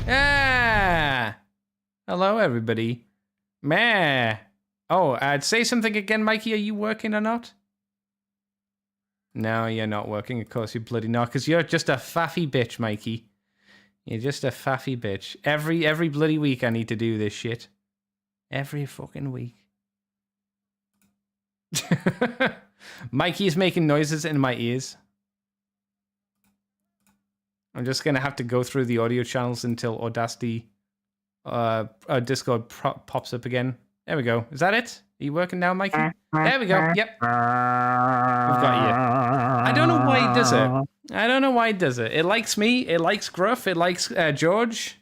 Ah! Hello, everybody. Meh. Oh, say something again, Mikey. Are you working or not? No, you're not working. Of course, you're bloody not, because you're just a faffy bitch, Mikey. You're just a faffy bitch. Every bloody week I need to do this shit. Every fucking week. Mikey is making noises in my ears. I'm just going to have to go through the audio channels until Audacity Discord pops up again. There we go. Is that it? Are you working now, Mikey? There we go. Yep. We've got you. I don't know why it does it. It likes me. It likes Gruff. It likes George.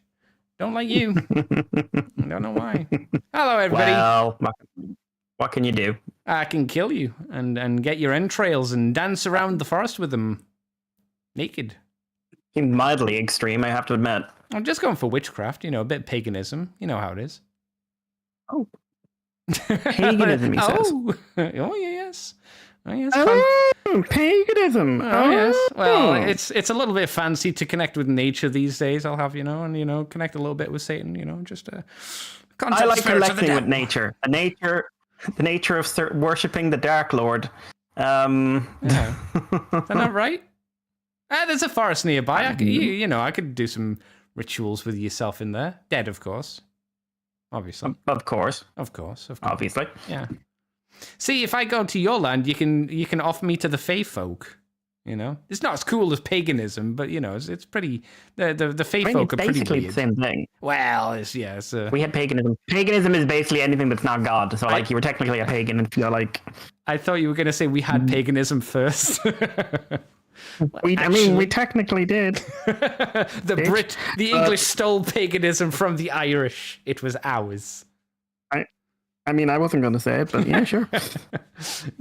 Don't like you. I don't know why. Hello, everybody. Well, what can you do? I can kill you and get your entrails and dance around the forest with them. Naked. Mildly extreme, I have to admit. I'm just going for witchcraft, a bit of paganism. You know how it is. Oh. Paganism, he says. Oh, yes. Oh, yes. Paganism. Oh, yes. Well, it's a little bit fancy to connect with nature these days, I'll have, and, connect a little bit with Satan, just I like connecting with nature. The nature of worshipping the Dark Lord. Yeah. Is that not right? There's a forest nearby. I could do some rituals with yourself in there. Dead, of course. Obviously. Of course. Obviously. Yeah. See, if I go to your land, you can offer me to the Fae folk. It's not as cool as paganism, but it's pretty. The Fae folk are pretty basically weird. the same thing. Well, we had paganism. Paganism is basically anything that's not God. So, you were technically a pagan, and you're like. I thought you were going to say we had paganism first. We technically did. The English stole paganism from the Irish. It was ours. I wasn't going to say it, but yeah, sure.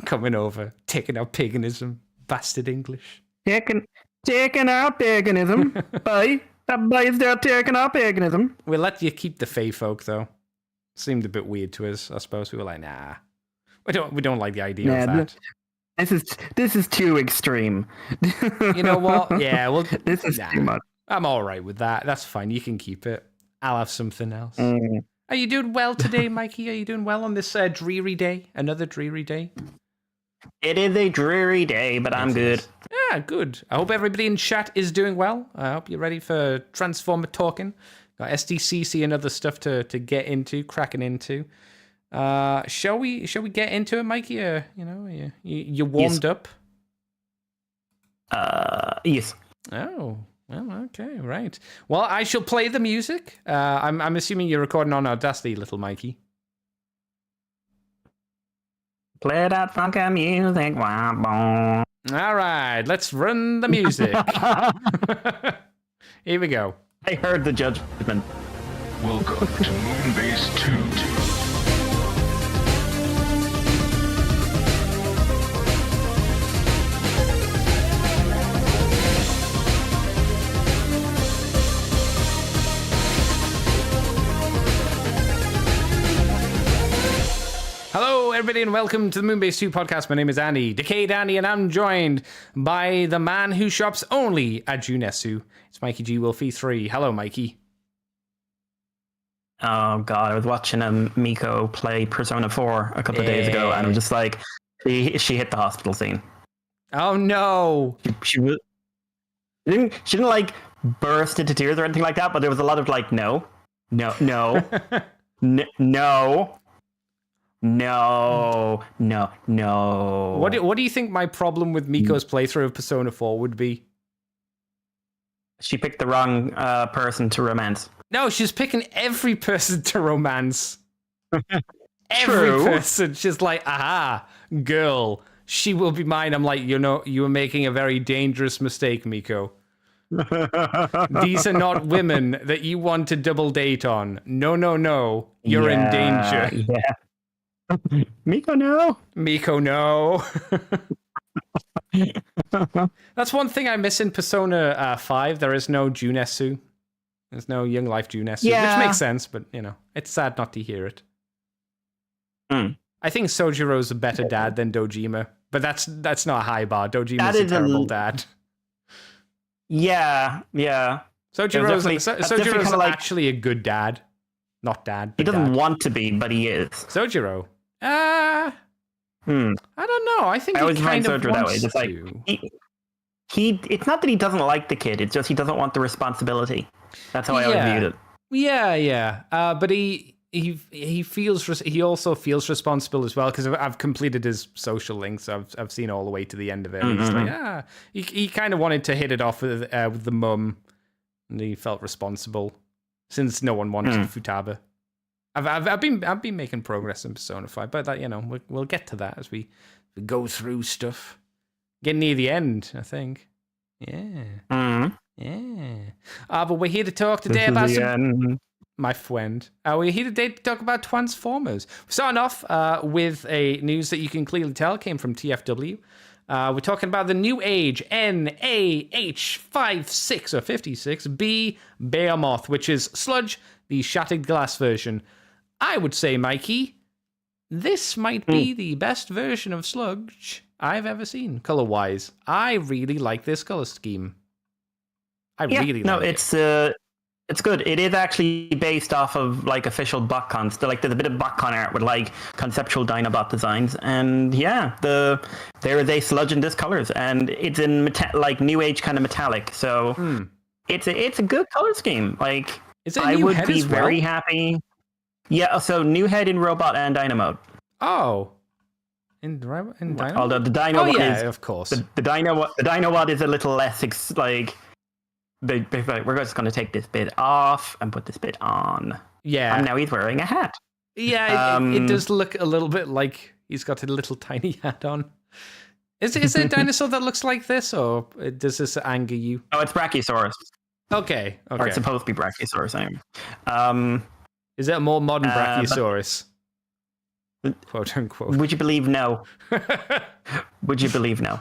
Coming over, taking out paganism, bastard English. Taking out paganism. Bye. That boy's there taking out paganism. We'll let you keep the Fae folk, though. Seemed a bit weird to us, I suppose. We were like, nah. We don't like the idea of that. This is too extreme. You know what? Yeah, well, this is too much. I'm all right with that. That's fine. You can keep it. I'll have something else. Are you doing well today, Mikey? Are you doing well on this dreary day? Another dreary day? It is a dreary day, but I'm good. Yeah, good. I hope everybody in chat is doing well. I hope you're ready for Transformer talking. Got SDCC and other stuff to get into, cracking into. Shall we get into it, Mikey? You warmed up? Yes. Oh, well, okay, right. Well, I shall play the music. I'm assuming you're recording on Audacity, little Mikey. Play that funky music. All right, let's run the music. Here we go. I heard the judgment. Welcome to Moonbase 2. Hello, everybody, and welcome to the Moonbase 2 podcast. My name is Andy, Decayed Andy, and I'm joined by the man who shops only at Junesu. It's Mikey G. Wolfie 3. Hello, Mikey. Oh, God, I was watching Miko play Persona 4 a couple of days ago, and I'm just like, she hit the hospital scene. Oh, no. She didn't like, burst into tears or anything like that, but there was a lot of, like, no. What do you think my problem with Miko's playthrough of Persona 4 would be? She picked the wrong person to romance. No, she's picking every person to romance. Every True. person. She's like, aha, girl, she will be mine. I'm like, you are making a very dangerous mistake, Miko. These are not women that you want to double date on. No. You're in danger. Yeah. Miko, no. That's one thing I miss in Persona 5. There is no Junesu. There's no Young Life Junesu, which makes sense, but, it's sad not to hear it. I think Sojiro's a better dad than Dojima, but that's not a high bar. Dojima's a terrible dad. Yeah. Sojiro's definitely kinda like- actually a good dad. Not dad, He but doesn't dad. want to be, but he is. Sojiro. I Hmm. don't know. I think I he always find kind of Sojiro that way. wants It's like to. he. It's not that he doesn't like the kid. It's just he doesn't want the responsibility. That's how I always viewed it. Yeah. But he feels he also feels responsible as well because I've completed his social links. I've seen all the way to the end of it. And he's like, he kind of wanted to hit it off with the mum, and he felt responsible since no one wanted Futaba. I've been making progress in Persona 5, but that we'll get to that as we go through stuff. Getting near the end, I think. Yeah. Yeah. But we're here to talk today about my friend. We're here today to talk about Transformers. We're starting off with a news that you can clearly tell came from TFW. We're talking about the New Age NAH56 or 56B Behemoth, which is Sludge, the Shattered Glass version. I would say, Mikey, this might be the best version of Sludge I've ever seen, color-wise. I really like this color scheme. It's good. It is actually based off of like official BotCons. There's a bit of BotCon art with like conceptual Dinobot designs, and there is a Sludge in this colors, and it's in like New Age kind of metallic. So it's a good color scheme. Like is it I new would head be as well? very happy. Yeah. So new head in Robot and Dynamo. Oh. In Dynamo? Although the Dino one is, of course. The Dino one is a little less like. We're just going to take this bit off and put this bit on. Yeah. And now he's wearing a hat. Yeah, it does look a little bit like he's got a little tiny hat on. Is there a dinosaur that looks like this, or does this anger you? Oh, it's Brachiosaurus. Okay. Or it's supposed to be Brachiosaurus, anyway. Is it a more modern Brachiosaurus? Quote unquote. Would you believe no? Would you believe no?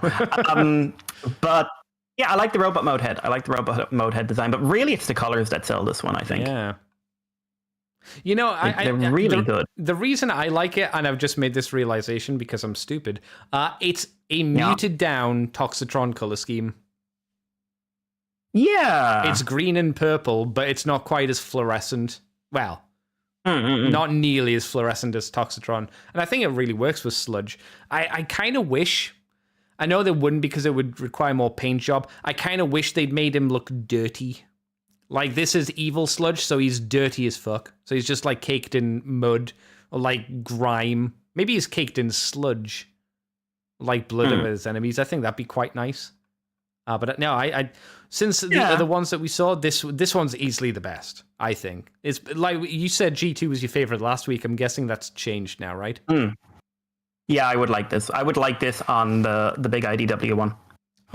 But yeah, I like the robot mode head. I like the robot mode head design, but really it's the colors that sell this one, I think. Yeah. They're really good. The reason I like it, and I've just made this realization because I'm stupid, it's a muted down Toxitron color scheme. Yeah. It's green and purple, but it's not quite as fluorescent. Well, not nearly as fluorescent as Toxitron. And I think it really works with Sludge. I kind of wish... I know they wouldn't because it would require more paint job. I kind of wish they'd made him look dirty. Like, this is evil Sludge, so he's dirty as fuck. So he's just, like, caked in mud or, like, grime. Maybe he's caked in sludge, like blood of his enemies. I think that'd be quite nice. But no, I since the other ones that we saw, this one's easily the best, I think. It's like you said G2 was your favorite last week. I'm guessing that's changed now, right? Yeah, I would like this. I would like this on the big IDW one.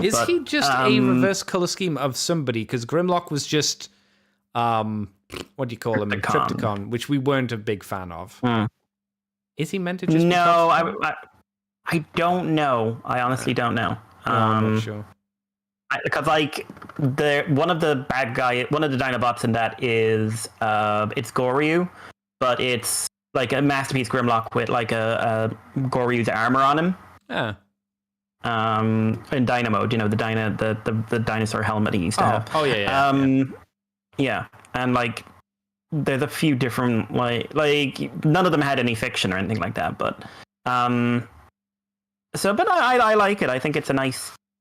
Is he just a reverse color scheme of somebody? Because Grimlock was just, what do you call him? Trypticon, which we weren't a big fan of. Is he meant to just? No, I don't know. I honestly don't know. I'm not sure. Because like one of the Dinobots in that is it's Goryu, but it's like a masterpiece Grimlock with like a Goryu's armor on him. Yeah. In Dynamo, the dinosaur helmet he used to have. Oh yeah. Yeah, and like there's a few different like none of them had any fiction or anything like that, but I like it. I think it's a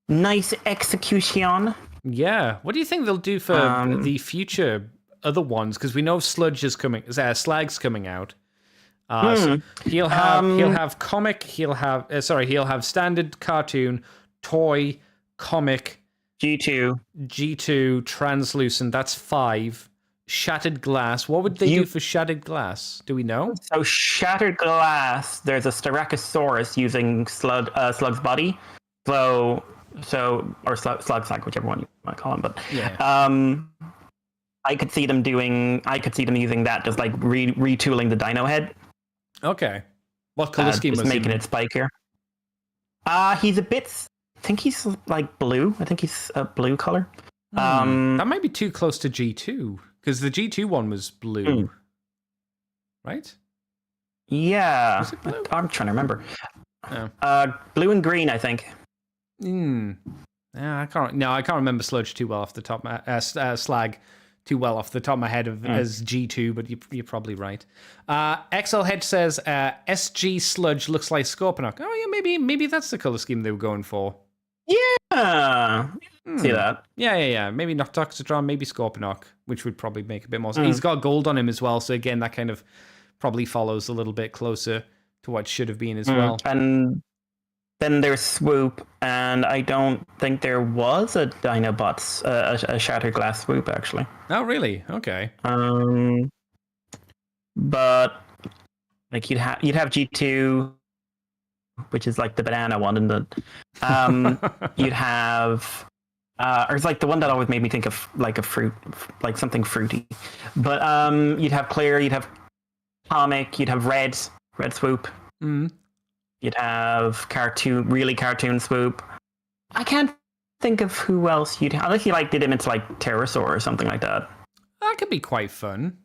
nice execution. Yeah. What do you think they'll do for the future other ones? Because we know Sludge is coming. Slag's coming out. So he'll have comic. He'll have standard, cartoon, toy, comic. G2, translucent. That's 5. Shattered glass. What would they do for shattered glass? Do we know? So shattered glass. There's a Styracosaurus using Slug's body. Or Slug, whichever one you might call him. But I could see them using that, just like retooling the Dino head. Okay. What color scheme was he? Making it spikier. He's a bit. I think he's like blue. I think he's a blue color. That might be too close to G2 because the G2 one was blue, right? Yeah. Was it blue? I'm trying to remember. Blue and green, I think. Yeah, I can't remember Sludge too well off the top of my Slag too well off the top of my head as G2, but you're probably right. XL Hedge says SG Sludge looks like Scorponok. Oh yeah, maybe that's the color scheme they were going for. Yeah, see that. Yeah. Maybe not Toxitron, maybe Scorponok, which would probably make a bit more sense. He's got gold on him as well, so again, that kind of probably follows a little bit closer to what should have been as well. And then there's Swoop, and I don't think there was a Dinobots, a Shattered Glass Swoop, actually. Oh, really? Okay. But like you'd have G2, which is like the banana one, and the you'd have or it's like the one that always made me think of like a fruit, like something fruity. But you'd have Clear, you'd have Comic, you'd have Red Swoop. You'd have cartoon Swoop. I can't think of who else you'd have, unless you like did him into like Pterosaur or something like that. That could be quite fun.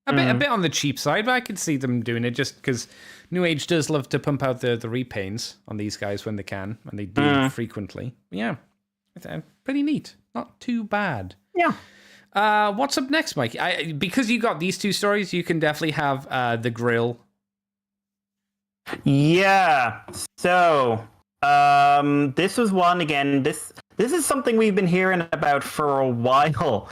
A bit on the cheap side, but I could see them doing it just because New Age does love to pump out the repaints on these guys when they can, and they do frequently. Yeah, it's pretty neat. Not too bad. Yeah. What's up next, Mike? Because you got these two stories, you can definitely have the grill. Yeah. So, this was one again. This is something we've been hearing about for a while.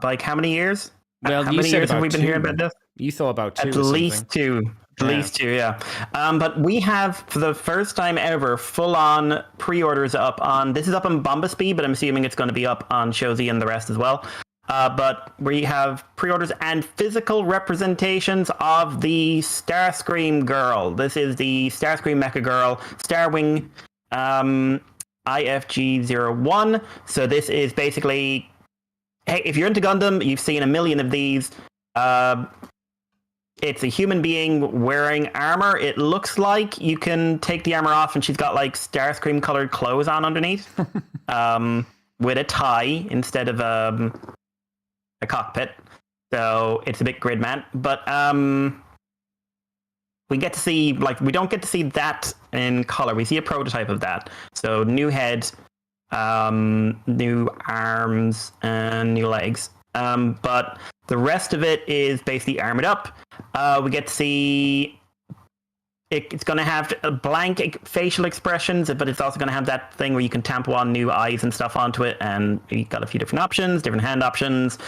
Like how many years? Well, how you many said years about have we been 2. hearing about this? You thought about 2. At least 2. At least 2, yeah. But we have, for the first time ever, full-on pre-orders up on... This is up on Bombasby, but I'm assuming it's going to be up on Shozy and the rest as well. But we have pre-orders and physical representations of the Starscream girl. This is the Starscream Mecha Girl, Starwing IFG-01. So this is basically... Hey, if you're into Gundam, you've seen a million of these. It's a human being wearing armor. It looks like you can take the armor off and she's got like Starscream colored clothes on underneath. With a tie instead of a cockpit. So it's a bit Gridman. But we get to see, like, we don't get to see that in color. We see a prototype of that. So new head, new arms, and new legs. But the rest of it is basically armored up. We get to see it's going to have blank facial expressions, but it's also going to have that thing where you can tamp on new eyes and stuff onto it, and you've got a few different options, different hand options.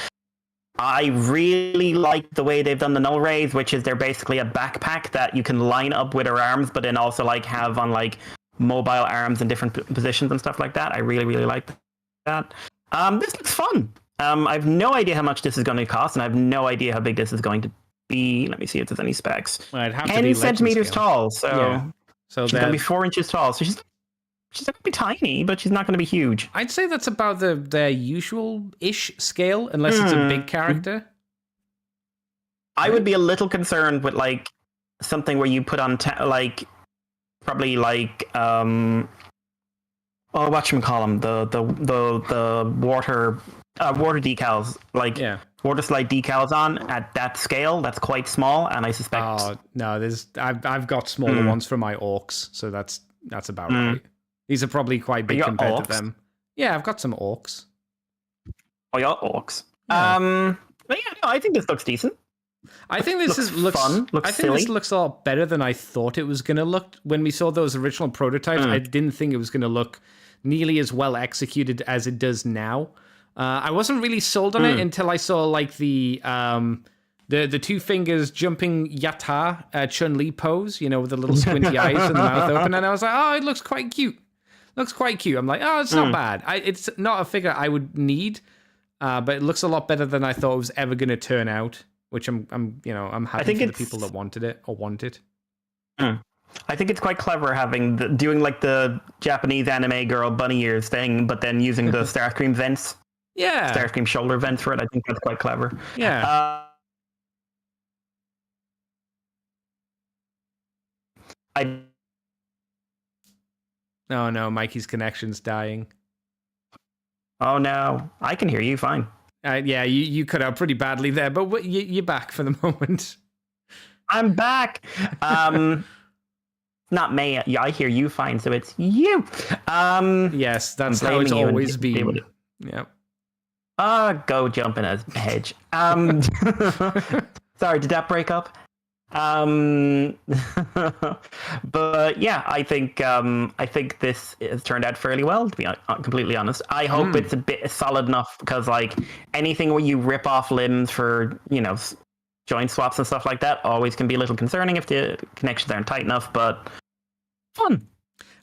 I really like the way they've done the null rays, which is they're basically a backpack that you can line up with her arms, but then also like have on like mobile arms in different positions and stuff like that. I really, really like that. This looks fun. I have no idea how much this is going to cost, and I have no idea how big this is going to be. Let me see if there's any specs. Well, it'd have 10 to be centimeters tall, so, yeah. So she's going to be 4 inches tall. So she's going to be tiny, but she's not going to be huge. I'd say that's about their usual-ish scale, unless it's a big character. I would be a little concerned with like something where you put on probably like whatchamacallem, the water decals, like water slide decals on at that scale. That's quite small, and I suspect. Oh no, I've got smaller ones for my orcs, so that's about right. These are probably quite big compared to them. Yeah, I've got some orcs. Oh, yeah, orcs. Yeah. But yeah, no, I think this looks decent. I think this looks fun. I think this looks a lot better than I thought it was going to look. When we saw those original prototypes, I didn't think it was going to look nearly as well executed as it does now. I wasn't really sold on it until I saw like the 2 fingers jumping Yata Chun-Li pose, you know, with the little squinty eyes and the mouth open, and I was like, oh, it looks quite cute. Looks quite cute. I'm like, oh, it's not bad. It's not a figure I would need, but it looks a lot better than I thought it was ever going to turn out. Which I'm happy for the people that wanted it or want it. I think it's quite clever doing like the Japanese anime girl bunny ears thing, but then using the Starscream vents. Yeah, Starscream shoulder vents for it. I think that's quite clever. Yeah. Oh no, Mikey's connection's dying. Oh no, I can hear you fine. Yeah, you cut out pretty badly there, but you're back for the moment. I'm back. not May. I hear you fine, so it's you. Yes, that's I'm how it's blaming you and always be able been. to- Yeah. Go jump in a hedge. Sorry, did that break up? But yeah, I think this has turned out fairly well, to be completely honest. I hope it's a bit solid enough, because like anything where you rip off limbs for, joint swaps and stuff like that always can be a little concerning if the connections aren't tight enough, but fun.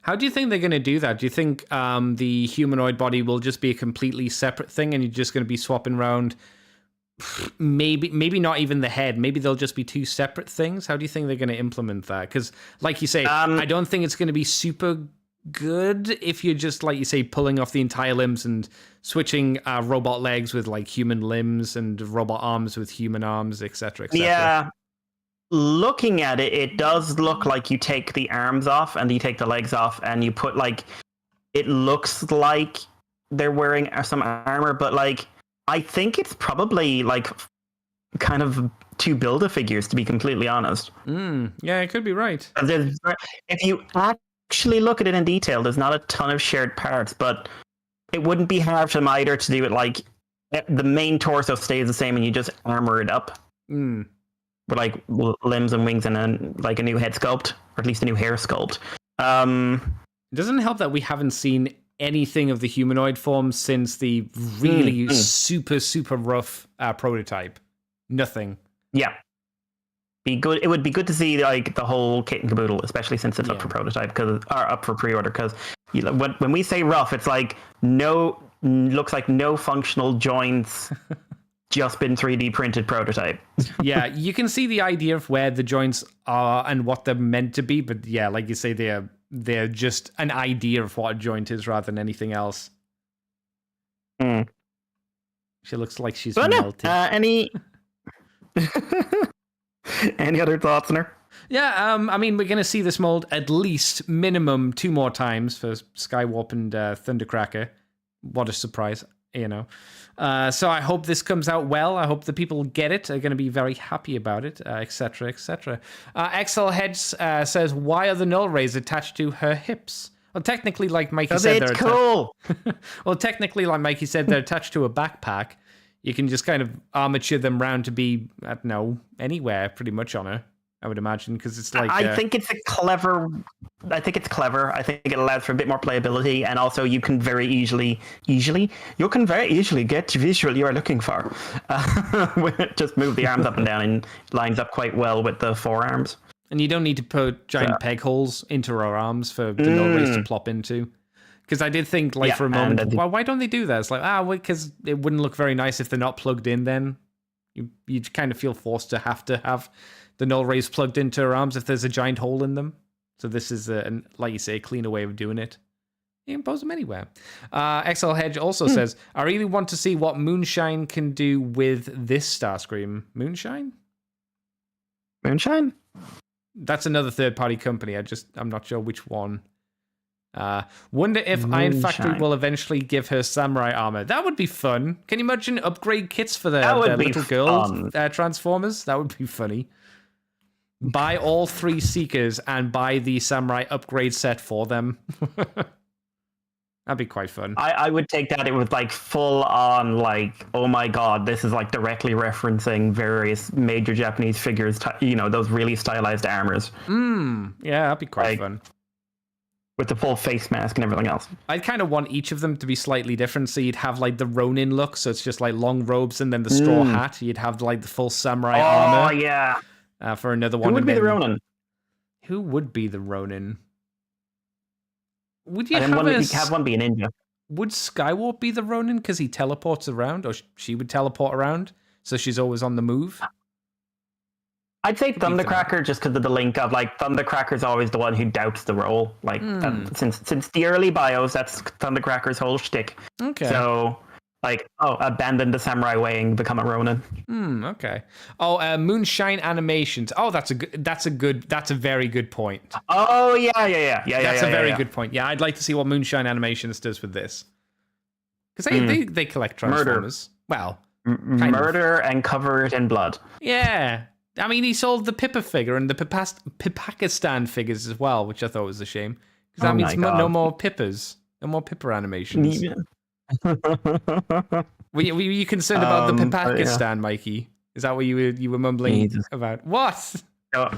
How do you think they're going to do that? Do you think the humanoid body will just be a completely separate thing and you're just going to be swapping around? Maybe not even the head. Maybe they'll just be two separate things. How do you think they're going to implement that? Because, like you say, I don't think it's going to be super good if you're just, like you say, pulling off the entire limbs and switching robot legs with like human limbs and robot arms with human arms, etc., etc. Yeah. Looking at it, it does look like you take the arms off and you take the legs off and you put like, it looks like they're wearing some armor, but like, I think it's probably like kind of two Build-A-Figures, to be completely honest. Yeah, it could be right. If you actually look at it in detail, there's not a ton of shared parts, but it wouldn't be hard for them either to do it like the main torso stays the same and you just armor it up. With like limbs and wings and then like a new head sculpt, or at least a new hair sculpt. It doesn't help that we haven't seen anything of the humanoid form since the really super rough prototype. Nothing. Yeah. It would be good to see like the whole kit and caboodle, especially since it's up for prototype, or up for pre-order, because when we say rough, it's like looks like no functional joints. Just been 3D printed prototype. Yeah, you can see the idea of where the joints are and what they're meant to be, but yeah, like you say, they're just an idea of what a joint is rather than anything else. She looks like she's melted. Any other thoughts on her? Yeah, I mean, we're going to see this mold at least minimum 2 more times for Skywarp and Thundercracker. What a surprise. So I hope this comes out well. I hope the people who get it are going to be very happy about it, etc., etc. XL Heads says, why are the null rays attached to her hips? Well, technically, like Mikey said, they're cool. Well, technically, like Mikey said, they're attached to a backpack. You can just kind of armature them round to be, I don't know, anywhere pretty much on her, I would imagine, because it's like... I think it's clever. I think it allows for a bit more playability, and also you can very easily get the visual you are looking for. Just move the arms up and down, and lines up quite well with the forearms. And you don't need to put giant peg holes into her arms for the null rays to plop into. Because I did think, like, for a moment, well, why don't they do that? It's like, because it wouldn't look very nice if they're not plugged in then. You kind of feel forced to have the null rays plugged into her arms if there's a giant hole in them. So this is, like you say, a cleaner way of doing it. You can pose them anywhere. XL Hedge also says, I really want to see what Moonshine can do with this Starscream. Moonshine? Moonshine? That's another third-party company. I'm not sure which one. Wonder if Iron Factory will eventually give her samurai armor. That would be fun. Can you imagine upgrade kits for their little girl Transformers? That would be funny. Buy all 3 Seekers and buy the samurai upgrade set for them. That'd be quite fun. I would take that. It was like full on, like, oh my god, this is like directly referencing various major Japanese figures, those really stylized armors. Yeah, that'd be quite fun. With the full face mask and everything else. I'd kind of want each of them to be slightly different. So you'd have like the Ronin look, so it's just like long robes, and then the straw hat. You'd have like the full samurai armor. Oh, yeah. For another one. Who would be the Ronin? Who would be the Ronin? Would you have one be a ninja? Would Skywarp be the Ronin because he teleports around, or she would teleport around, so she's always on the move? I'd say Thundercracker just because of the link of like Thundercracker's always the one who doubts the role. Like since the early bios, that's Thundercracker's whole shtick. Okay. So like, abandon the samurai way and become a Ronin. Okay. Moonshine animations. Oh, that's a very good point. Oh yeah. That's a very good point. Yeah, I'd like to see what Moonshine Animations does with this. Because they collect Transformers. Well, murder and cover it in blood. Yeah. I mean, he sold the Pippa figure and the Pipakistan figures as well, which I thought was a shame. Because that means no more Pippas. No more Pippa animations. Yeah. Were you concerned about the Pipakistan, Yeah. Mikey? Is that what you were mumbling about? What? No.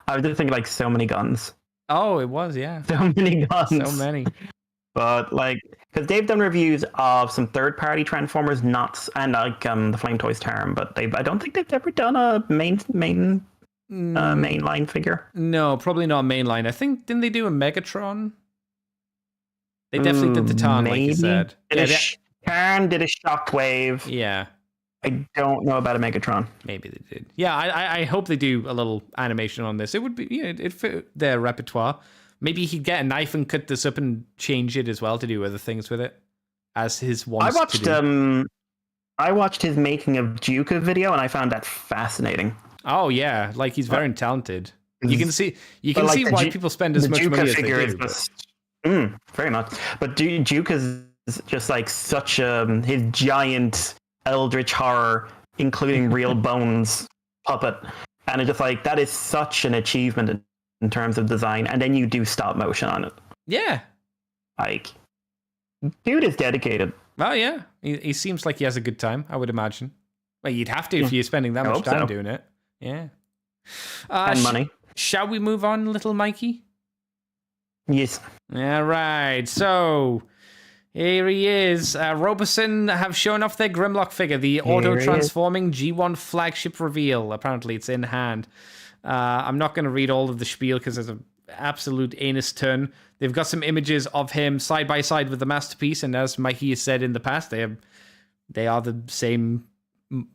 I was just thinking like so many guns. Oh, it was, yeah. So many guns. So many. But like, because they've done reviews of some third-party Transformers, and like the Flame Toys Tarm, but I don't think they've ever done a mainline figure. No, probably not mainline. I think, didn't they do a Megatron? They definitely did the Tarn, like you said. Tarn did a Shockwave. Yeah. I don't know about a Megatron. Maybe they did. Yeah, I hope they do a little animation on this. It would be, it'd fit their repertoire. Maybe he'd get a knife and cut this up and change it as well to do other things with it, as his wants to do. I watched his making of Juka video, and I found that fascinating. Oh yeah, like he's very talented. You can see why people spend as much money as they do. Very much. But Juka's just like such his giant eldritch horror, including real bones puppet, and it's just like that is such an achievement in terms of design, and then you do stop motion on it. Yeah. Like, dude is dedicated. Oh, yeah. He seems like he has a good time, I would imagine. Well, you'd have to if you're spending that much time doing it. Yeah. And money. Shall we move on, little Mikey? Yes. All right. So, here he is. Roboson have shown off their Grimlock figure, the auto-transforming G1 flagship reveal. Apparently, it's in hand. I'm not going to read all of the spiel because there's an absolute anus turn. They've got some images of him side by side with the masterpiece, and as Mikey has said in the past, they are the same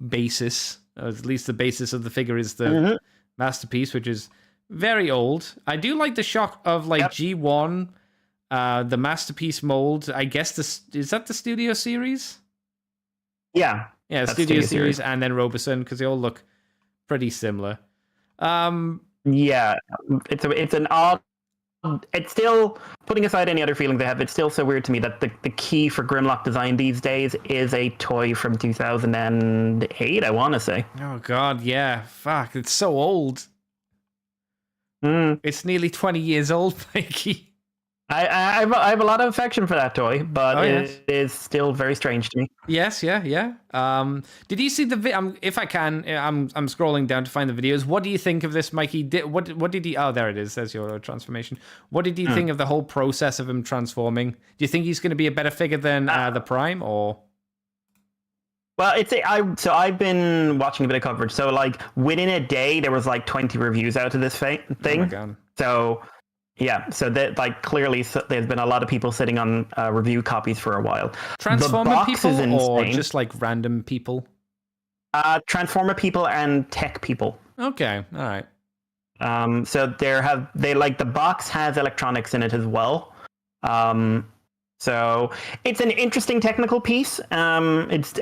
basis. Or at least the basis of the figure is the masterpiece, which is very old. I do like the shot of like G1, the masterpiece mold. I guess is that the Studio Series? Yeah, Studio Series, and then Roboson, because they all look pretty similar. Yeah, it's an odd. It's still, putting aside any other feelings I have, it's still so weird to me that the key for Grimlock design these days is a toy from 2008, I want to say. Oh god, yeah, fuck, it's so old. It's nearly 20 years old, Mikey. I have a lot of affection for that toy, but it is still very strange to me. Yes, yeah. Did you see the if I can, I'm scrolling down to find the videos. What do you think of this, Mikey? What did he? Oh, there it is. There's your transformation. What did you think of the whole process of him transforming? Do you think he's going to be a better figure than the Prime, or? Well, I've been watching a bit of coverage. So like within a day, there was like 20 reviews out of this thing. Oh my god. So. Yeah, so that like clearly there's been a lot of people sitting on review copies for a while. Transformer people or just like random people? Transformer people and tech people. Okay, all right. So the box has electronics in it as well. So it's an interesting technical piece. It's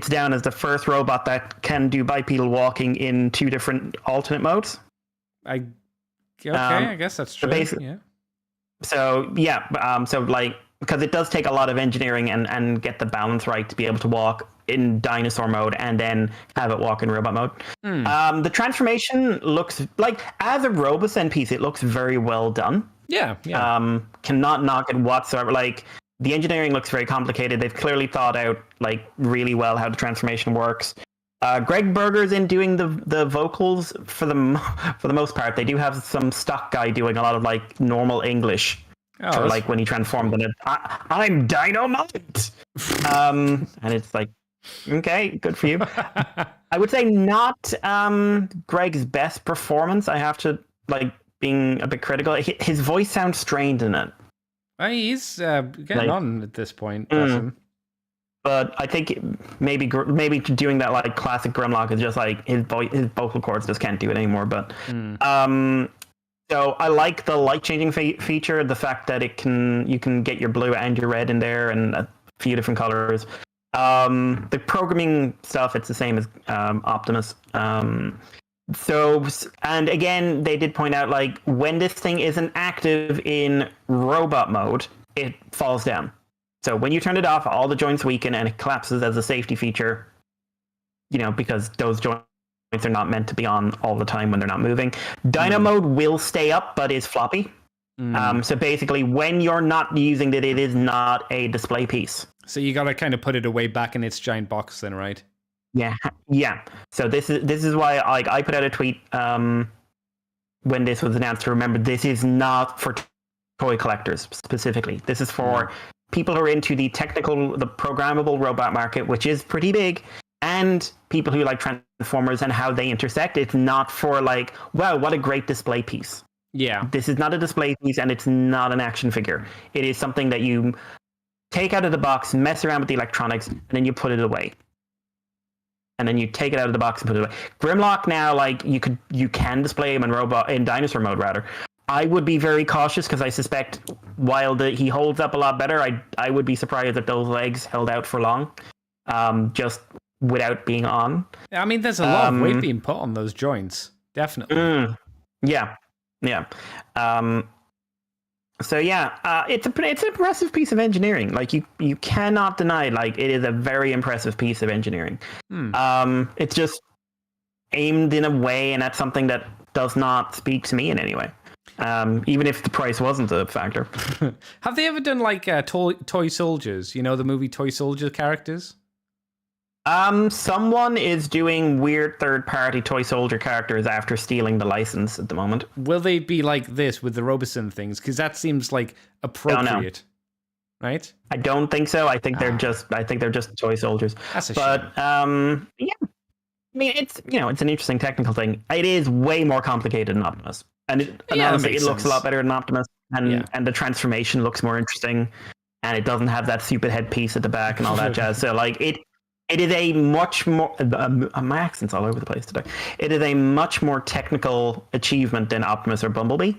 down as the first robot that can do bipedal walking in 2 different alternate modes. I guess that's true. So like, because it does take a lot of engineering and get the balance right to be able to walk in dinosaur mode and then have it walk in robot mode. The transformation looks like, as a Robosen piece, it looks very well done. Yeah. Cannot knock it whatsoever. Like, the engineering looks very complicated. They've clearly thought out like really well how the transformation works. Greg Berger's in doing the vocals for the most part. They do have some stock guy doing a lot of like normal English for like when he transformed in it. I'm Dynamite, and it's like, okay, good for you. I would say not Greg's best performance. I have to, like, being a bit critical. His voice sounds strained in it. He's getting on at this point. But I think maybe doing that like classic Grimlock is just like his vocal cords just can't do it anymore. But so I like the light changing feature, the fact that you can get your blue and your red in there and a few different colors. The programming stuff, it's the same as Optimus. So, and again, they did point out, like, when this thing isn't active in robot mode, it falls down. So when you turn it off, all the joints weaken and it collapses as a safety feature, because those joints are not meant to be on all the time when they're not moving. Dyno mode will stay up, but is floppy. So basically, when you're not using it, it is not a display piece. So you gotta kind of put it away back in its giant box, then, right? Yeah. So this is why I put out a tweet when this was announced to remember this is not for toy collectors specifically. This is for people who are into the programmable robot market, which is pretty big, and people who like Transformers and how they intersect. It's not for like, wow, what a great display piece. Yeah. This is not a display piece, and it's not an action figure. It is something that you take out of the box, mess around with the electronics, and then you put it away. And then you take it out of the box and put it away. Grimlock now, like you can display him in dinosaur mode rather. I would be very cautious because I suspect while he holds up a lot better, I would be surprised if those legs held out for long, just without being on. I mean, there's a lot of weight being put on those joints, definitely. Yeah. So yeah, it's an impressive piece of engineering. Like you cannot deny, like it is a very impressive piece of engineering. It's just aimed in a way, and that's something that does not speak to me in any way. Even if the price wasn't a factor. Have they ever done like toy soldiers? You know, the movie Toy Soldier characters? Someone is doing weird third-party toy soldier characters after stealing the license at the moment. Will they be like this with the Roboson things? Because that seems like appropriate, right? I don't think so. I think they're just toy soldiers. That's a shame. Yeah. I mean, it's an interesting technical thing. It is way more complicated than Optimus, and honestly, it looks a lot better than Optimus, and the transformation looks more interesting, and it doesn't have that stupid headpiece at the back and all that jazz. So like It is a much more. My accent's all over the place today. It is a much more technical achievement than Optimus or Bumblebee.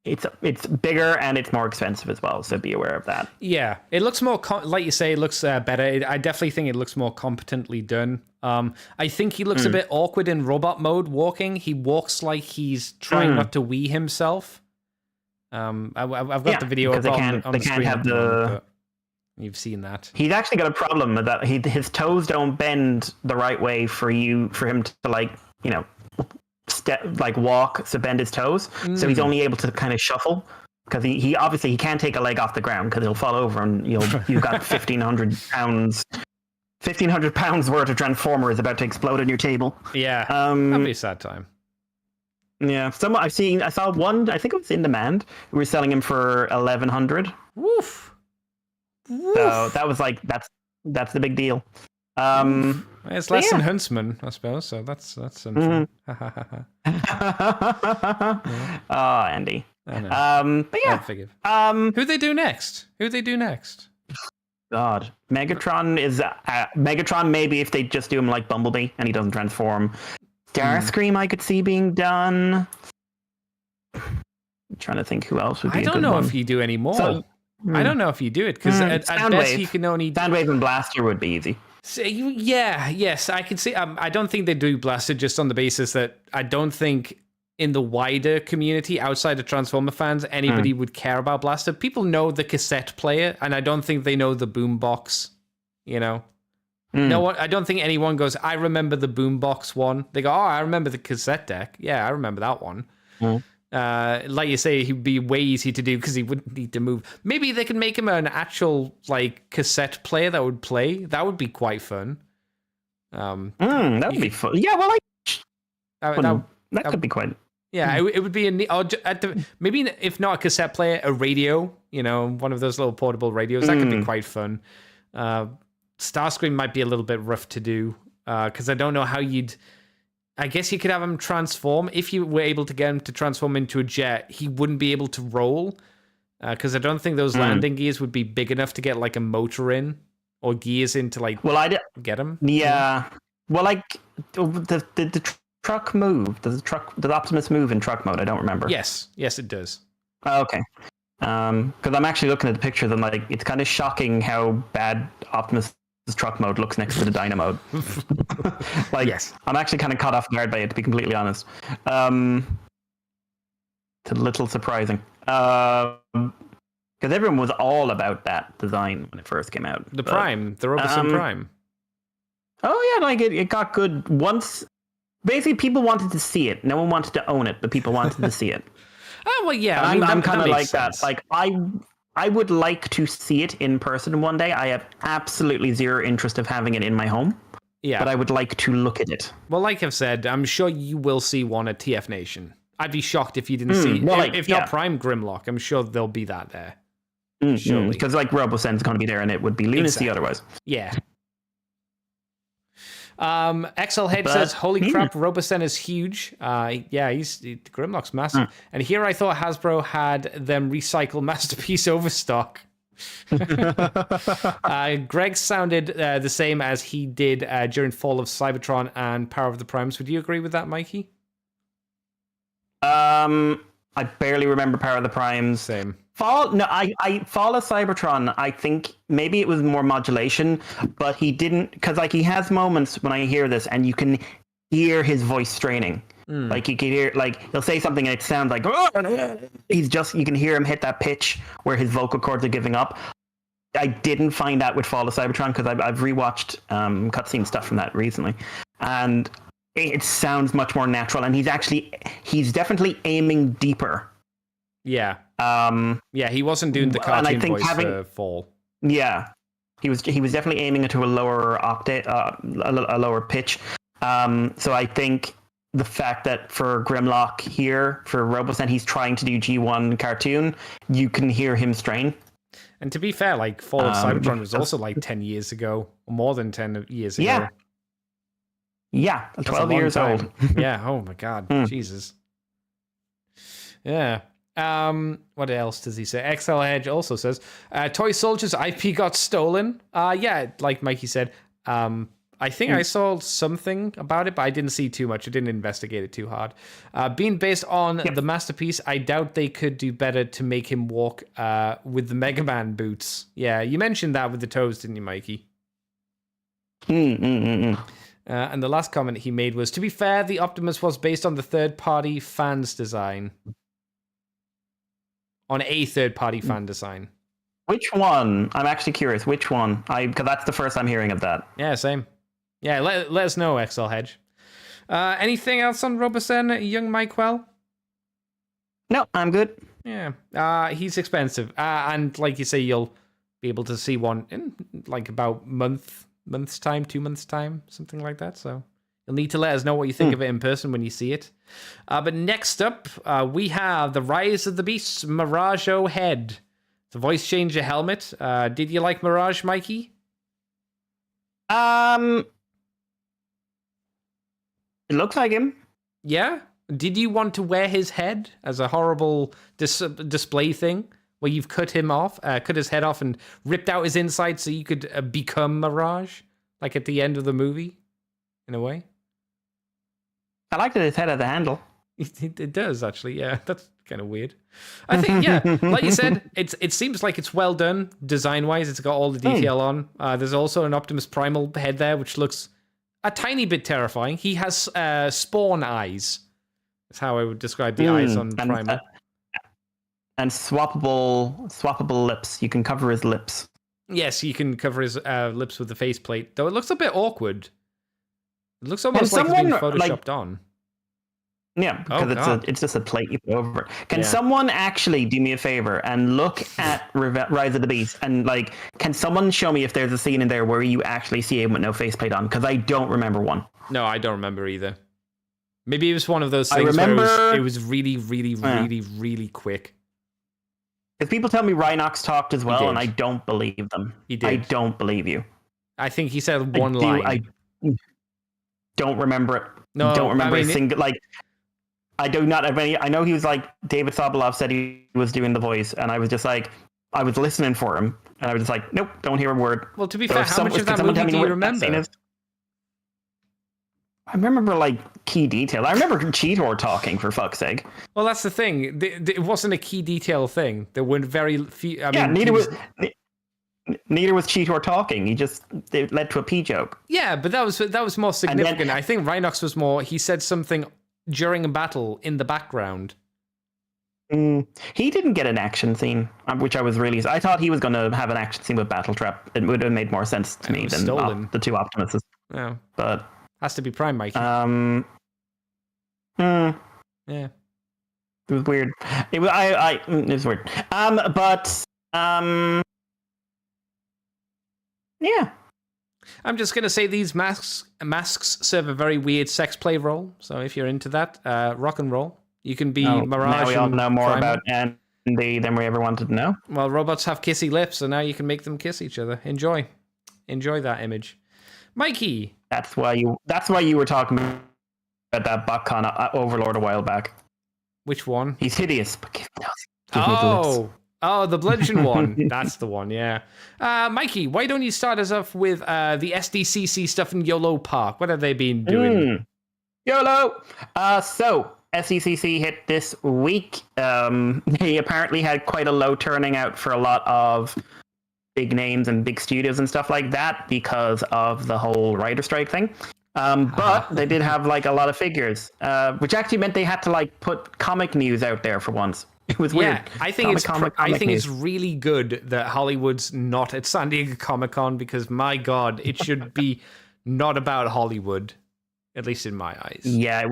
It's bigger and it's more expensive as well. So be aware of that. Yeah, it looks more like you say. It looks better. I definitely think it looks more competently done. I think he looks a bit awkward in robot mode walking. He walks like he's trying not to wee himself. I've got the video up on the screen. Have the. You've seen that. He's actually got a problem with that. His toes don't bend the right way for him to walk to bend his toes. So he's only able to kind of shuffle because he obviously can't take a leg off the ground because he'll fall over and you've got 1,500 pounds worth of Transformers about to explode on your table. Yeah, that'd be a sad time. Yeah, I saw one. I think it was in demand. We were selling him for 1,100. Woof. So that was like that's the big deal. It's less than Huntsman, I suppose. So that's something. Oh, Andy. I know. But yeah. Who'd they do next? God, Megatron is Megatron. Maybe if they just do him like Bumblebee and he doesn't transform. Starscream, I could see being done. I'm trying to think who else would be. I don't know if you do any more. I don't know if you do it because at best you can only Soundwave and Blaster would be easy. So, yes, I can see. I don't think they do Blaster just on the basis that I don't think in the wider community outside of Transformer fans anybody would care about Blaster. People know the cassette player, and I don't think they know the boombox. No one. I don't think anyone goes, I remember the boombox one. They go, oh, I remember the cassette deck. Yeah, I remember that one. Like you say, he'd be way easy to do because he wouldn't need to move. Maybe they could make him an actual cassette player that would play. That would be quite fun. That would be fun. Yeah, well, that could be quite. Yeah, it would be maybe if not a cassette player, a radio. One of those little portable radios. That could be quite fun. Starscream might be a little bit rough to do because I don't know how you'd. I guess you could have him transform. If you were able to get him to transform into a jet, he wouldn't be able to roll because I don't think those landing gears would be big enough to get like a motor in or gears in to get him. Yeah. Well, the truck move. Does Optimus move in truck mode? I don't remember. Yes, it does. Oh, okay. Because I'm actually looking at the pictures and it's kind of shocking how bad Optimus. Truck mode looks next to the Dyno mode. Yes. I'm actually kind of caught off guard by it, to be completely honest. It's a little surprising. Because everyone was all about that design when it first came out. The Roboson Prime. Oh yeah, like it got good once. Basically, people wanted to see it. No one wanted to own it, but people wanted to see it. Oh well, yeah. And I'm kind of that like makes sense. that. Like I would like to see it in person one day. I have absolutely zero interest of having it in my home. Yeah. But I would like to look at it. Well, like I've said, I'm sure you will see one at TF Nation. I'd be shocked if you didn't see. Well, if not Prime Grimlock, I'm sure there'll be that there. Because like RoboSen's going to be there, and it would be lunacy otherwise. Yeah. XL Head says, "Holy crap, Robosen is huge." Yeah, Grimlock's massive. And here I thought Hasbro had them recycle Masterpiece Overstock. Greg sounded the same as he did during Fall of Cybertron and Power of the Primes. Would you agree with that, Mikey? I barely remember Power of the Primes. Same. Fall of Cybertron, I think maybe it was more modulation, but he didn't, because like he has moments when I hear this and you can hear his voice straining. Like you can hear, like he'll say something and it sounds like you can hear him hit that pitch where his vocal cords are giving up. I didn't find that with Fall of Cybertron because I've rewatched cutscene stuff from that recently, and it sounds much more natural. And he's definitely aiming deeper. Yeah. Yeah, he wasn't doing the cartoon voice for Fall. Yeah, he was definitely aiming into a lower octave, a lower pitch. So I think the fact that for Grimlock here, for Robosen, he's trying to do G1 cartoon, you can hear him strain. And to be fair, like Fall of Cybertron was also like 10 years ago, or more than 10 years ago. Yeah, 12 years old. Yeah, oh my god, Jesus. Yeah. What else does he say? XL Edge also says, Toy Soldiers IP got stolen. Yeah, like Mikey said, I think I saw something about it, but I didn't see too much. I didn't investigate it too hard. Being based on the Masterpiece, I doubt they could do better to make him walk with the Mega Man boots. Yeah, you mentioned that with the toes, didn't you, Mikey? And the last comment he made was, to be fair, the Optimus was based on the third-party fans design. On a third-party fan design. Which one? I'm actually curious. Which one? Because that's the first I'm hearing of that. Yeah, same. Yeah, let us know, XL Hedge. Anything else on Robosen, young Mikewell? No, I'm good. Yeah, he's expensive. And like you say, you'll be able to see one in like about month's time, 2 months' time, something like that. So you'll need to let us know what you think of it in person when you see it. But next up, we have the Rise of the Beasts Mirage-O Head. It's a voice changer helmet. Did you like Mirage, Mikey? It looks like him. Yeah? Did you want to wear his head as a horrible display thing where you've cut his head off and ripped out his inside so you could become Mirage? Like at the end of the movie, in a way? I like that his head had the handle. It does, actually, yeah. That's kind of weird. I think, yeah, like you said, it seems like it's well done design-wise. It's got all the detail on. There's also an Optimus Primal head there, which looks a tiny bit terrifying. He has spawn eyes. That's how I would describe the eyes on Primal. And swappable lips. You can cover his lips. Yes, you can cover his lips with the faceplate, though it looks a bit awkward. It looks almost like it's been photoshopped on. Yeah, because it's just a plate you put over it. Can someone actually do me a favor and look at Rise of the Beast and can someone show me if there's a scene in there where you actually see him with no faceplate on? Because I don't remember one. No, I don't remember either. Maybe it was one of those things where it was really, really, really, really quick. Because people tell me Rhinox talked as well, and I don't believe them. He did. I don't believe you. I think he said one line. I don't remember it. No, don't remember a single I do not have any. I know he was David Sobolov said he was doing the voice, and I was just I was listening for him, and I was just nope, don't hear a word. Well, to be fair, how much of that movie do you remember? I remember key detail. I remember Cheetor talking, for fuck's sake. Well, that's the thing. It wasn't a key detail thing. There weren't very few. Neither was Cheetor talking. It led to a pee joke. Yeah, but that was more significant. I think Rhinox was more. He said something during a battle in the background. He didn't get an action scene, which I was really. I thought he was going to have an action scene with Battletrap. It would have made more sense to me than the two Optimuses. Oh, But has to be Prime, Mikey. yeah, Yeah. it was weird. It was weird. Yeah. I'm just gonna say these masks serve a very weird sex play role. So if you're into that, rock and roll. You can be Mirage. Now we all know more Primal. about Andy than we ever wanted to know. Well, robots have kissy lips, so now you can make them kiss each other. Enjoy that image, Mikey. That's why you were talking about that BotCon Overlord a while back. Which one? He's hideous, but give me those lips. Oh, the bludgeon one. That's the one, yeah. Mikey, why don't you start us off with the SDCC stuff in YOLO Park? What have they been doing? YOLO! So, SDCC hit this week. They apparently had quite a low turning out for a lot of big names and big studios and stuff like that because of the whole writer strike thing. But they did have like a lot of figures, which actually meant they had to like put comic news out there for once. It was weird. I think it's really good that Hollywood's not at San Diego Comic-Con because my God, it should be not about Hollywood, at least in my eyes. Yeah,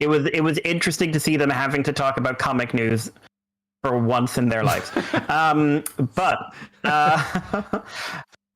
it was interesting to see them having to talk about comic news for once in their lives.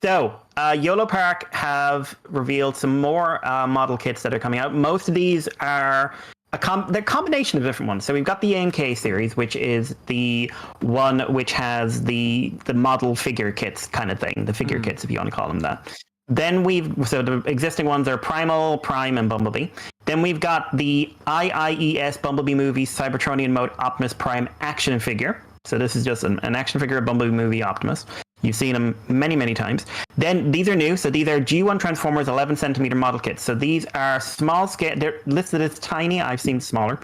So, YOLO Park have revealed some more model kits that are coming out. Most of these are they're a combination of different ones. So we've got the AMK series, which is the one which has the model figure kits kind of thing, the figure kits, if you want to call them that. Then so the existing ones are Primal, Prime, and Bumblebee. Then we've got the IIES Bumblebee movie Cybertronian mode Optimus Prime action figure. So this is just an action figure of Bumblebee movie Optimus. You've seen them many, many times. Then these are new. So these are G1 Transformers 11 centimeter model kits. So these are small scale. They're listed as tiny. I've seen smaller.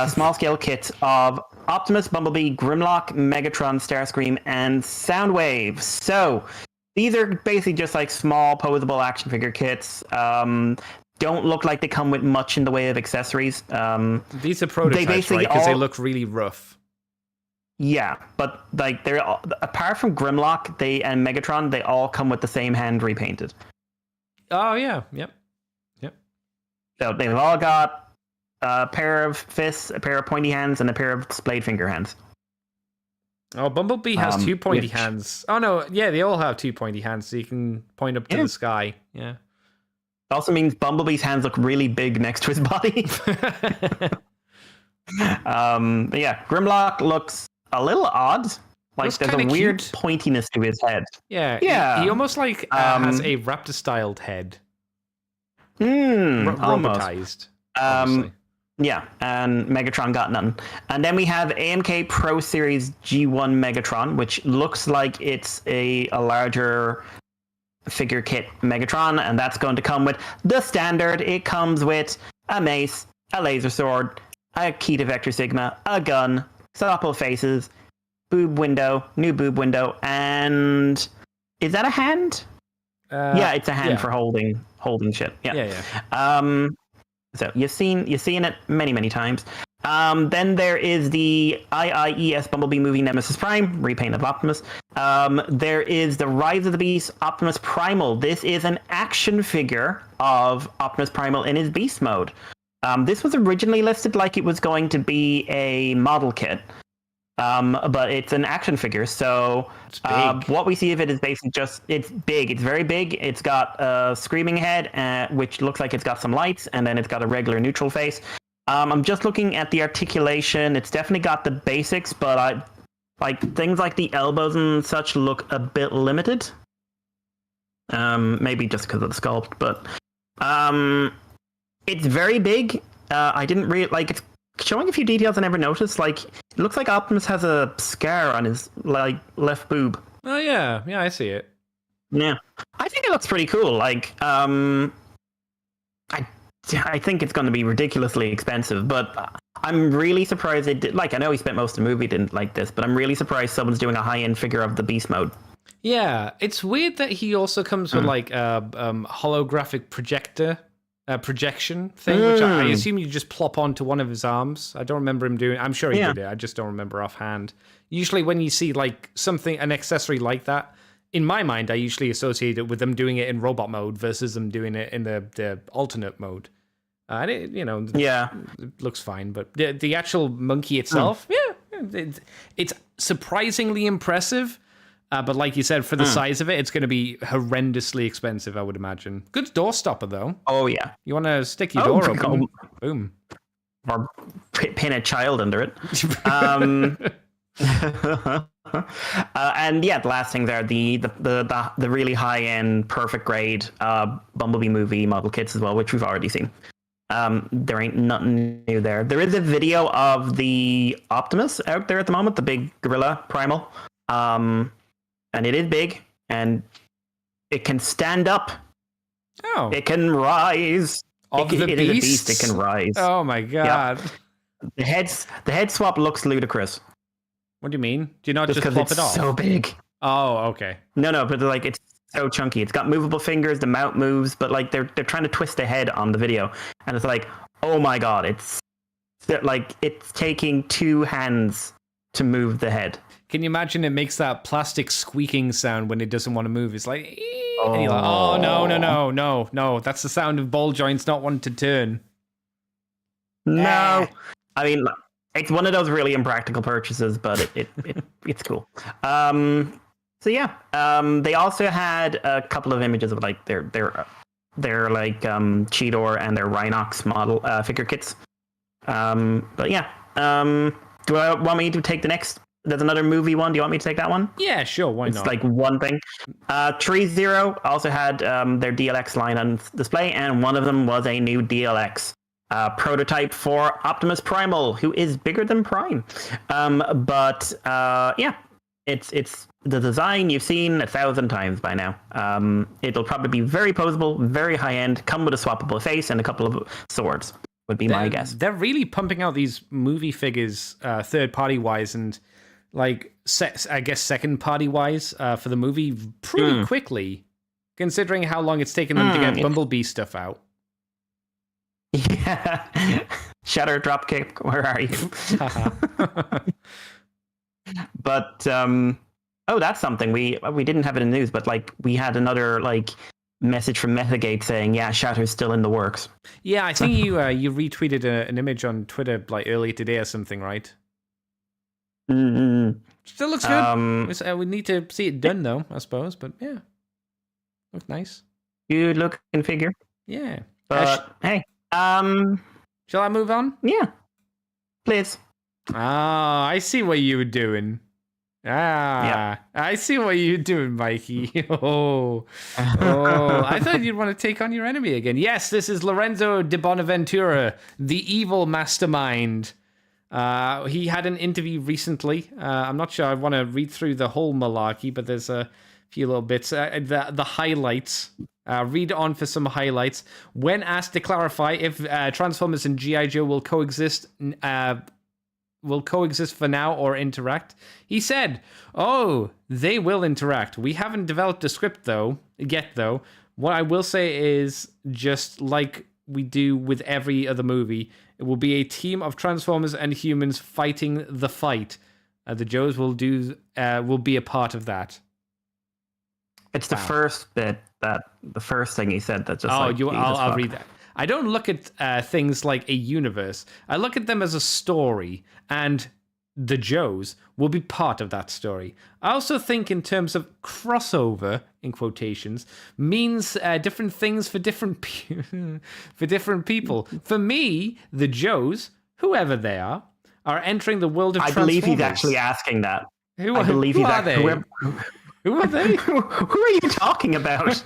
Small scale kits of Optimus, Bumblebee, Grimlock, Megatron, Starscream, and Soundwave. So these are basically just like small posable action figure kits. Don't look like they come with much in the way of accessories. These are prototypes, right? Because they look really rough. Yeah, but like they're apart from Grimlock, and Megatron, they all come with the same hand repainted. Oh yeah, yep. So they've all got a pair of fists, a pair of pointy hands, and a pair of splayed finger hands. Oh, Bumblebee has two pointy hands. Oh no, yeah, they all have two pointy hands, so you can point up to the sky. Yeah. It also means Bumblebee's hands look really big next to his body. But yeah, Grimlock looks a little odd. Like there's a weird pointiness to his head. Yeah. He almost like has a raptor-styled head. Robotized. Yeah, and Megatron got none. And then we have AMK Pro Series G1 Megatron, which looks like it's a larger figure kit Megatron, and that's going to come with the standard. It comes with a mace, a laser sword, a key to Vector Sigma, a gun, Soppel faces, new boob window, and is that a hand? Yeah, it's a hand for holding shit. Yeah. So you've seen it many, many times. Then there is the IIES Bumblebee movie Nemesis Prime, repaint of Optimus. There is the Rise of the Beast Optimus Primal. This is an action figure of Optimus Primal in his beast mode. This was originally listed like it was going to be a model kit, but it's an action figure. So what we see of it is basically it's big. It's very big. It's got a screaming head, which looks like it's got some lights, and then it's got a regular neutral face. I'm just looking at the articulation. It's definitely got the basics, but things like the elbows and such look a bit limited. Maybe just because of the sculpt, but it's very big. I didn't really it's showing a few details I never noticed. Like, it looks like Optimus has a scar on his left boob. Oh yeah, I see it. Yeah, I think it looks pretty cool. I think it's going to be ridiculously expensive, but I'm really surprised they did. I know he spent most of the movie didn't like this, but I'm really surprised someone's doing a high-end figure of the beast mode. Yeah, it's weird that he also comes with holographic projection thing, which I assume you just plop onto one of his arms. I don't remember him doing. I'm sure he did it. I just don't remember offhand. Usually, when you see an accessory like that, in my mind, I usually associate it with them doing it in robot mode versus them doing it in the alternate mode. And it, it looks fine, but the actual monkey itself, it's surprisingly impressive. But like you said, for the size of it, it's going to be horrendously expensive, I would imagine. Good door stopper, though. Oh, yeah. You want to stick your door open? Boom. Or pin a child under it. And yeah, the last thing there, the really high-end, perfect grade Bumblebee movie model kits as well, which we've already seen. There ain't nothing new there. There is a video of the Optimus out there at the moment, the big gorilla primal. And it is big, and it can stand up. Oh. It can rise. It is a beast. It can rise. Oh my god. Yep. The head swap looks ludicrous. What do you mean? Do you not just because plop it off? It's so big. Oh, okay. No, but like it's so chunky. It's got movable fingers, the mount moves, but like they're trying to twist the head on the video. And it's like, oh my god, it's taking 2 hands to move the head. Can you imagine it makes that plastic squeaking sound when it doesn't want to move? It's like, and you're like, oh, no. That's the sound of ball joints not wanting to turn. No. I mean, it's one of those really impractical purchases, but it's cool. So yeah, they also had a couple of images of like their like Cheetor and their Rhinox model figure kits. But yeah, do I want me to take the next? There's another movie one. Do you want me to take that one? Yeah, sure. Why not? It's like one thing. Tree Zero also had their DLX line on display, and one of them was a new DLX prototype for Optimus Primal, who is bigger than Prime. But yeah, it's the design you've seen 1,000 times by now. It'll probably be very poseable, very high end, come with a swappable face and a couple of swords. Would be my guess. They're really pumping out these movie figures, third party wise, and like I guess second party wise for the movie pretty quickly, considering how long it's taken them to get Bumblebee stuff out. Yeah, Shutter Dropkick, where are you? But that's something we didn't have it in the news, but like we had another like message from Metagate saying, yeah, Shatter's still in the works. Yeah, I think you retweeted an image on Twitter like earlier today or something, right? Still looks good. We need to see it done though, I suppose. But yeah, looks nice. Good looking figure. Yeah. But hey, shall I move on? Yeah, please. Ah, I see what you were doing. I see what you're doing, Mikey. Oh, I thought you'd want to take on your enemy again. Yes, this is Lorenzo de Bonaventura, the evil mastermind. He had an interview recently. I'm not sure I want to read through the whole malarkey, but there's a few little bits. The highlights. Read on for some highlights. When asked to clarify if Transformers and G.I. Joe will coexist for now or interact, he said, "Oh, they will interact. We haven't developed a script yet though. What I will say is, just like we do with every other movie, it will be a team of Transformers and humans fighting the fight. The Joes will be a part of that." It's the first bit, the first thing he said that just I'll read that. I don't look at things like a universe. I look at them as a story, and the Joes will be part of that story. I also think in terms of crossover, in quotations, means different things for different for different people. For me, the Joes, whoever they are entering the world of Transformers. I believe he's actually asking that. Who are they? Who are they? Who are you talking about?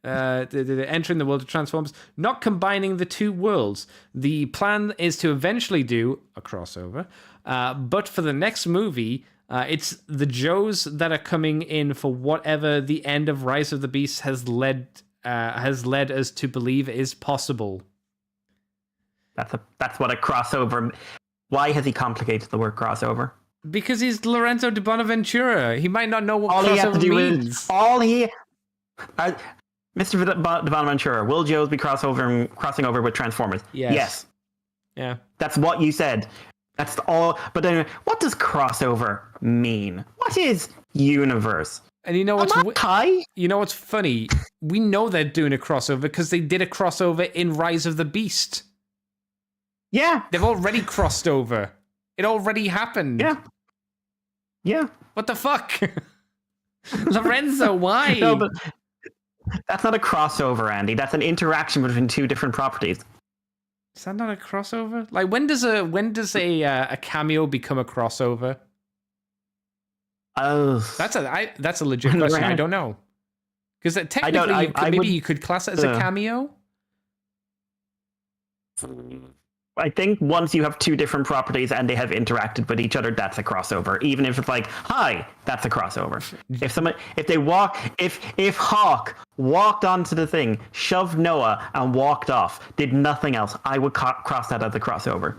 Entering the world of Transformers, not combining the two worlds. The plan is to eventually do a crossover, but for the next movie, it's the Joes that are coming in for whatever the end of Rise of the Beast has led us to believe is possible. That's what a crossover. Why has he complicated the word crossover? Because he's Lorenzo de Bonaventura. He might not know what crossover means. Mr. de Bonaventura, will Joes be crossing over with Transformers? Yes. Yeah. That's what you said. That's all. But then, what does crossover mean? What is universe? And you know what's Kai? you know what's funny? We know they're doing a crossover because they did a crossover in Rise of the Beast. Yeah. They've already crossed over. It already happened. Yeah. Yeah. What the fuck? Lorenzo, why? No, but that's not a crossover, Andy. That's an interaction between two different properties. Is that not a crossover? Like, when does a cameo become a crossover? Oh, That's a legit question. I don't know, because technically maybe you could class it as a cameo. I think once you have two different properties and they have interacted with each other, that's a crossover. Even if it's like, hi, that's a crossover. If Hawk walked onto the thing, shoved Noah, and walked off, did nothing else, I would cross that as a crossover.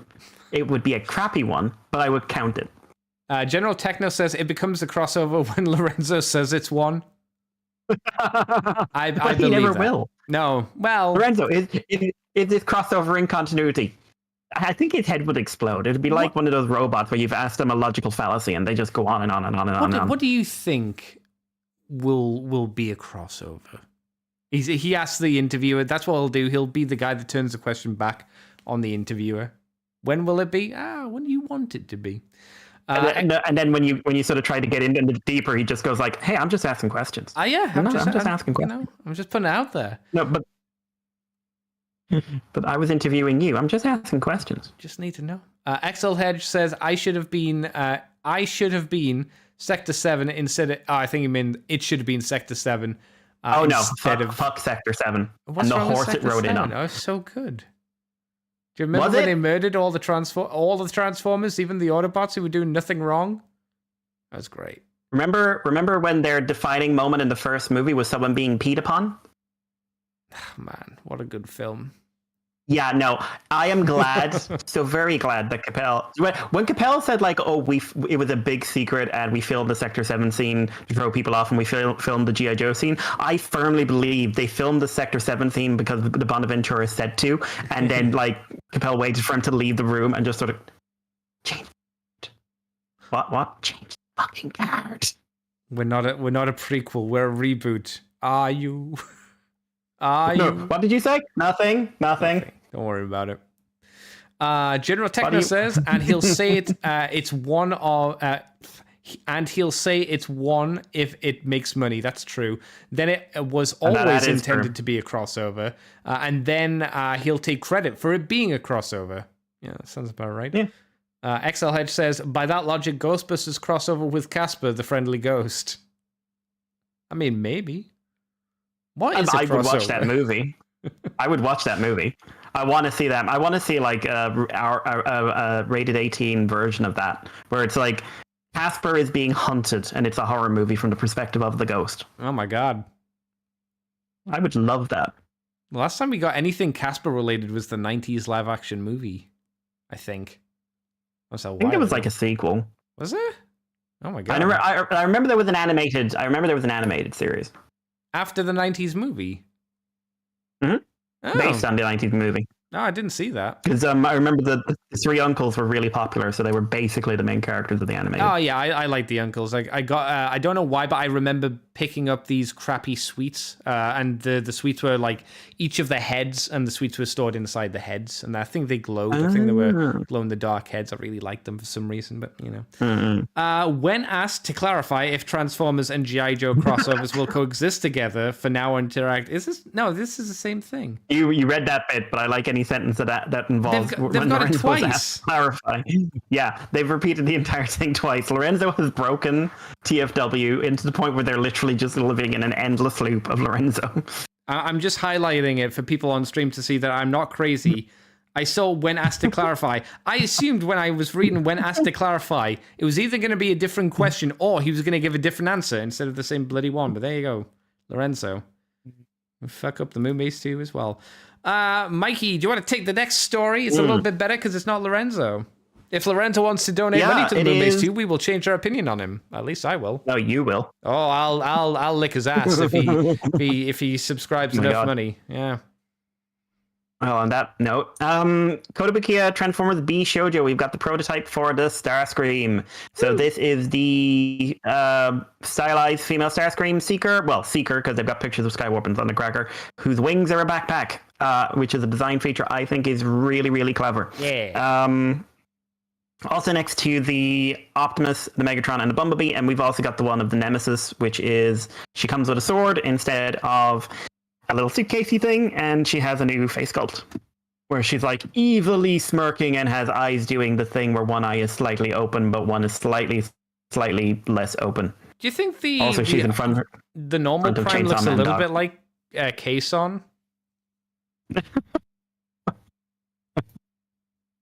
It would be a crappy one, but I would count it. General Techno says it becomes a crossover when Lorenzo says it's one. I But he believe never that. will. No, well, Lorenzo, is this crossover in continuity? I think his head would explode. It'd be like one of those robots where you've asked them a logical fallacy and they just go on and on and on and on. What do you think will be a crossover? He asks the interviewer. That's what he'll do. He'll be the guy that turns the question back on the interviewer. When will it be? When you want it to be. And then when you sort of try to get into deeper, he just goes like, "Hey, I'm just asking questions." Yeah, I'm just asking questions. I'm just putting it out there. No, but I was interviewing you. I'm just asking questions. Just need to know. XL Hedge says I should have been Sector 7 instead of. I think you mean it should have been Sector 7. Oh no! Fuck Sector 7 What's and the wrong with horse it Sector rode 7? in on. Oh, it's so good. Do you remember when they murdered all the Transformers, even the Autobots who were doing nothing wrong? That was great. Remember when their defining moment in the first movie was someone being peed upon? Man, what a good film. Yeah, no, I am glad, so very glad that Capel, when Capel said like, oh, it was a big secret and we filmed the Sector 7 scene to throw people off and we filmed the G.I. Joe scene, I firmly believe they filmed the Sector 7 scene because the Bonaventura said to, and then like Capel waited for him to leave the room and just sort of change. What? Change the fucking card. We're not a prequel, we're a reboot. Are you? Are you? What did you say? Nothing. Don't worry about it. General Techno says, and he'll say it's one of, and he'll say it's one if it makes money. That's true. Then it was always intended to be a crossover, and then he'll take credit for it being a crossover. Yeah, that sounds about right. Yeah. XL Hedge says, by that logic, Ghostbusters crossover with Casper, the Friendly Ghost. I mean, maybe. What is a crossover? I would watch that movie. I would watch that movie. I want to see that. I want to see like a rated 18 version of that, where it's like Casper is being hunted and it's a horror movie from the perspective of the ghost. Oh my god. I would love that. The last time we got anything Casper related was the 90s live action movie, I think. I think it was like a sequel. Was it? Oh my god. I remember there was an animated series. After the 90s movie? Mm-hmm. Oh. Based on the 90s movie. No, I didn't see that. Because I remember the three uncles were really popular, so they were basically the main characters of the animated. Oh yeah, I like the uncles. I got I don't know why, but I remember picking up these crappy sweets, and the sweets were like each of the heads, and the sweets were stored inside the heads, and I think they glowed. I think they were glow in the dark heads. I really liked them for some reason, but you know. Mm-hmm. When asked to clarify if Transformers and G.I. Joe crossovers will coexist together for now and interact, this is the same thing. You read that bit, but I like any sentence that involves they've got it twice. Clarify. Yeah, they've repeated the entire thing twice. Lorenzo has broken TFW into the point where they're literally just living in an endless loop of Lorenzo. I'm just highlighting it for people on stream to see that I'm not crazy. I saw when asked to clarify. I assumed when I was reading when asked to clarify, it was either going to be a different question or he was going to give a different answer instead of the same bloody one. But there you go, Lorenzo. Fuck up the Moonbase 2 as well. Mikey, do you want to take the next story? It's a little bit better because it's not Lorenzo. If Lorenzo wants to donate money to the Moonbase 2, we will change our opinion on him. At least I will. No, you will. Oh, I'll lick his ass if he subscribes enough money. Yeah. Well, on that note, Kotobukiya Transformers B Shoujo, we've got the prototype for the Starscream. So this is the stylized female Starscream Seeker. Well, Seeker, because they've got pictures of Skywarp and Thundercracker, whose wings are a backpack, which is a design feature I think is really, really clever. Yeah. Also next to the Optimus, the Megatron, and the Bumblebee, and we've also got the one of the Nemesis, which is she comes with a sword instead of a little suitcasey thing, and she has a new face sculpt where she's like evilly smirking and has eyes doing the thing where one eye is slightly open, but one is slightly less open. Do you think She's in front of the normal front of Prime Chainsaw looks a Man little dog. bit like Kason?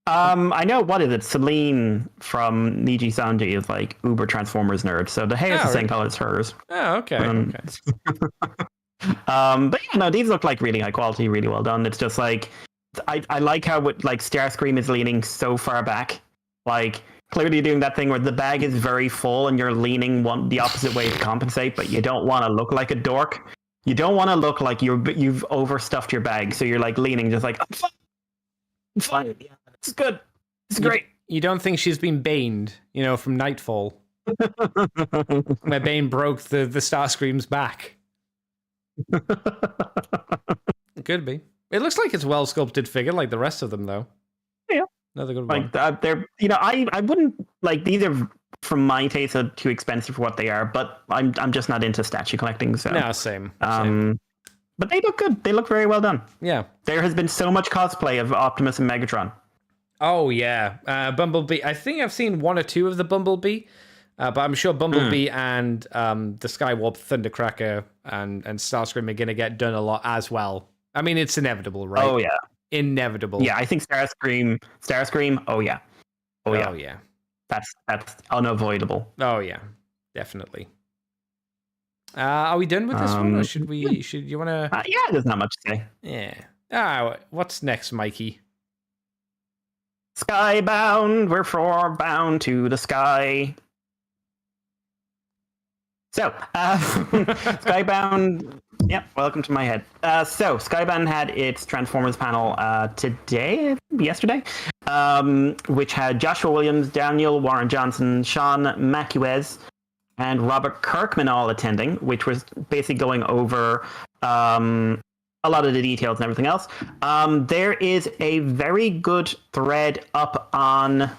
I know, what is it? Celine from Niji Sanji is like uber Transformers nerd, so the hair is the same color as hers. Oh, okay. Okay. But yeah, no, these look like really high quality, really well done. It's just like I like how like Starscream is leaning so far back, like clearly doing that thing where the bag is very full and you're leaning the opposite way to compensate, but you don't want to look like a dork. You don't want to look like you've overstuffed your bag, so you're like leaning, just like I'm fine. Yeah, it's good. It's great. You don't think she's been baned, from Nightfall, where Bane broke the Starscream's back? It could be. It looks like it's well sculpted figure, like the rest of them, though. Yeah, another good one. Like they're, I wouldn't like these are from my taste are too expensive for what they are, but I'm just not into statue collecting. So no, same. But they look good. They look very well done. Yeah. There has been so much cosplay of Optimus and Megatron. Oh yeah, Bumblebee. I think I've seen one or two of the Bumblebee. But I'm sure Bumblebee and the Skywarp, Thundercracker, and Starscream are going to get done a lot as well. I mean, it's inevitable, right? Oh, yeah. Inevitable. Yeah, I think Starscream, oh, yeah. Oh, yeah. Oh, yeah. That's unavoidable. Oh, yeah. Definitely. Are we done with this one, or should you want to... yeah, there's not much to say. Yeah. What's next, Mikey? Skybound, we're bound to the sky. So, Skybound, welcome to my head. So, Skybound had its Transformers panel yesterday, which had Joshua Williams, Daniel Warren Johnson, Sean Macuez, and Robert Kirkman all attending, which was basically going over a lot of the details and everything else. There is a very good thread up on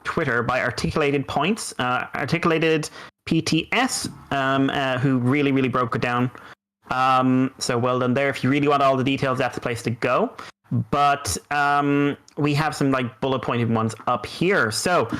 Twitter by Articulated Points, Articulated PTS, who really, really broke it down. So well done there. If you really want all the details, that's the place to go. But we have some like bullet pointed ones up here. So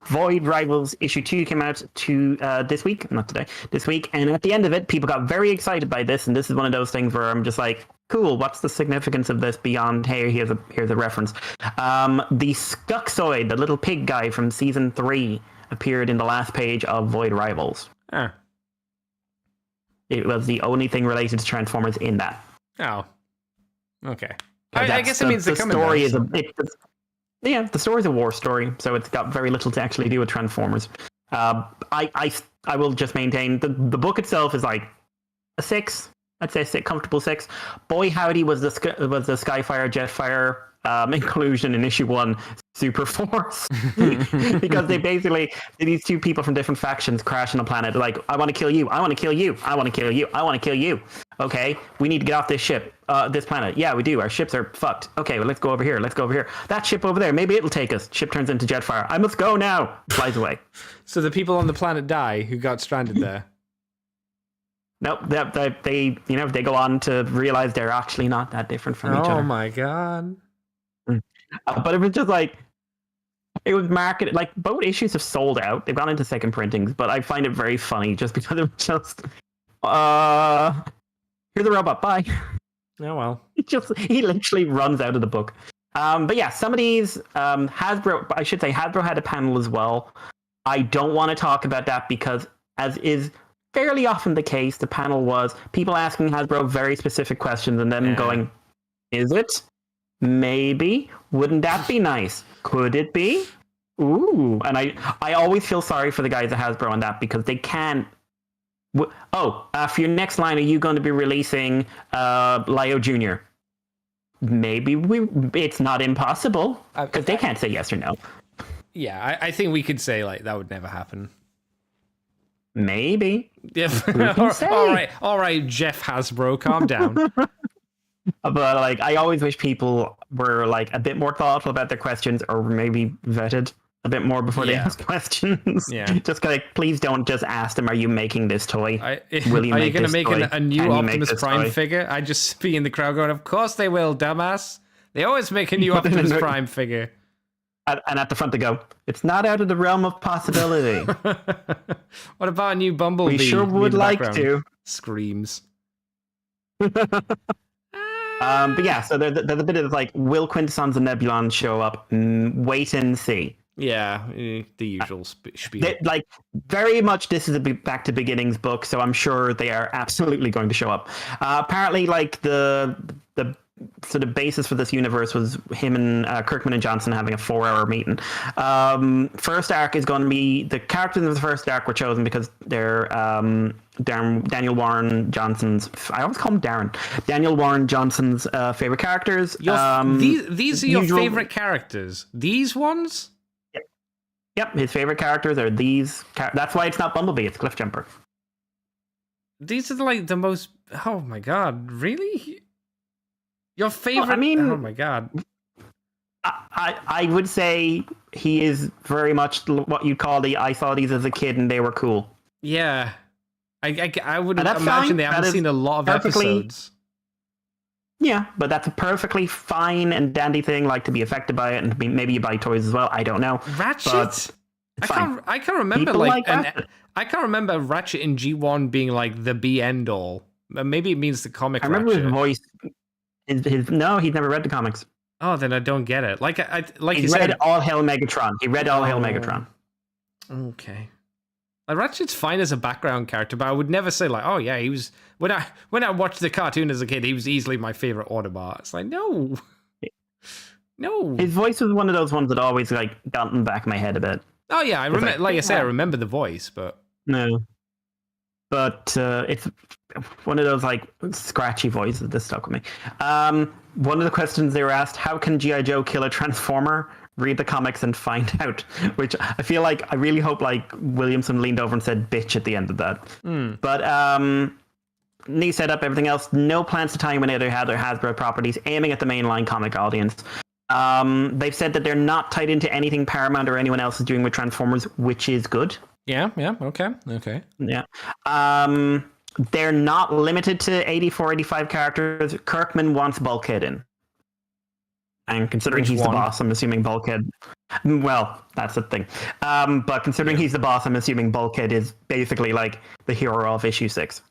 Void Rivals issue 2 came out this week, and at the end of it, people got very excited by this, and this is one of those things where I'm just like, cool, what's the significance of this beyond, hey, here's a reference. The Skuxoid, the little pig guy from season 3, appeared in the last page of Void Rivals. It was the only thing related to Transformers in that. Oh, okay. I guess it means the story is the story is a war story, so it's got very little to actually do with Transformers. I will just maintain the book itself is like a 6. I'd say comfortable 6. Boy howdy was the Skyfire Jetfire inclusion in issue 1 super force, because they basically, these two people from different factions crash on a planet like, I want to kill you, I want to kill you, I want to kill you, I want to kill you. Okay, we need to get off this ship, this planet. Yeah, we do. Our ships are fucked. Okay, well, let's go over here. That ship over there, maybe it'll take us. Ship turns into Jetfire. I must go now. Flies away. So the people on the planet die who got stranded there. Nope, they go on to realize they're actually not that different from each other. Oh my god. But it was just like, it was marketed, like both issues have sold out. They've gone into second printings, but I find it very funny just because it was just, here's a robot, bye. Oh well. He literally runs out of the book. But yeah, some of these, Hasbro had a panel as well. I don't want to talk about that because, as is fairly often the case, the panel was people asking Hasbro very specific questions and then going, is it? Maybe. Wouldn't that be nice? Could it be? Ooh. And I always feel sorry for the guys at Hasbro on that because they can't. For your next line, are you going to be releasing Lio Jr.? maybe it's not impossible because they can't say yes or no. Yeah, I think we could say like that would never happen. Maybe. Yeah. all right, Jeff Hasbro, calm down. But like, I always wish people were like a bit more thoughtful about their questions, or maybe vetted a bit more before they ask questions. Yeah. Just like, please don't just ask them, "Are you making this toy? Will you going to make a new Optimus Prime figure?" I just be in the crowd going, "Of course they will, dumbass. They always make a new Optimus Prime figure." And at the front they go, "It's not out of the realm of possibility." What about a new Bumblebee? We sure would like to. Screams. But yeah, so there's a bit of like, will Quintessons and Nebulon show up? Wait and see. Yeah, the usual spiel. Like, very much this is a back to beginnings book, so I'm sure they are absolutely going to show up. Apparently, like the sort of basis for this universe was him and Kirkman and Johnson having a 4-hour meeting. First arc is going to be, the characters of the first arc were chosen because they're Daniel Warren Johnson's, I always call him Darren, Daniel Warren Johnson's favorite characters. These are your favorite characters? These ones? Yep, his favorite characters are these. That's why it's not Bumblebee, it's Cliffjumper. These are like the most, oh my god, really? Your favorite? Well, I mean, oh my god! I would say he is very much what you'd call I saw these as a kid and they were cool. Yeah, I would imagine they haven't seen a lot of episodes. Yeah, but that's a perfectly fine and dandy thing, like to be affected by it, and maybe you buy toys as well. I don't know. Ratchet. I can't remember I can't remember Ratchet in G1 being like the be end all. Maybe it means the comic. I remember Ratchet. his voice. No, he's never read the comics. Oh, then I don't get it. Like he read All Hail Megatron. He read All Hail Megatron. Okay. Like, Ratchet's fine as a background character, but I would never say like, oh yeah, he was when I watched the cartoon as a kid, he was easily my favorite Autobot. It's like, no. His voice was one of those ones that always like got in the back of my head a bit. Oh yeah, I remember. Like I say, I remember the voice, but no. But it's one of those like scratchy voices that stuck with me. One of the questions they were asked: how can G.I. Joe kill a Transformer? Read the comics and find out. Which I feel like, I really hope like Williamson leaned over and said "bitch" at the end of that. But knee set up, everything else. No plans to tie in with other Hasbro properties, aiming at the mainline comic audience. They've said that they're not tied into anything Paramount or anyone else is doing with Transformers, which is good. Yeah, okay. Yeah. They're not limited to 84, 85 characters. Kirkman wants Bulkhead in. And considering he's the boss, I'm assuming Bulkhead... Well, that's the thing. But considering he's the boss, I'm assuming Bulkhead is basically like the hero of issue 6.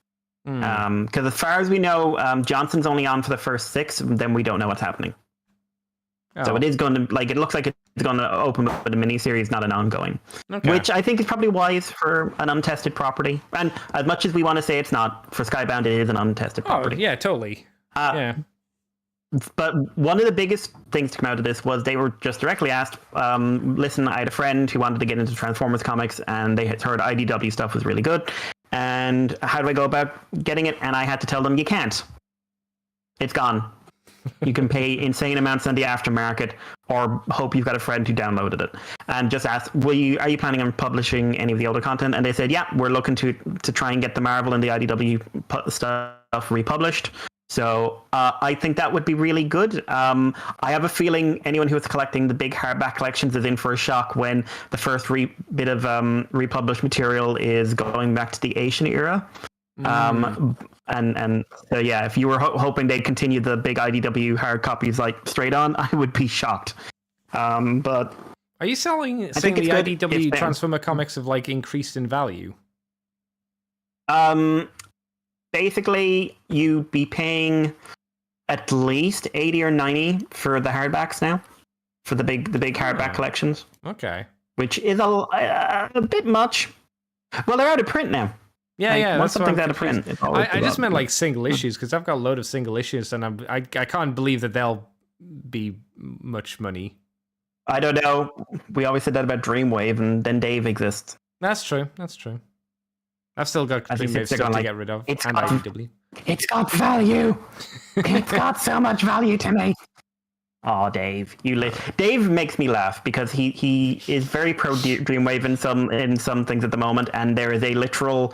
Because as far as we know, Johnson's only on for the first 6, then we don't know what's happening. So it is going to, like, it looks like it's going to open with a miniseries, not an ongoing. Okay. Which I think is probably wise for an untested property. And as much as we want to say it's not, for Skybound, it is an untested property. Oh, yeah, totally. Yeah. But one of the biggest things to come out of this was they were just directly asked, listen, I had a friend who wanted to get into Transformers comics, and they had heard IDW stuff was really good. And how do I go about getting it? And I had to tell them, you can't. It's gone. You can pay insane amounts on the aftermarket, or hope you've got a friend who downloaded it. And just ask, are you planning on publishing any of the older content? And they said, yeah, we're looking to try and get the Marvel and the IDW stuff republished. So I think that would be really good. I have a feeling anyone who is collecting the big hardback collections is in for a shock when the first bit of republished material is going back to the Asian era. And so yeah, if you were hoping they'd continue the big IDW hard copies like straight on, I would be shocked. But are you saying the IDW Transformer comics have like increased in value? Basically, you'd be paying at least 80 or 90 for the hardbacks now, for the big hardback collections. Okay, which is a bit much. Well, they're out of print now. Yeah, once something's out of print, I just meant like single issues, because I've got a load of single issues, and I can't believe that they'll be much money. I don't know. We always said that about Dreamwave, and then Dave exists. That's true. I've still got As he Dreamwave sits there stuff to going, get rid of. "It's And got- IDW. It's got value. It's got so much value to me." Oh, Dave, Dave makes me laugh because he is very pro Dreamwave in some things at the moment, and there is a literal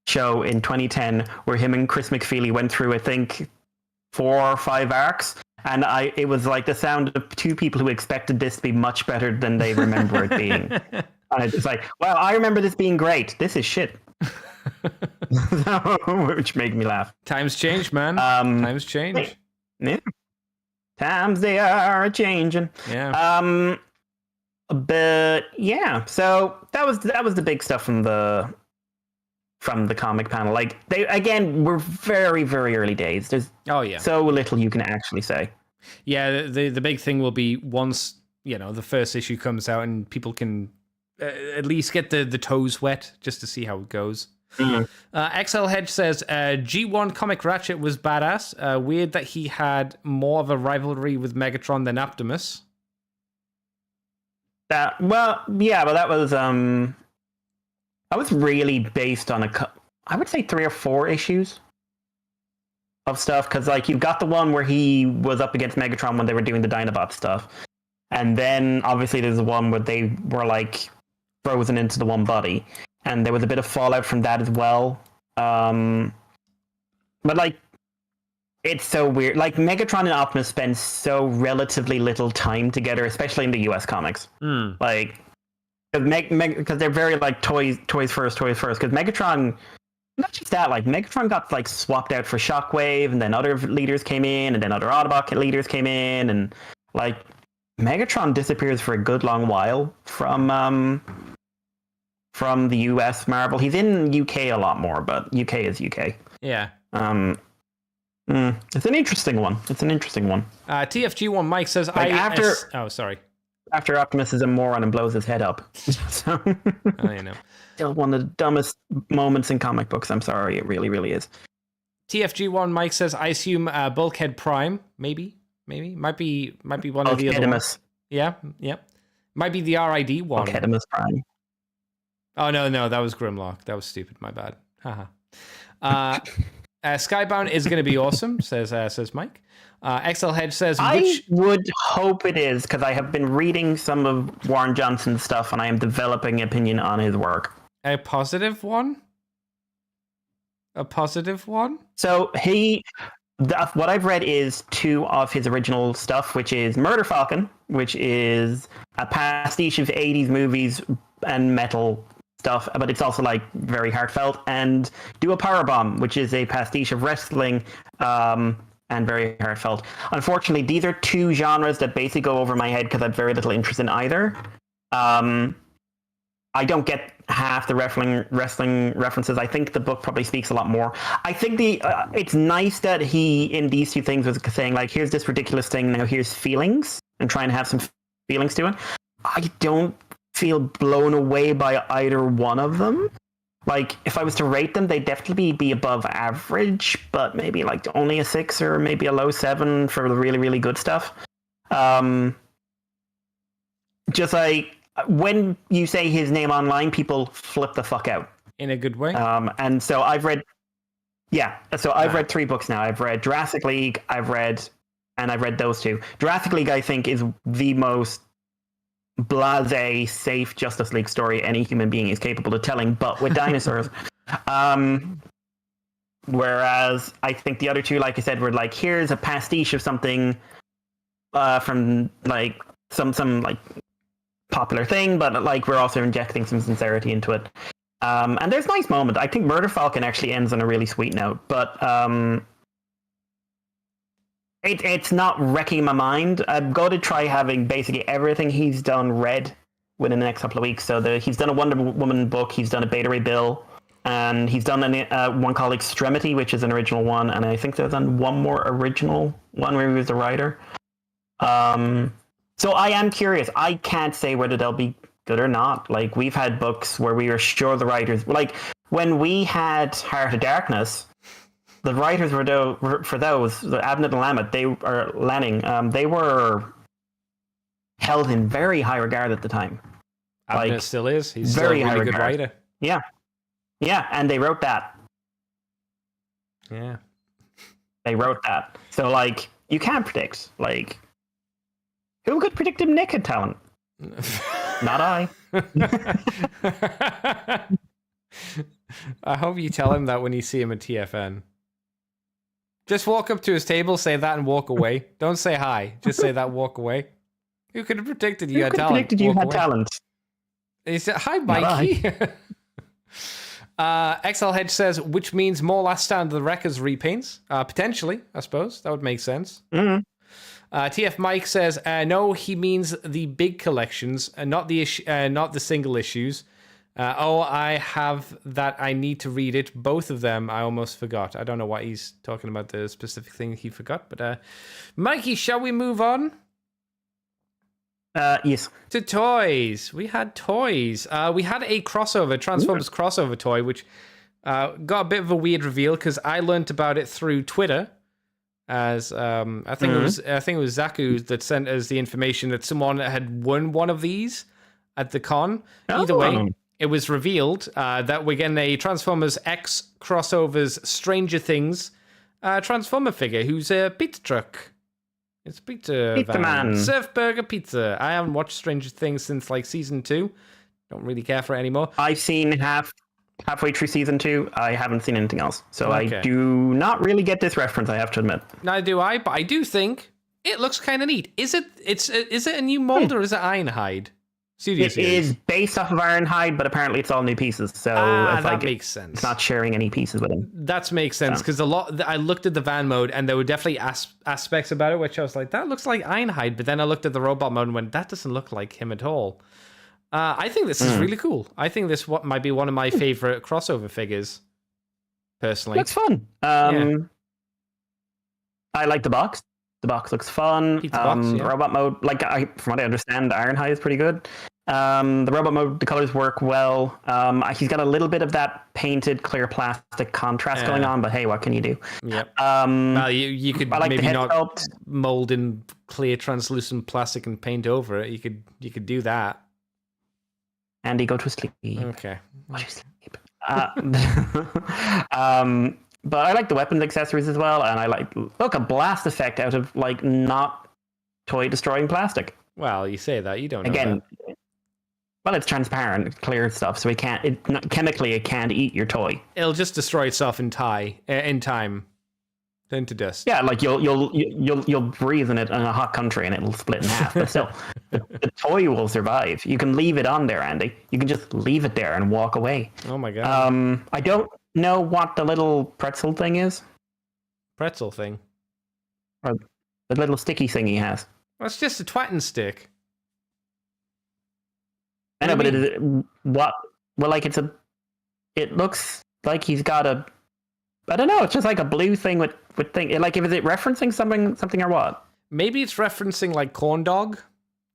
show in 2010 where him and Chris McFeely went through, I think, 4 or 5 arcs, and it was like the sound of two people who expected this to be much better than they remember it being. And it's just like, well, I remember this being great. This is shit. Which made me laugh. Times change, man. Times change. Yeah. Times they are changing. Yeah. But yeah, so that was the big stuff from the comic panel. Like, we're very, very early days. There's so little you can actually say. Yeah, the big thing will be once, the first issue comes out and people can at least get the toes wet just to see how it goes. Mm-hmm. XL Hedge says G1 Comic Ratchet was badass. Weird that he had more of a rivalry with Megatron than Optimus. That was really based on I would say 3 or 4 issues of stuff, because like you've got the one where he was up against Megatron when they were doing the Dinobot stuff, and then obviously there's the one where they were like frozen into the one body, and there was a bit of fallout from that as well. But like, it's so weird. Like, Megatron and Optimus spend so relatively little time together, especially in the US comics. Like, because they're very like toys first. Because Megatron, not just that, like Megatron got like swapped out for Shockwave, and then other leaders came in, and then other Autobot leaders came in, and like Megatron disappears for a good long while from the US Marvel. He's in UK a lot more, but UK is UK. Yeah. It's an interesting one. TFG1 Mike says after Optimus is a moron and blows his head up. So, still one of the dumbest moments in comic books. I'm sorry, it really, really is. TFG1 Mike says, I assume Bulkhead Prime, maybe might be one of the other ones. Yeah. Might be the RID one. Bulkheadimus Prime. Oh no, that was Grimlock. That was stupid. My bad. Haha. Skybound is going to be awesome, says Mike. XL Hedge says, I would hope it is, because I have been reading some of Warren Johnson's stuff, and I am developing an opinion on his work. A positive one? So what I've read is 2 of his original stuff, which is Murder Falcon, which is a pastiche of 80s movies and metal stuff, but it's also like very heartfelt, and Do a Powerbomb, which is a pastiche of wrestling, and very heartfelt. Unfortunately, these are 2 genres that basically go over my head because I have very little interest in either. I don't get half the wrestling references. I think the book probably speaks a lot more. I think it's nice that he, in these 2 things, was saying like, here's this ridiculous thing, now here's feelings, and trying to have some feelings to it. I don't feel blown away by either one of them. Like, if I was to rate them, they'd definitely be above average, but maybe like only a 6 or maybe a low 7 for the really, really good stuff. Just like, when you say his name online, people flip the fuck out. In a good way? And so I've read 3 books now. I've read Jurassic League, I've read those 2. Jurassic League, I think, is the most blasé, safe Justice League story any human being is capable of telling, but with dinosaurs. Whereas I think the other 2, like I said, were like, here's a pastiche of something from like some like popular thing, but like we're also injecting some sincerity into it. And there's nice moment. I think Murder Falcon actually ends on a really sweet note, but it's not wrecking my mind. I'm going to try having basically everything he's done read within the next couple of weeks. So he's done a Wonder Woman book, he's done a Beta Ray Bill, and he's done one called Extremity, which is an original one, and I think there's done one more original one where he was the writer. So I am curious. I can't say whether they'll be good or not. Like, we've had books where we were sure the writers, like when we had Heart of Darkness, the writers for those, the Abnett and Lanning, they were held in very high regard at the time. Abnett still is. He's very still a really good writer. Yeah. Yeah, and they wrote that. Yeah. They wrote that. So, like, you can't predict. Like, who could predict him Nick had talent? Not I. I hope you tell him that when you see him at TFN. Just walk up to his table, say that, and walk away. Don't say hi. Just say that, walk away. Who could have predicted you had talent? Predicted you Walk had away. talent? He said, "Hi, Mikey." XL Hedge says, which means more Last Stand of the Wreckers repaints. Potentially, I suppose. That would make sense. Mm-hmm. TF Mike says, no, he means the big collections, not the single issues. I have that. I need to read it. Both of them, I almost forgot. I don't know what he's talking about, the specific thing he forgot. But Mikey, shall we move on? Yes. To toys. We had toys. We had a crossover, Transformers crossover toy, which got a bit of a weird reveal because I learned about it through Twitter. As I think it was Zaku that sent us the information that someone had won one of these at the con. Either way, it was revealed that we're getting a Transformers X crossovers Stranger Things Transformer figure who's a pizza truck. It's pizza man. Surf Burger Pizza. I haven't watched Stranger Things since like season 2. Don't really care for it anymore. I've seen halfway through season 2. I haven't seen anything else, so Okay. I do not really get this reference. I have to admit. Neither do I, but I do think it looks kind of neat. Is it a new mold or is it Ironhide? Studio It series. is based off of Ironhide, but apparently it's all new pieces. So it's that like makes sense. it's not sharing any pieces with him. That makes sense because I looked at the van mode and there were definitely aspects about it which I was like, that looks like Ironhide. But then I looked at the robot mode and went, that doesn't look like him at all. I think this is really cool. I think this might be one of my favorite crossover figures, personally. Looks fun. I like the box. The box looks fun. Pizza box, yeah. Robot mode, from what I understand, Ironhide is pretty good. The robot mode, the colors work well. He's got a little bit of that painted clear plastic contrast going on, but hey, what can you do? Yep. Well, you could like maybe the head not sculpt. mold in clear translucent plastic and paint over it. You could do that. Andy, go to sleep. Okay. Go to sleep. But I like the weapons accessories as well, and I like a blast effect out of like not toy destroying plastic. Well, you say that, you don't know Again, that. well, it's transparent, clear stuff, so chemically it can't eat your toy. It'll just destroy itself in time. Then to dust. Yeah, like you'll breathe in it in a hot country and it'll split in half. But still, the toy will survive. You can leave it on there, Andy. You can just leave it there and walk away. Oh my god. I don't know what the little pretzel thing is. Pretzel thing. Or the little sticky thing he has. Well, it's just a twatting stick. I know, What but do you it is what? Well, like it looks like he's got a. I don't know. It's just like a blue thing with thing. Like, is it referencing something or what? Maybe it's referencing like corn dog,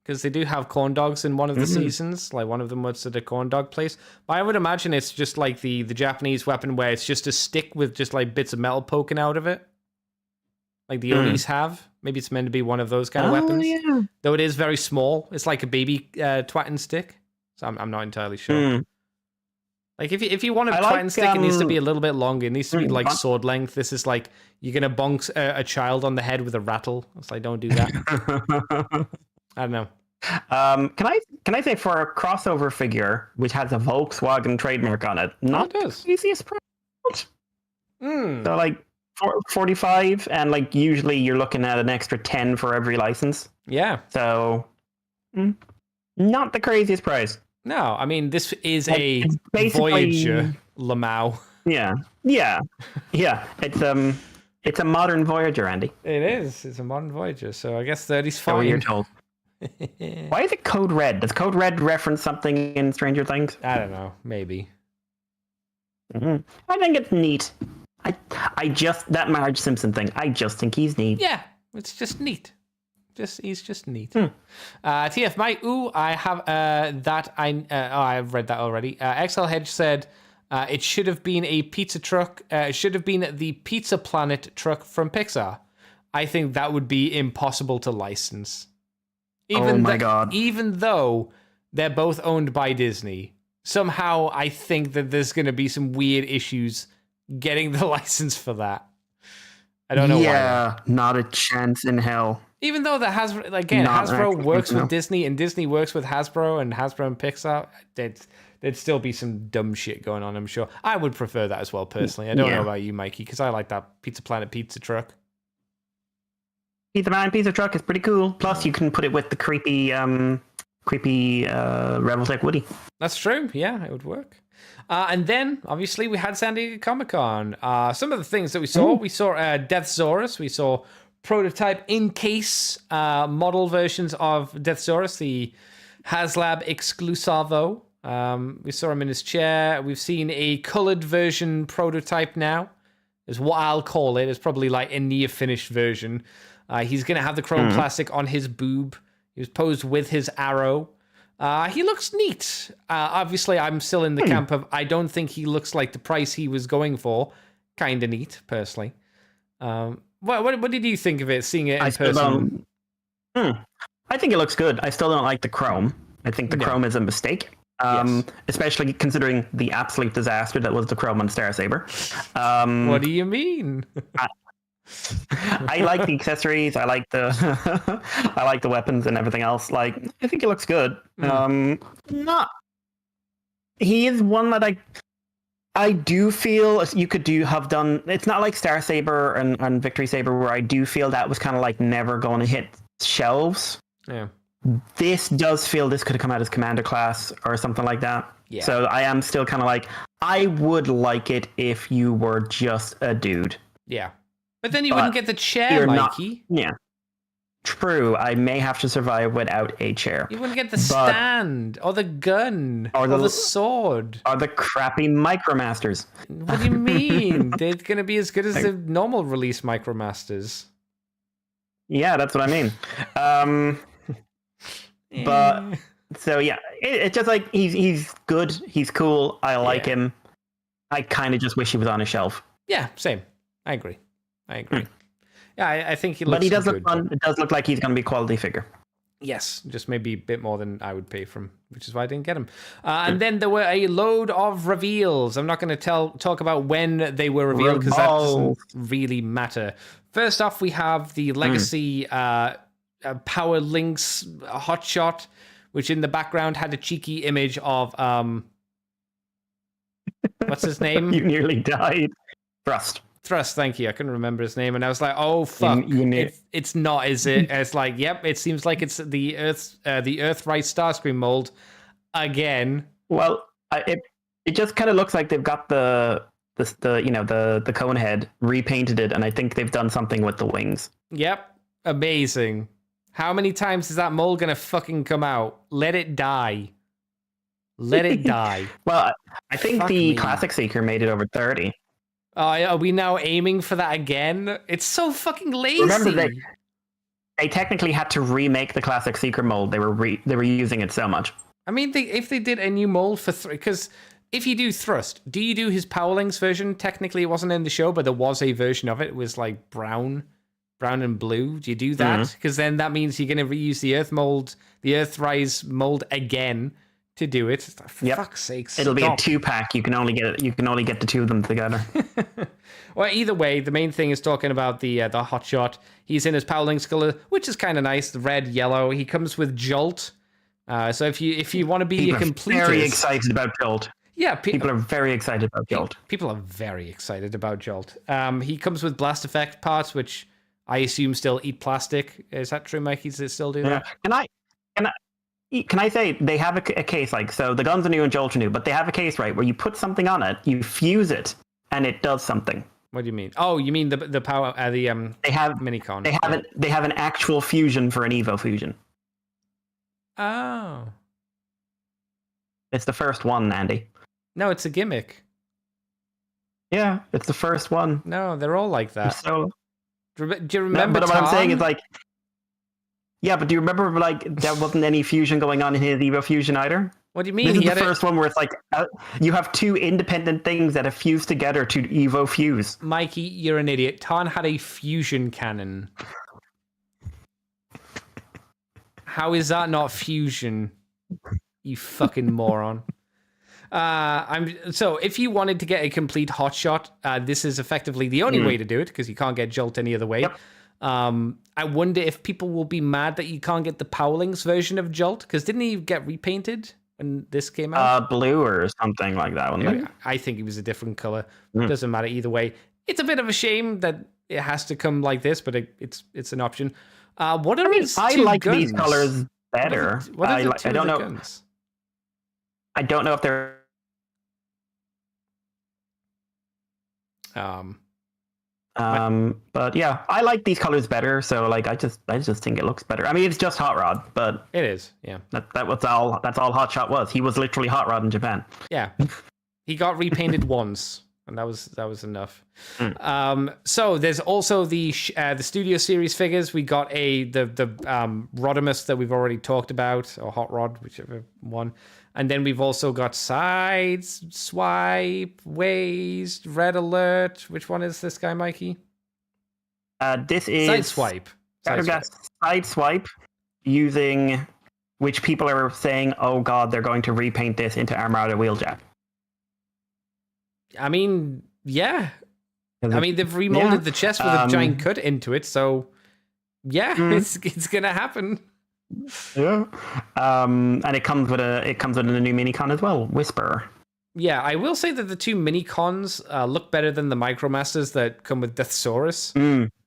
because they do have corn dogs in one of the seasons. Like one of them was at a corn dog place. But I would imagine it's just like the Japanese weapon where it's just a stick with just like bits of metal poking out of it, like the Onis have. Maybe it's meant to be one of those kind of weapons. Yeah. Though it is very small. It's like a baby twatting stick. So I'm not entirely sure. Like if you want a twatting stick, it needs to be a little bit longer. It needs to be like sword length. This is like you're gonna bonk a child on the head with a rattle. It's like, don't do that. I don't know. Can I say, for a crossover figure which has a Volkswagen trademark on it, not it does. the easiest price. So like 45, and like usually you're looking at an extra 10 for every license. Yeah. So not the craziest price. No, I mean this is a It's basically- Voyager Lamau. Yeah. It's a modern Voyager, Andy. It is. It's a modern Voyager, so I guess 30's So you're fine. told. Why is it Code Red? Does Code Red reference something in Stranger Things? I don't know. Maybe. I think it's neat. I just, that Marge Simpson thing, I just think he's neat. Yeah, it's just neat. He's just neat. TF Mike, I have I've read that already. XL Hedge said it should have been a pizza truck. It should have been the Pizza Planet truck from Pixar. I think that would be impossible to license. Oh my God. Even though they're both owned by Disney. somehow I think that there's going to be some weird issues getting the license for that. I don't know why. Yeah, not a chance in hell. Even though the Hasbro works with Disney and Disney works with Hasbro and Pixar, there'd still be some dumb shit going on, I'm sure. I would prefer that as well, personally. I don't know about you, Mikey, because I like that Pizza Planet pizza truck. Pizza truck is pretty cool. Plus, you can put it with the creepy Reveltech Woody. That's true. Yeah, it would work. And then, obviously, we had San Diego Comic-Con. Some of the things that we saw, we saw Deathsaurus. We saw prototype in-case model versions of Deathsaurus, the HasLab Exclusivo. We saw him in his chair. We've seen a colored version prototype now, is what I'll call it. It's probably like a near-finished version. He's going to have the chrome plastic on his boob. He was posed with his arrow. He looks neat. Obviously, I'm still in the camp of I don't think he looks like the price he was going for. Kind of neat, personally. What did you think of it, seeing it in person? I think it looks good. I still don't like the chrome. I think the chrome is a mistake. Especially considering the absolute disaster that was the chrome on Star Saber. What do you mean? I like the accessories. I like the I like the weapons and everything else. Like, I think it looks good. He is one that I do feel you could have done. It's not like Star Saber and Victory Saber where I do feel that was kind of like never going to hit shelves. Yeah. This does feel this could have come out as Commander Class or something like that. Yeah. So I am still kind of like, I would like it if you were just a dude. Yeah. But then you wouldn't get the chair, Mikey. Yeah. True. I may have to survive without a chair. You wouldn't get the stand, or the gun, or the sword. Or the crappy Micromasters. What do you mean? They're going to be as good as the normal release Micromasters. Yeah, that's what I mean. But, so yeah, it's just like, he's good, he's cool, I like him. I kind of just wish he was on a shelf. Yeah, same. I agree. Yeah, I think he looks. But he does good, look fun. It does look like he's going to be a quality figure. Yes, just maybe a bit more than I would pay for him, which is why I didn't get him. And then there were a load of reveals. I'm not going to talk about when they were revealed because that doesn't really matter. First off, we have the Legacy Power Links Hotshot, which in the background had a cheeky image of what's his name? You nearly died. Thrust, thank you. I couldn't remember his name, and I was like, "Oh fuck, it's not, is it?" And it's like, "Yep, it seems like it's the Earthrise Starscream mold again." Well, it just kind of looks like they've got the cone head, repainted it, and I think they've done something with the wings. Yep, amazing. How many times is that mold gonna fucking come out? Let it die. Let it die. Well, I think the Classic Seeker made it over 30. Are we now aiming for that again? It's so fucking lazy. Remember, they technically had to remake the Classic Seeker mold. They were using it so much. I mean, if they did a new mold for because if you do Thrust, do you do his Powerlinks version? Technically, it wasn't in the show, but there was a version of it. It was like brown and blue. Do you do that? Because then that means you're going to reuse the Earth mold, the Earthrise mold again to do it. For fuck's sake, stop. It'll be a 2-pack. You can only get the two of them together. Well, either way, the main thing is talking about the Hotshot. He's in his Powerlinks color, which is kind of nice. The red, yellow. He comes with Jolt. So if you want to be a completist, very excited about Jolt. Yeah, people are very excited about Jolt. People are very excited about Jolt. He comes with blast effect parts, which I assume still eat plastic. Is that true, Mikey? Does it still do that? Can I say they have a case like, so the guns are new and Jolt are new, but they have a case, right, where you put something on it, you fuse it, and it does something. What do you mean? Oh, you mean the power they have minicon. They have an actual fusion for an Evo fusion. Oh. It's the first one, Andy. No, it's a gimmick. Yeah, it's the first one. No, they're all like that. So, do you remember? No, but what I'm saying is like, yeah, but do you remember like there wasn't any fusion going on in his Evo fusion either? What do you mean? This is the first one where it's like you have two independent things that have fused together to Evo fuse. Mikey, you're an idiot. Tarn had a fusion cannon. How is that not fusion? You fucking moron. So if you wanted to get a complete hot shot, this is effectively the only way to do it because you can't get Jolt any other way. Yep. I wonder if people will be mad that you can't get the Powlings version of Jolt because didn't he get repainted when this came out? Blue or something like that one. I think it was a different color. Doesn't matter either way. It's a bit of a shame that it has to come like this, but it's an option. What are his I two like guns? these colors better. What are the two I don't know. guns? I don't know if they're. But yeah, I like these colors better. So like, I just think it looks better. I mean, it's just Hot Rod, but It is, yeah. that's all Hot Shot was. He was literally Hot Rod in Japan. Yeah. He got repainted once, and that was enough. So there's also the Studio Series figures. We got the Rodimus that we've already talked about, or Hot Rod, whichever one. And then we've also got Sides, Swipe, Waste, Red Alert. Which one is this guy, Mikey? This is Sideswipe. Sideswipe, using which people are saying, oh god, they're going to repaint this into Armada Wheeljack. I mean, yeah. I mean, they've remolded the chest with a giant cut into it, so yeah, it's gonna happen. Yeah. And it comes with a new mini-con as well, Whisper. Yeah, I will say that the two mini-cons look better than the Micromasters that come with Deathsaurus.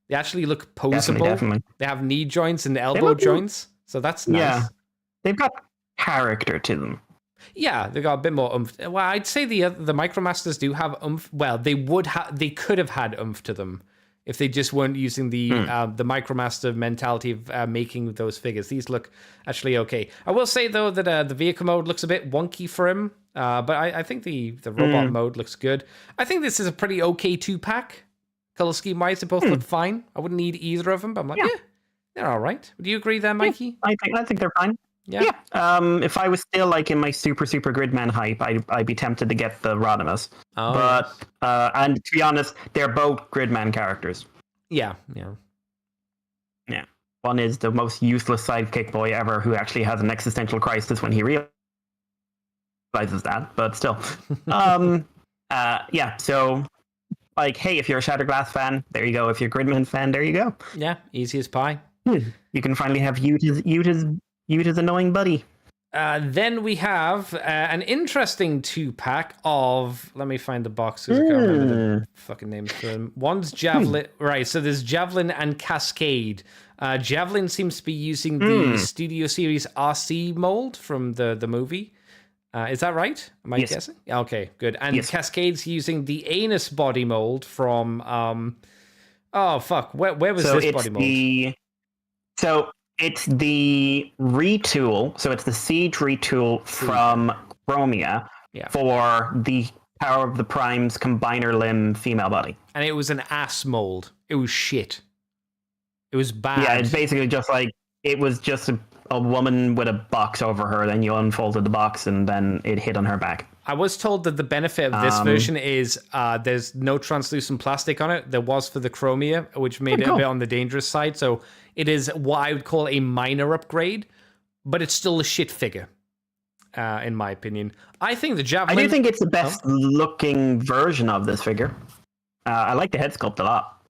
They actually look posable. Definitely. They have knee joints and elbow joints, so that's nice. Yeah, they've got character to them. Yeah, they got a bit more oomph. Well, I'd say the Micromasters do have oomph. Well, they could have had oomph to them if they just weren't using the Micromaster mentality of making those figures. These look actually okay. I will say though that the vehicle mode looks a bit wonky for him, but I think the robot mode looks good. I think this is a pretty okay 2-pack. Color scheme wise, they both look fine. I wouldn't need either of them, but I'm like, yeah they're all right. Would you agree there, Mikey? I think they're fine. Yeah. If I was still like in my super Gridman hype, I'd be tempted to get the Rodimus. Oh. But and to be honest, they're both Gridman characters. Yeah. One is the most useless sidekick boy ever, who actually has an existential crisis when he realizes that. But still, yeah. So, like, hey, if you're a Shatterglass fan, there you go. If you're a Gridman fan, there you go. Yeah, easy as pie. You can finally have Uta's annoying buddy. Then we have an interesting 2-pack of... Let me find the boxes. I can't remember the fucking names for them. One's Javelin. Right, so there's Javelin and Cascade. Javelin seems to be using the Studio Series RC mold from the movie. Is that right? Am I guessing? Okay, good. And Cascade's using the Anus body mold from... oh, fuck. Where was this body mold? It's the retool, so it's the Siege retool from Chromia for the Power of the Prime's combiner limb female body. And it was an ass mold. It was shit. It was bad. Yeah, it's basically just like, it was just a woman with a box over her, then you unfolded the box and then it hit on her back. I was told that the benefit of this version is there's no translucent plastic on it. There was for the Chromia, which made it a bit on the dangerous side. So it is what I would call a minor upgrade, but it's still a shit figure, in my opinion. I think the Javelin... I do think it's the best looking version of this figure. I like the head sculpt a lot.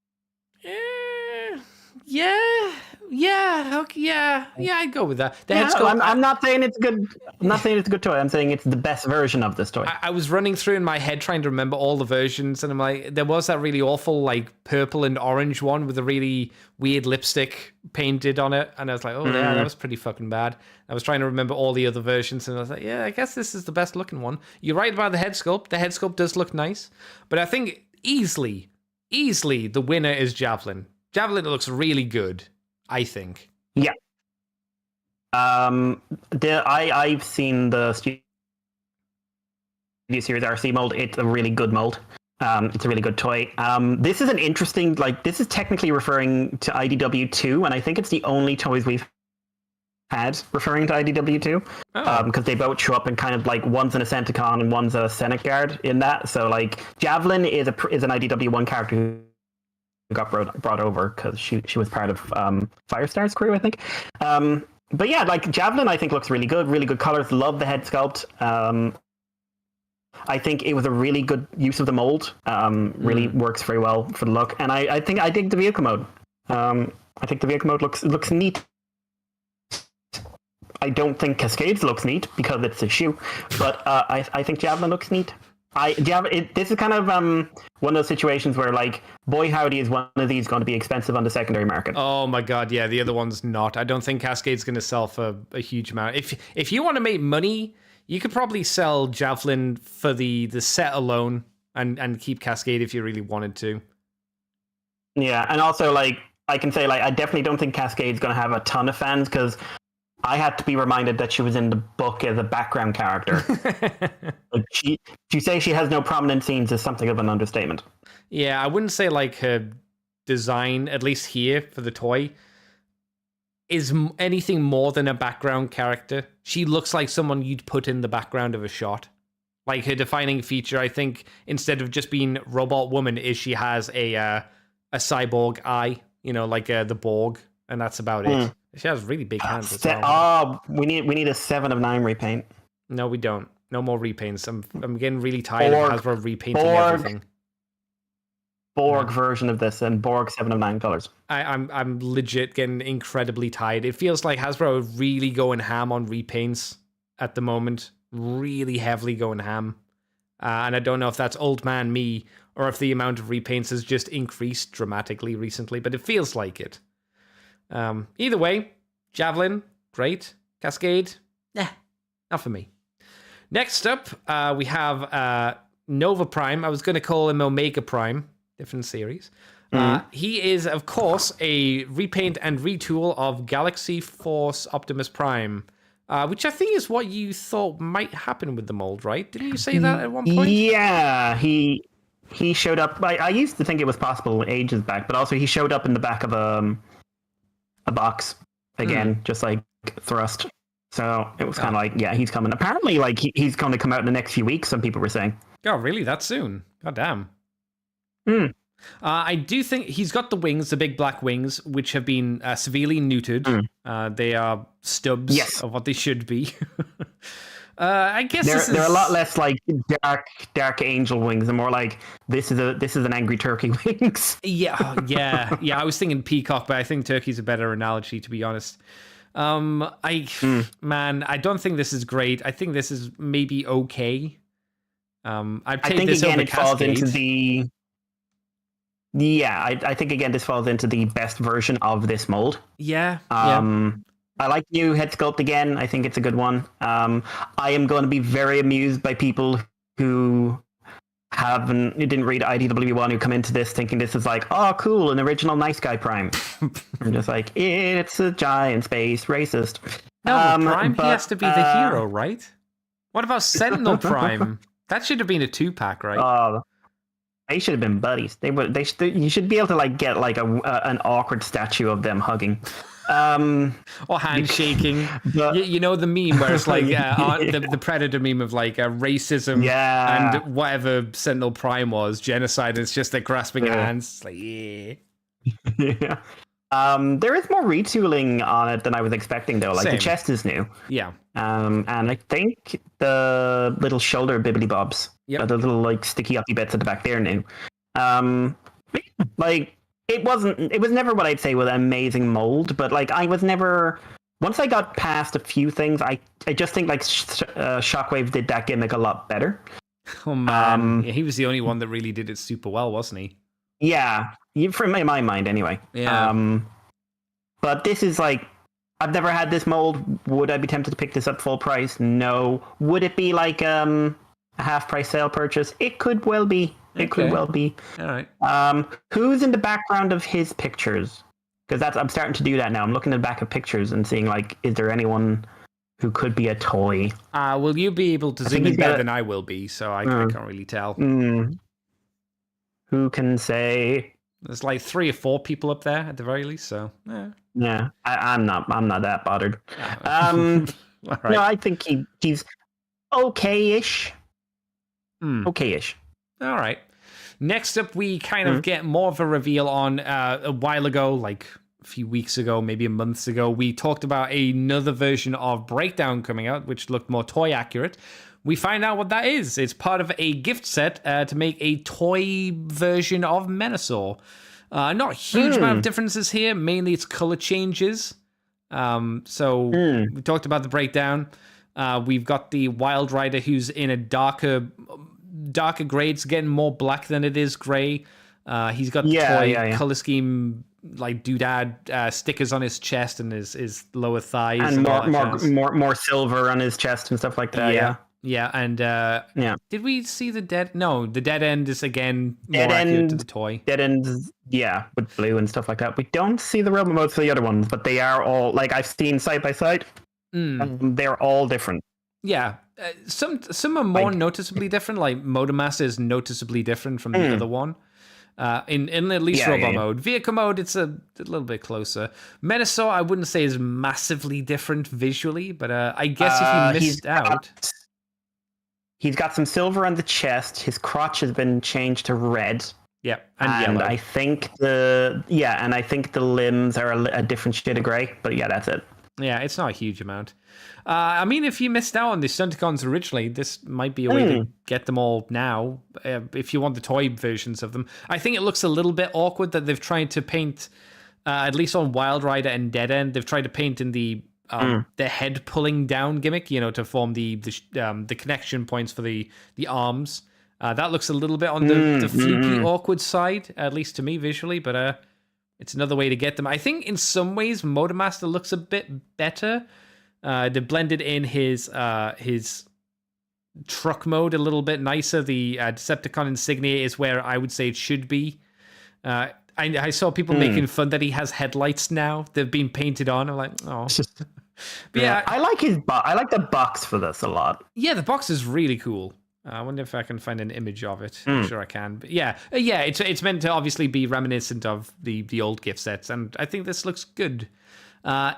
I'd go with that. The head sculpt, I'm not saying it's good. I'm not saying it's a good toy. I'm saying it's the best version of this toy. I was running through in my head trying to remember all the versions, and I'm like, there was that really awful like purple and orange one with a really weird lipstick painted on it, and I was like, oh yeah, that was pretty fucking bad. I was trying to remember all the other versions, and I was like, yeah, I guess this is the best looking one. You're right about the head sculpt. The head sculpt does look nice, but I think easily the winner is Javelin. Javelin looks really good, I think. Yeah. I've seen the Studio Series RC mold. It's a really good mold. It's a really good toy. This is an interesting, like, this is technically referring to IDW2, and I think it's the only toys we've had referring to IDW2. Because they both show up in kind of like, one's an Ascenticon and one's a Senate Guard in that. So like, Javelin is an IDW1 character who got brought over because she was part of Firestar's crew, I think. But yeah, like Javelin, I think looks really good colors. Love the head sculpt. I think it was a really good use of the mold. Really works very well for the look, and I think I dig the vehicle mode. I think the vehicle mode looks neat. I don't think Cascades looks neat because it's a shoe, but I think Javelin looks neat. This is kind of one of those situations where, like, boy howdy, is one of these going to be expensive on the secondary market. Oh my god, yeah, the other one's not. I don't think Cascade's going to sell for a huge amount. If you want to make money, you could probably sell Javelin for the set alone and keep Cascade if you really wanted to. Yeah, and also, like, I can say, like, I definitely don't think Cascade's going to have a ton of fans, because I had to be reminded that she was in the book as a background character. Like, to say she has no prominent scenes is something of an understatement. Yeah, I wouldn't say, like, her design, at least here for the toy, is anything more than a background character. She looks like someone you'd put in the background of a shot. Like, her defining feature, I think, instead of just being Robot Woman, is she has a cyborg eye, you know, like the Borg, and that's about it. She has really big hands as well. Oh, we need a 7 of 9 repaint. No, we don't. No more repaints. I'm getting really tired of Hasbro repainting everything. Borg version of this, and Borg 7 of 9 colors. I'm legit getting incredibly tired. It feels like Hasbro are really going ham on repaints at the moment. Really heavily going ham. And I don't know if that's old man me or if the amount of repaints has just increased dramatically recently, but it feels like it. Either way, Javelin, great. Cascade, not for me. Next up, we have Nova Prime. I was going to call him Omega Prime, different series. He is, of course, a repaint and retool of Galaxy Force Optimus Prime, which I think is what you thought might happen with the mold, right? Didn't you say that at one point? Yeah, he showed up. I used to think it was possible ages back, but also he showed up in the back of a box again, just like thrust. So it was kind of like, yeah, he's coming. Apparently, like, he's going to come out in the next few weeks, some people were saying. Oh, really? That soon? God damn. I do think he's got the wings, the big black wings, which have been severely neutered. They are stubs of what they should be. I guess they're a lot less like dark angel wings, and more like this is an angry turkey wings. Yeah. I was thinking peacock, but I think turkey's a better analogy, to be honest. Man, I don't think this is great. I think this is maybe okay. I think this again, over it falls Cascade. into the. Yeah, I think again this falls into the best version of this mold. Yeah. I like new head sculpt again. I think it's a good one. I am going to be very amused by people who didn't read IDW1 who come into this thinking this is like, oh, cool, an original nice guy Prime. I'm just like, it's a giant space racist. No, Prime, he has to be the hero, right? What about Sentinel Prime? That should have been a 2-pack, right? They should have been buddies. You should be able to like get like an awkward statue of them hugging. Or handshaking. You know the meme where it's like the Predator meme of like racism and whatever Sentinel Prime was, genocide. It's just they're grasping hands. It's like, yeah. There is more retooling on it than I was expecting, though. Like the chest is new. Yeah. And I think the little shoulder bibbity bobs, the little like sticky uppy bits at the back, they're new. Like it was never what I'd say was an amazing mold, but like I was never. Once I got past a few things, I just think like Shockwave did that gimmick a lot better. Oh man, he was the only one that really did it super well, wasn't he? Yeah, from in my mind anyway. Yeah. But this is like, I've never had this mold. Would I be tempted to pick this up full price? No. Would it be like a half price sale purchase? It could well be. It could well be. All right. Who's in the background of his pictures? Because I'm starting to do that now. I'm looking at the back of pictures and seeing like, is there anyone who could be a toy? Will you be able to zoom in better than I will be? So I can't really tell. Who can say? There's like 3 or 4 people up there at the very least. So yeah, I'm not that bothered. Right. No, I think he's okay-ish. Okay-ish. All right. Next up, we kind of get more of a reveal on a while ago, like a few weeks ago, maybe a month ago. We talked about another version of Breakdown coming out, which looked more toy accurate. we find out what that is. It's part of a gift set to make a toy version of Menasor. Not a huge amount of differences here. Mainly it's color changes. We talked about the breakdown. We've got the Wild Rider who's in a darker gray. It's getting more black than it is gray. He's got the toy color scheme, like doodad stickers on his chest and his lower thighs, and more silver on his chest and stuff like that. Yeah, and did we see the dead? No, the dead end is again more Dead accurate end- to the toy. Dead ends, with blue and stuff like that. We don't see the robot modes for the other ones, but they are all, like, I've seen side by side. They're all different. Yeah, some are more noticeably different. Like Motor Master is noticeably different from the other one. In at least robot mode. Vehicle mode, it's a little bit closer. Menasor, I wouldn't say is massively different visually, but I guess if you missed out. He's got some silver on the chest. His crotch has been changed to red. Yeah, and yellow. I think the limbs are a different shade of grey. But yeah, that's it. Yeah, it's not a huge amount. I mean, if you missed out on the Stunticons originally, this might be a way to get them all now. If you want the toy versions of them, I think it looks a little bit awkward that they've tried to paint, at least on Wild Rider and Dead End, they've tried to paint in the head pulling down gimmick, to form the connection points for the arms. That looks a little bit on the fluky, awkward side, at least to me visually, but it's another way to get them. I think in some ways Motor Master looks a bit better. They blended in his truck mode a little bit nicer. The Decepticon insignia is where I would say it should be. I saw people making fun that he has headlights now. They've been painted on. I'm like, oh. But yeah, I like I like the box for this a lot. Yeah, the box is really cool. I wonder if I can find an image of it. I'm sure I can. But yeah, it's meant to obviously be reminiscent of the old gift sets, and I think this looks good.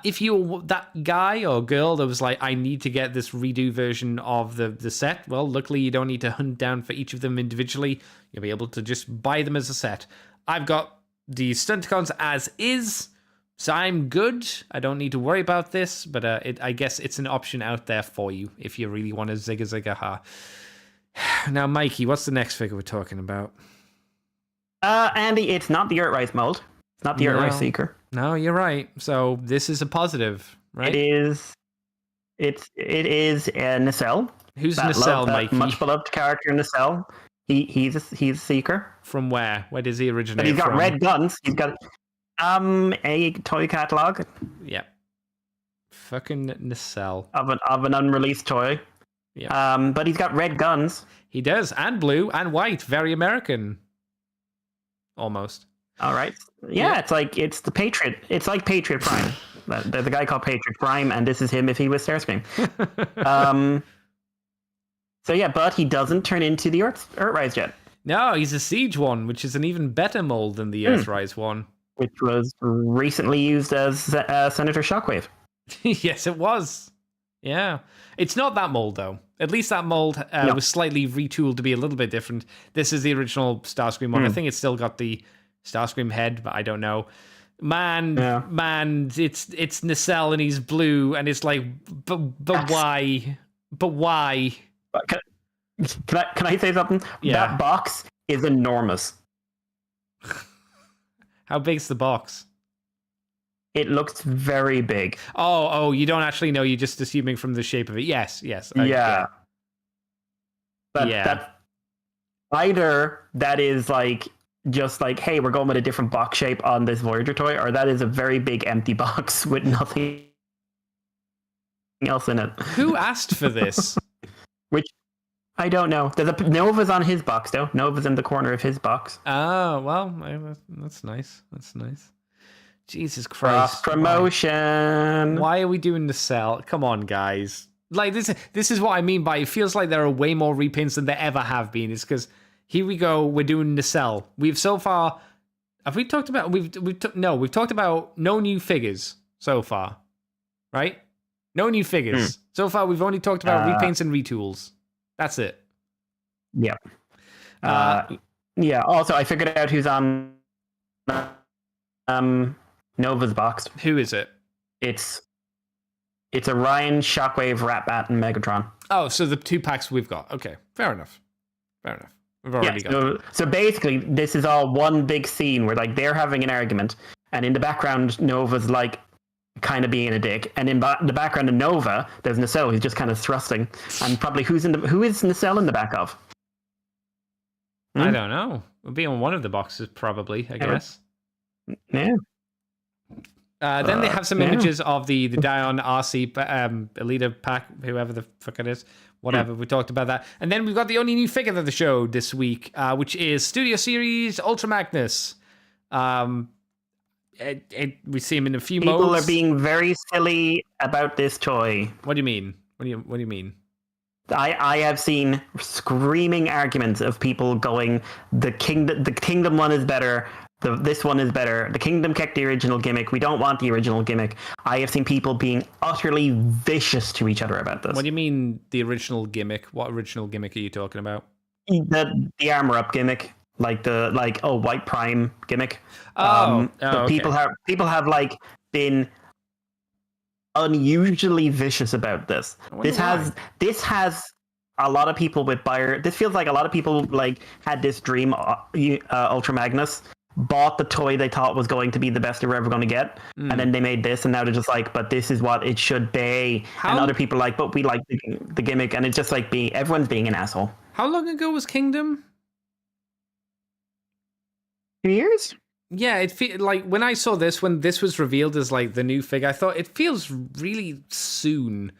If you're that guy or girl that was like, I need to get this redo version of the set, well, luckily you don't need to hunt down for each of them individually. You'll be able to just buy them as a set. I've got the Stunticons as is, so I'm good. I don't need to worry about this, but I guess it's an option out there for you if you really want to zigga ha. Now, Mikey, what's the next figure we're talking about? Andy, it's not the Earthrise mold. It's not the Earthrise Seeker. No, you're right. So this is a positive, right? It is a Nacelle. Who's Nacelle, Mikey? Much beloved character Nacelle. He's a Seeker. From where? Where does he originate But he's got from? red guns. He's got a toy catalog. Yeah. Fucking Nacelle. Of an unreleased toy. Yeah. But he's got red guns. He does, and blue and white. Very American. Almost. All right. Yeah, it's the Patriot. It's like Patriot Prime. There's a guy called Patriot Prime, and this is him if he was Starscream. So yeah, but he doesn't turn into the Earthrise yet. No, he's a Siege one, which is an even better mold than the Earthrise one. Which was recently used as Senator Shockwave. Yes, it was. Yeah. It's not that mold, though. At least that mold was slightly retooled to be a little bit different. This is the original Starscream one. I think it's still got the Starscream head, but I don't know. Man, it's Nacelle and he's blue, and it's like, but why? But why? Can I say something? Yeah. That box is enormous. How big's the box? It looks very big. Oh, you don't actually know. You're just assuming from the shape of it. Yes. Yeah. But that either that is just hey, we're going with a different box shape on this Voyager toy, or that is a very big empty box with nothing else in it. Who asked for this? Which I don't know. There's Nova's on his box though. Nova's in the corner of his box. Oh, well, that's nice. That's nice. Jesus Christ. Cross promotion. Why are we doing the cell? Come on, guys. Like this is what I mean by it feels like there are way more repaints than there ever have been. It's because here we go, we're doing the cell. We've so far talked about no new figures so far. Right? No new figures. So far we've only talked about repaints and retools. That's it. Yeah. Yeah, also I figured out who's on Nova's box. Who is it? It's It's Orion, Shockwave, Ratbat, and Megatron. Oh, so the 2 packs we've got. Okay, fair enough. We've already got them. So basically, this is all one big scene where like they're having an argument, and in the background, Nova's like kind of being a dick, and in the background of Nova, there's Nacelle who's just kind of thrusting, and probably who is Nacelle in the back of? I don't know. It'll be on one of the boxes, probably. I guess. Yeah. Then they have some images of the Dion RC Elita pack, whoever the fuck it is. Whatever, we talked about that. And then we've got the only new figure that they showed this week, which is Studio Series Ultra Magnus. We see him in a few modes. People are being very silly about this toy. What do you mean? What do you mean? I have seen screaming arguments of people going, the Kingdom one is better. This one is better. The Kingdom kept the original gimmick. We don't want the original gimmick. I have seen people being utterly vicious to each other about this. What do you mean the original gimmick? What original gimmick are you talking about? The armor up gimmick, like White Prime gimmick. Okay. People have like been unusually vicious about this. This has a lot of people with buyer. This feels like a lot of people like had this dream. Ultra Magnus bought the toy they thought was going to be the best they were ever going to get, and then they made this, and now they're just like, but this is what it should be. And other people are like, but we like the gimmick, and it's just like everyone's being an asshole. How long ago was Kingdom? 2 years? Yeah, it feels like when I saw this, when this was revealed as like the new figure, I thought it feels really soon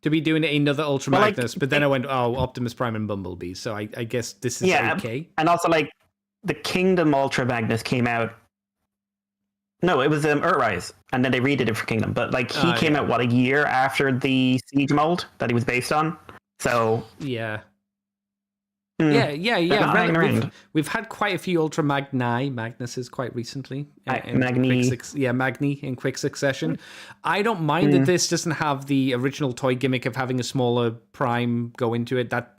to be doing another Ultra Magnus. But then I went, oh, Optimus Prime and Bumblebee. So I guess this is okay. And also like the Kingdom Ultra Magnus came out. No, it was Earthrise, and then they redid it for Kingdom. But like he came out a year after the Siege mold that he was based on. So yeah. Yeah. We've had quite a few Ultra Magnuses quite recently. Magni in quick succession. I don't mind that this doesn't have the original toy gimmick of having a smaller Prime go into it. That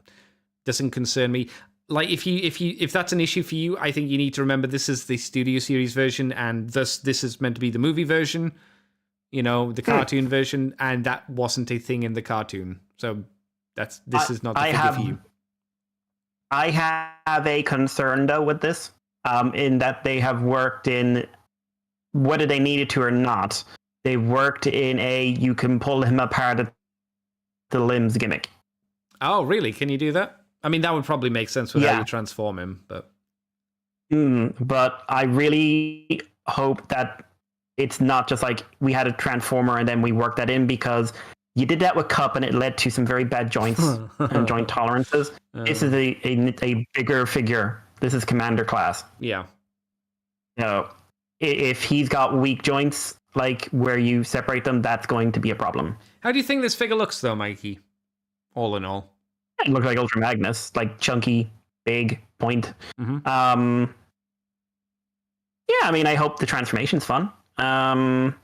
doesn't concern me. Like if that's an issue for you, I think you need to remember this is the Studio Series version, and this is meant to be the movie version, the cartoon version, and that wasn't a thing in the cartoon. So this is not the figure for you. I have a concern though with this, in that they have worked in, whether they needed to or not, they worked in you can pull him apart at the limbs gimmick. Oh, really? Can you do that? I mean, that would probably make sense with how you transform him, but. But I really hope that it's not just like we had a transformer and then we worked that in, because you did that with Cup and it led to some very bad joints and joint tolerances. This is a bigger figure. This is Commander class. Yeah. If he's got weak joints, like where you separate them, that's going to be a problem. How do you think this figure looks, though, Mikey? All in all. It looks like Ultra Magnus, like chunky, big, point. Mm-hmm. I mean, I hope the transformation's fun. I've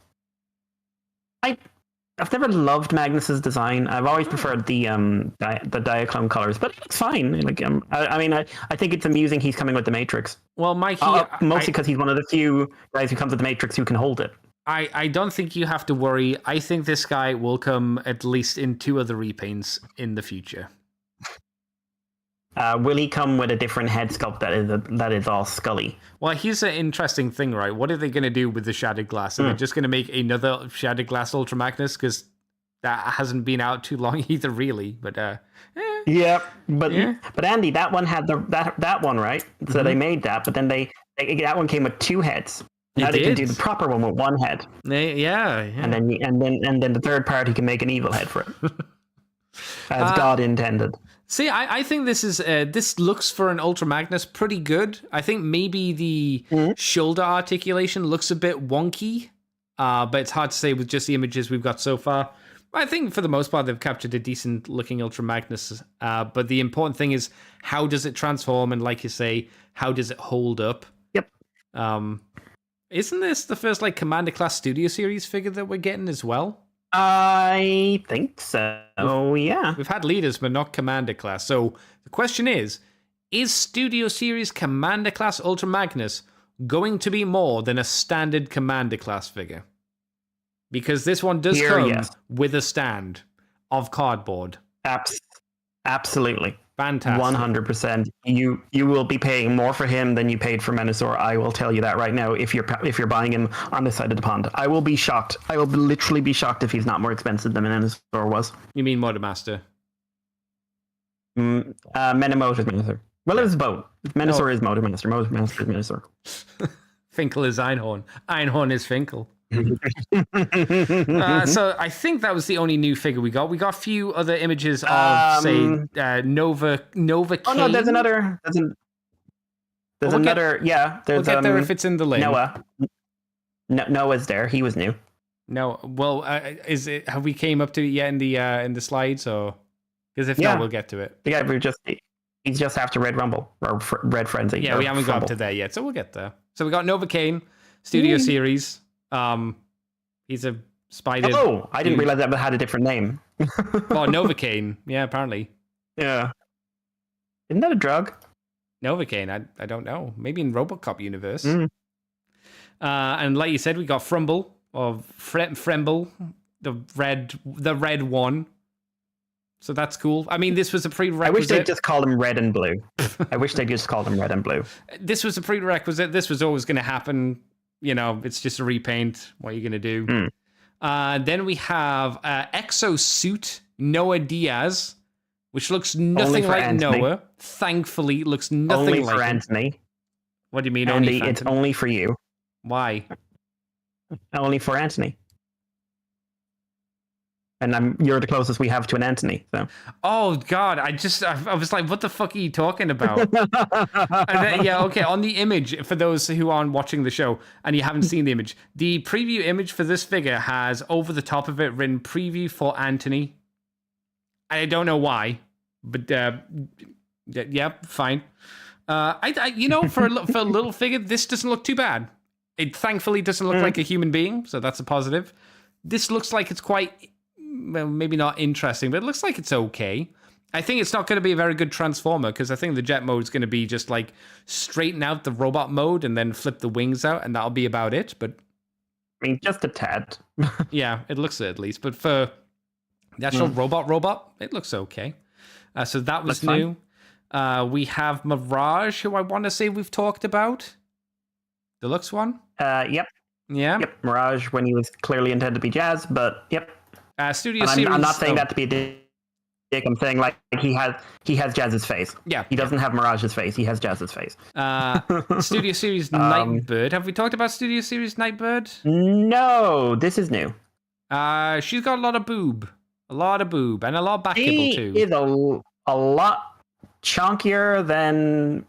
never loved Magnus's design. I've always preferred the Diaclone colors, but it's fine. Like, I think it's amusing he's coming with the Matrix. Well, Mikey, mostly because he's one of the few guys who comes with the Matrix who can hold it. I don't think you have to worry. I think this guy will come at least in 2 other repaints in the future. Will he come with a different head sculpt that is all scully? Well, here's an interesting thing, right? What are they going to do with the Shattered Glass? Are they just going to make another Shattered Glass Ultra Magnus? Because that hasn't been out too long either, really. But but Andy, that one had that one, right? So they made that, but then that one came with 2 heads. Now they can do the proper one with 1 head. Yeah. And then the third party can make an evil head for it, as God intended. See, I think this looks for an Ultra Magnus pretty good. I think maybe the shoulder articulation looks a bit wonky, but it's hard to say with just the images we've got so far. I think for the most part they've captured a decent looking Ultra Magnus, but the important thing is how does it transform, and like you say, how does it hold up? Yep. Isn't this the first Commander Class Studio Series figure that we're getting as well? I think so. Yeah. We've had leaders, but not Commander Class. So the question is Studio Series Commander Class Ultra Magnus going to be more than a standard Commander Class figure? Because this one does Here, come yes. with a stand of cardboard. Absolutely. Fantastic. 100%. You will be paying more for him than you paid for Menasor. I will tell you that right now. If you're buying him on this side of the pond, I will be shocked. I will literally be shocked if he's not more expensive than Menasor was. You mean Motormaster? Menemotor is Menasor. Well, it was both. Menasor is Motormaster. Motormaster is Menasor. Finkel is Einhorn. Einhorn is Finkel. So I think that was the only new figure we got. We got a few other images of, say, Nova Kane. Oh no, there's another. There's another. There's. We'll get there if it's in the link. Noah. Noah's there. He was new. No, well, is it? Have we came up to it yet in the slides, or because if not, we'll get to it. Yeah, he's just after Red Rumble or Red Frenzy. Yeah, we haven't got up to there yet, so we'll get there. So we got Nova Kane Studio Series. He's a spider. Oh, I didn't realize that had a different name. Oh, Novocaine. Yeah, apparently. Yeah. Isn't that a drug? Novocaine. I don't know. Maybe in RoboCop universe. And like you said, we got Frumble or Fremble, the red one. So that's cool. I mean, this was a prerequisite. I wish they just called him Red and Blue. I wish they just called him Red and Blue. This was a prerequisite. This was always going to happen. You know, it's just a repaint. What are you going to do? Then we have Exosuit Noah Diaz, which looks nothing like Anthony. Noah. Thankfully, it looks nothing only like for him. Anthony. What do you mean Andy, only for it's Anthony? only for you. Why? Only for Anthony. And you're the closest we have to an Anthony. So. Oh God! I was like, what the fuck are you talking about? And then, yeah, okay. On the image, for those who aren't watching the show and you haven't seen the image, the preview image for this figure has over the top of it written "Preview for Anthony." I don't know why, but yeah, fine. I you know, for a little figure, this doesn't look too bad. It thankfully doesn't look like a human being, so that's a positive. This looks like it's quite. Well, maybe not interesting, but it looks like it's okay. I think it's not going to be a very good transformer because I think the jet mode is going to be just like straighten out the robot mode and then flip the wings out, and that'll be about it. But I mean, just a tad. yeah, it looks it at least. But for the actual robot, it looks okay. So that was new. We have Mirage, who I want to say we've talked about. Deluxe one? Yep. Yeah. Yep. Mirage when he was clearly intended to be Jazz, but yep. Studio and Series. I'm not saying that to be a dick. I'm saying like he has Jazz's face. Yeah. He doesn't have Mirage's face. He has Jazz's face. Studio Series Nightbird. Have we talked about Studio Series Nightbird? No, this is new. She's got a lot of boob, and a lot of back kibble too. She is a lot chunkier than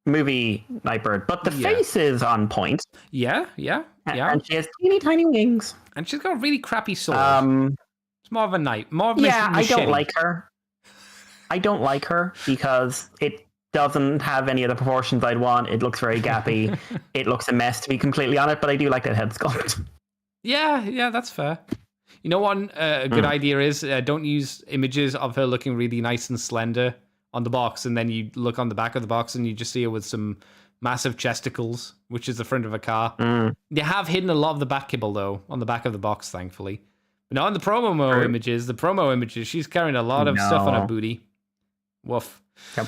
movie Nightbird, but the face is on point. Yeah. And she has teeny tiny wings. And she's got a really crappy sword. It's more of a knight. More of a I machete. don't like her. I don't like her because it doesn't have any of the proportions I'd want. It looks very gappy. It looks a mess, to be completely honest, but I do like that head sculpt. Yeah, that's fair. You know what a good idea is? Don't use images of her looking really nice and slender on the box, and then you look on the back of the box and you just see her with some massive chesticles, which is the front of a car. They have hidden a lot of the back kibble, though, on the back of the box, thankfully. But now on the promo images, she's carrying a lot of stuff on her booty. Woof. Yep.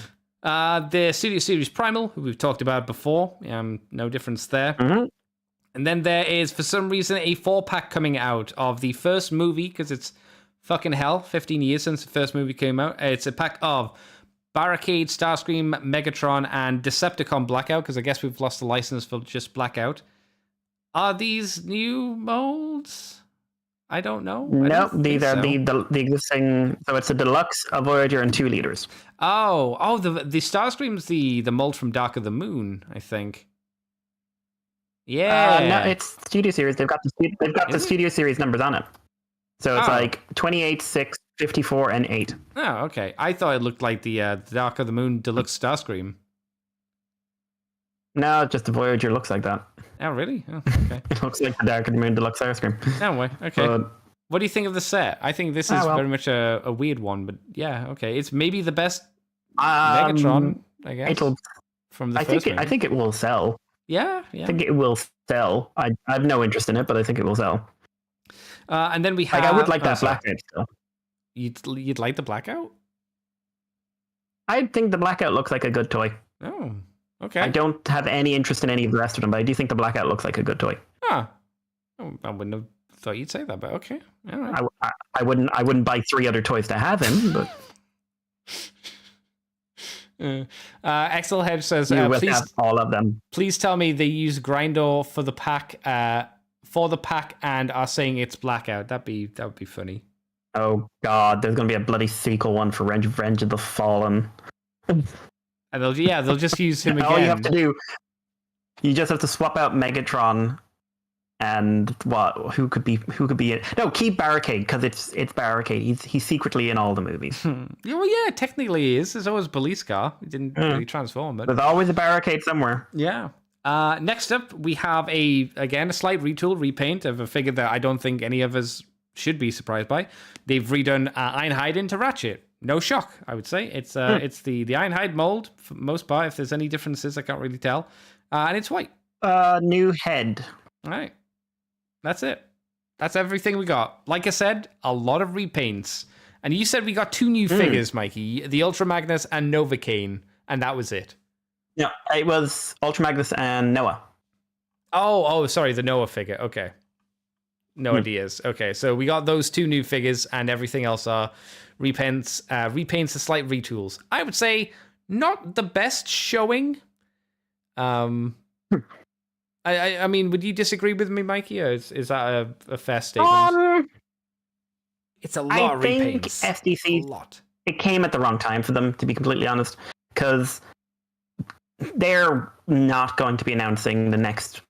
The Studio Series Primal, who we've talked about before. No difference there. And then there is, for some reason, a 4-pack coming out of the first movie, because it's fucking hell, 15 years since the first movie came out. It's a pack of Barricade, Starscream, Megatron, and Decepticon Blackout, because I guess we've lost the license for just Blackout. Are these new molds? I don't know. No, these are the existing. So it's a deluxe, a Voyager, and 2 liters. Oh, the Starscream's the mold from Dark of the Moon, I think. Yeah. No, it's Studio Series. They've got the Studio Series numbers on it. So it's like 28, 6, 54, and 8. Oh, okay. I thought it looked like the Dark of the Moon Deluxe Starscream. No, just the Voyager looks like that. Oh, really? Oh, okay. It looks like the Dark of the Moon Deluxe Starscream. No way. Okay. What do you think of the set? I think this is very much a weird one, but yeah, okay. It's maybe the best Megatron, I guess. From the first movie. I think it will sell. Yeah. I think it will sell. I have no interest in it, but I think it will sell. And then we have. Like, I would like that blackout still. You'd like the blackout? I think the blackout looks like a good toy. Oh, okay. I don't have any interest in any of the rest of them, but I do think the blackout looks like a good toy. Oh, I wouldn't have thought you'd say that, but okay. All right. I wouldn't buy 3 other toys to have him, but Axel Hedge says, you will please, have all of them. Please tell me they use Grindor for the pack, and are saying it's blackout. That would be funny. Oh God, there's gonna be a bloody sequel one for Revenge of the Fallen. And they'll just use him again. All you have to do, you just have to swap out Megatron. And what? Who could be it? No, keep Barricade because it's Barricade. He's secretly in all the movies. Well, yeah, technically he is. There's always Police Car. He didn't really transform, but there's always a Barricade somewhere. Yeah. Next up, we have a slight retool, repaint of a figure that I don't think any of us should be surprised by. They've redone Ironhide into Ratchet. No shock, I would say. It's the Ironhide mold for the most part. If there's any differences, I can't really tell. And it's white. New head. All right. That's it. That's everything we got. Like I said, a lot of repaints. And you said we got 2 new figures, Mikey. The Ultra Magnus and Novocaine. And that was it. No, it was Ultra Magnus and Noah. Oh, sorry, the Noah figure. Okay. No ideas. Okay, so we got those 2 new figures, and everything else are repaints and slight retools. I would say not the best showing. I mean, would you disagree with me, Mikey? Or is that a fair statement? It's a lot of repaints. I think SDCC, a lot. It came at the wrong time for them, to be completely honest, because they're not going to be announcing the next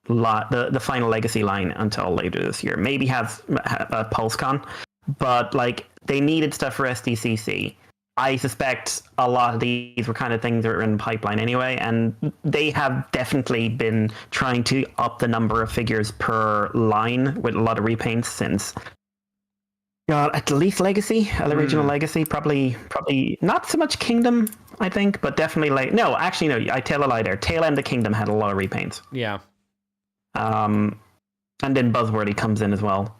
lot, the final Legacy line until later this year. Maybe have a PulseCon, but like they needed stuff for SDCC. I suspect a lot of these were kind of things that were in the pipeline anyway, and they have definitely been trying to up the number of figures per line with a lot of repaints since at least Legacy, the original Legacy, probably not so much Kingdom, I think, but definitely I tell a lie there. Tail End of Kingdom had a lot of repaints. Yeah. And then Buzzworthy comes in as well.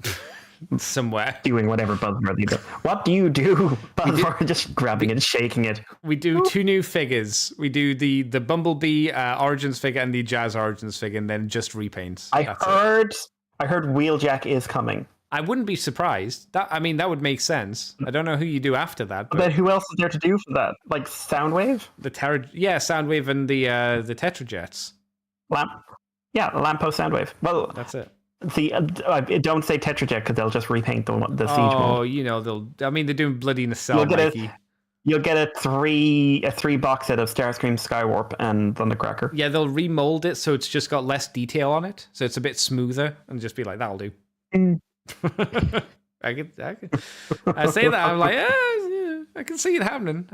Somewhere. Doing whatever Buzzworthy does. What do you do, Buzzworthy? Just grabbing it, shaking it. We do 2 new figures. We do the Bumblebee Origins figure and the Jazz Origins figure, and then just repaints. I heard Wheeljack is coming. I wouldn't be surprised. That would make sense. I don't know who you do after that. But who else is there to do for that? Like Soundwave? Soundwave and the Tetrajets. Lamppost Soundwave. Well, that's it. Don't say Tetrajet because they'll just repaint the Siege mode. They're doing bloody nacelle, Mikey. You'll get a 3 box set of Starscream, Skywarp, and Thundercracker. Yeah, they'll remold it so it's just got less detail on it, so it's a bit smoother, and just be like, that'll do. I say that, I'm like, I can see it happening.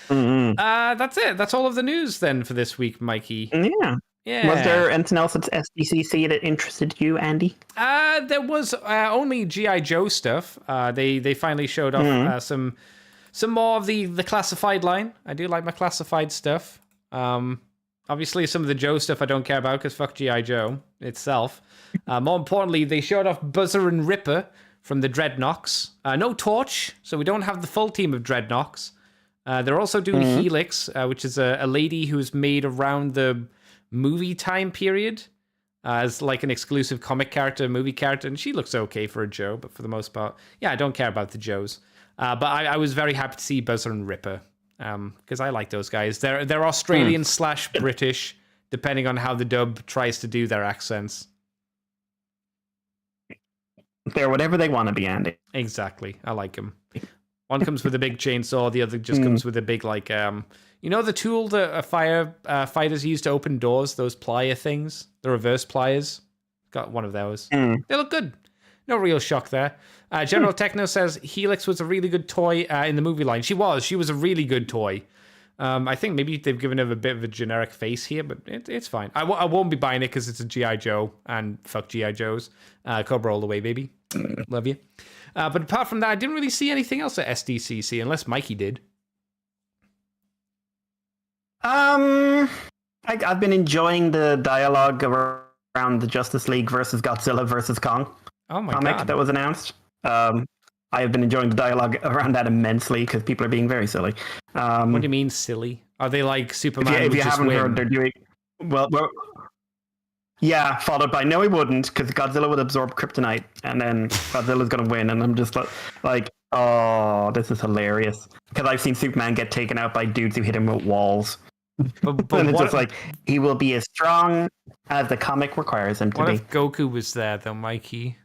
Mm-hmm. That's it. That's all of the news then for this week, Mikey. Yeah. Was there anything else at SDCC that interested you, Andy? There was only G.I. Joe stuff. They finally showed off some more of the classified line. I do like my classified stuff. Obviously, some of the Joe stuff I don't care about because fuck G.I. Joe itself. More importantly, they showed off Buzzer and Ripper from the Dreadnoks. No Torch, so we don't have the full team of Dreadnoks. They're also doing Helix, which is a lady who's made around the movie time period as like an exclusive comic character, movie character, and she looks okay for a Joe, but for the most part, I don't care about the Joes. But I was very happy to see Buzzer and Ripper because I like those guys. They're Australian / British, depending on how the dub tries to do their accents. They're whatever they want to be, Andy. Exactly. I like them. One comes with a big chainsaw, the other just comes with a big, like, the tool that fighters use to open doors, those plier things, the reverse pliers? Got one of those. They look good. No real shock there. General Techno says Helix was a really good toy in the movie line. She was a really good toy. I think maybe they've given her a bit of a generic face here, but it's fine. I won't be buying it because it's a G.I. Joe, and fuck G.I. Joes. Cobra all the way, baby. Love you. But apart from that, I didn't really see anything else at SDCC, unless Mikey did. I've been enjoying the dialogue around the Justice League versus Godzilla versus Kong comic that was announced. I have been enjoying the dialogue around that immensely because people are being very silly. What do you mean silly? Are they like Superman? If you haven't heard, they're doing well. Yeah, followed by no, he wouldn't, because Godzilla would absorb kryptonite, and then Godzilla's gonna win. And I'm just like, oh, this is hilarious. Because I've seen Superman get taken out by dudes who hit him with walls. But and it's just like, he will be as strong as the comic requires him to be. What if Goku was there, though, Mikey?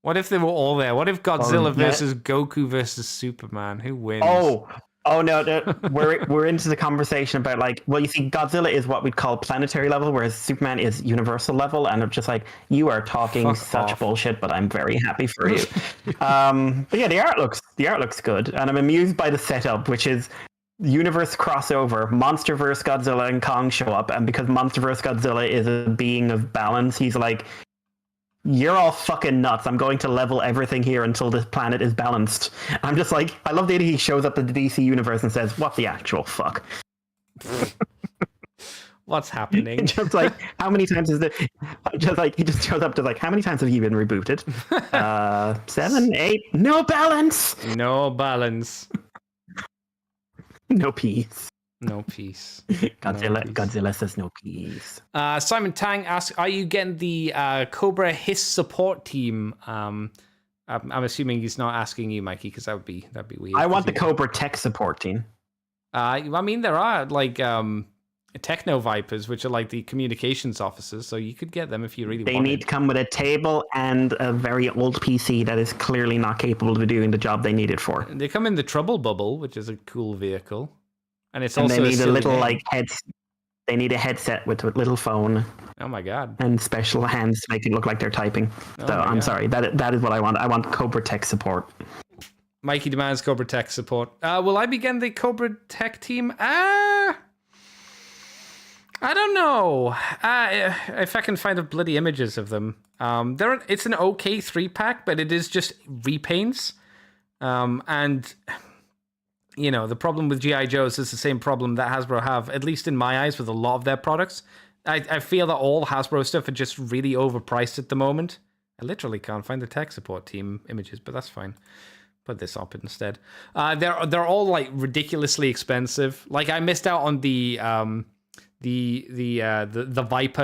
What if they were all there? What if Godzilla versus Goku versus Superman? Who wins? Oh no, we're into the conversation about like, well, you see, Godzilla is what we'd call planetary level, whereas Superman is universal level, and I'm just like, you are talking such bullshit, but I'm very happy for you. But yeah, the art looks good, and I'm amused by the setup, which is universe crossover. Monsterverse Godzilla and Kong show up, and because Monsterverse Godzilla is a being of balance, he's like, you're all fucking nuts. I'm going to level everything here until this planet is balanced. I'm just like, I love the idea he shows up in the DC universe and says, what the actual fuck? What's happening? Just like, how many times is it? Just like, he just shows up to like, how many times have you been rebooted? 7, 8, no balance. No balance. No peace. No peace. Godzilla says no peace. Simon Tang asks, "Are you getting the Cobra Hiss support team?" I'm assuming he's not asking you, Mikey, because that'd be weird. I want the Cobra Tech support team. I mean, there are like Techno Vipers, which are like the communications officers, so you could get them if you really want. They need to come with a table and a very old PC that is clearly not capable of doing the job they need it for. They come in the Trouble Bubble, which is a cool vehicle. And it's and also they need a little game. like They need a headset with a little phone. Oh my god! And special hands to make it look like they're typing. So I'm sorry. That is what I want. I want Cobra Tech support. Mikey demands Cobra Tech support. Will I be getting the Cobra Tech team? I don't know. If I can find the bloody images of them. It's an okay 3-pack, but it is just repaints. And you know, the problem with G.I. Joes is the same problem that Hasbro have, at least in my eyes, with a lot of their products. I feel that all Hasbro stuff are just really overpriced at the moment. I literally can't find the tech support team images, but that's fine. Put this up instead. They're all like ridiculously expensive. Like I missed out on the Viper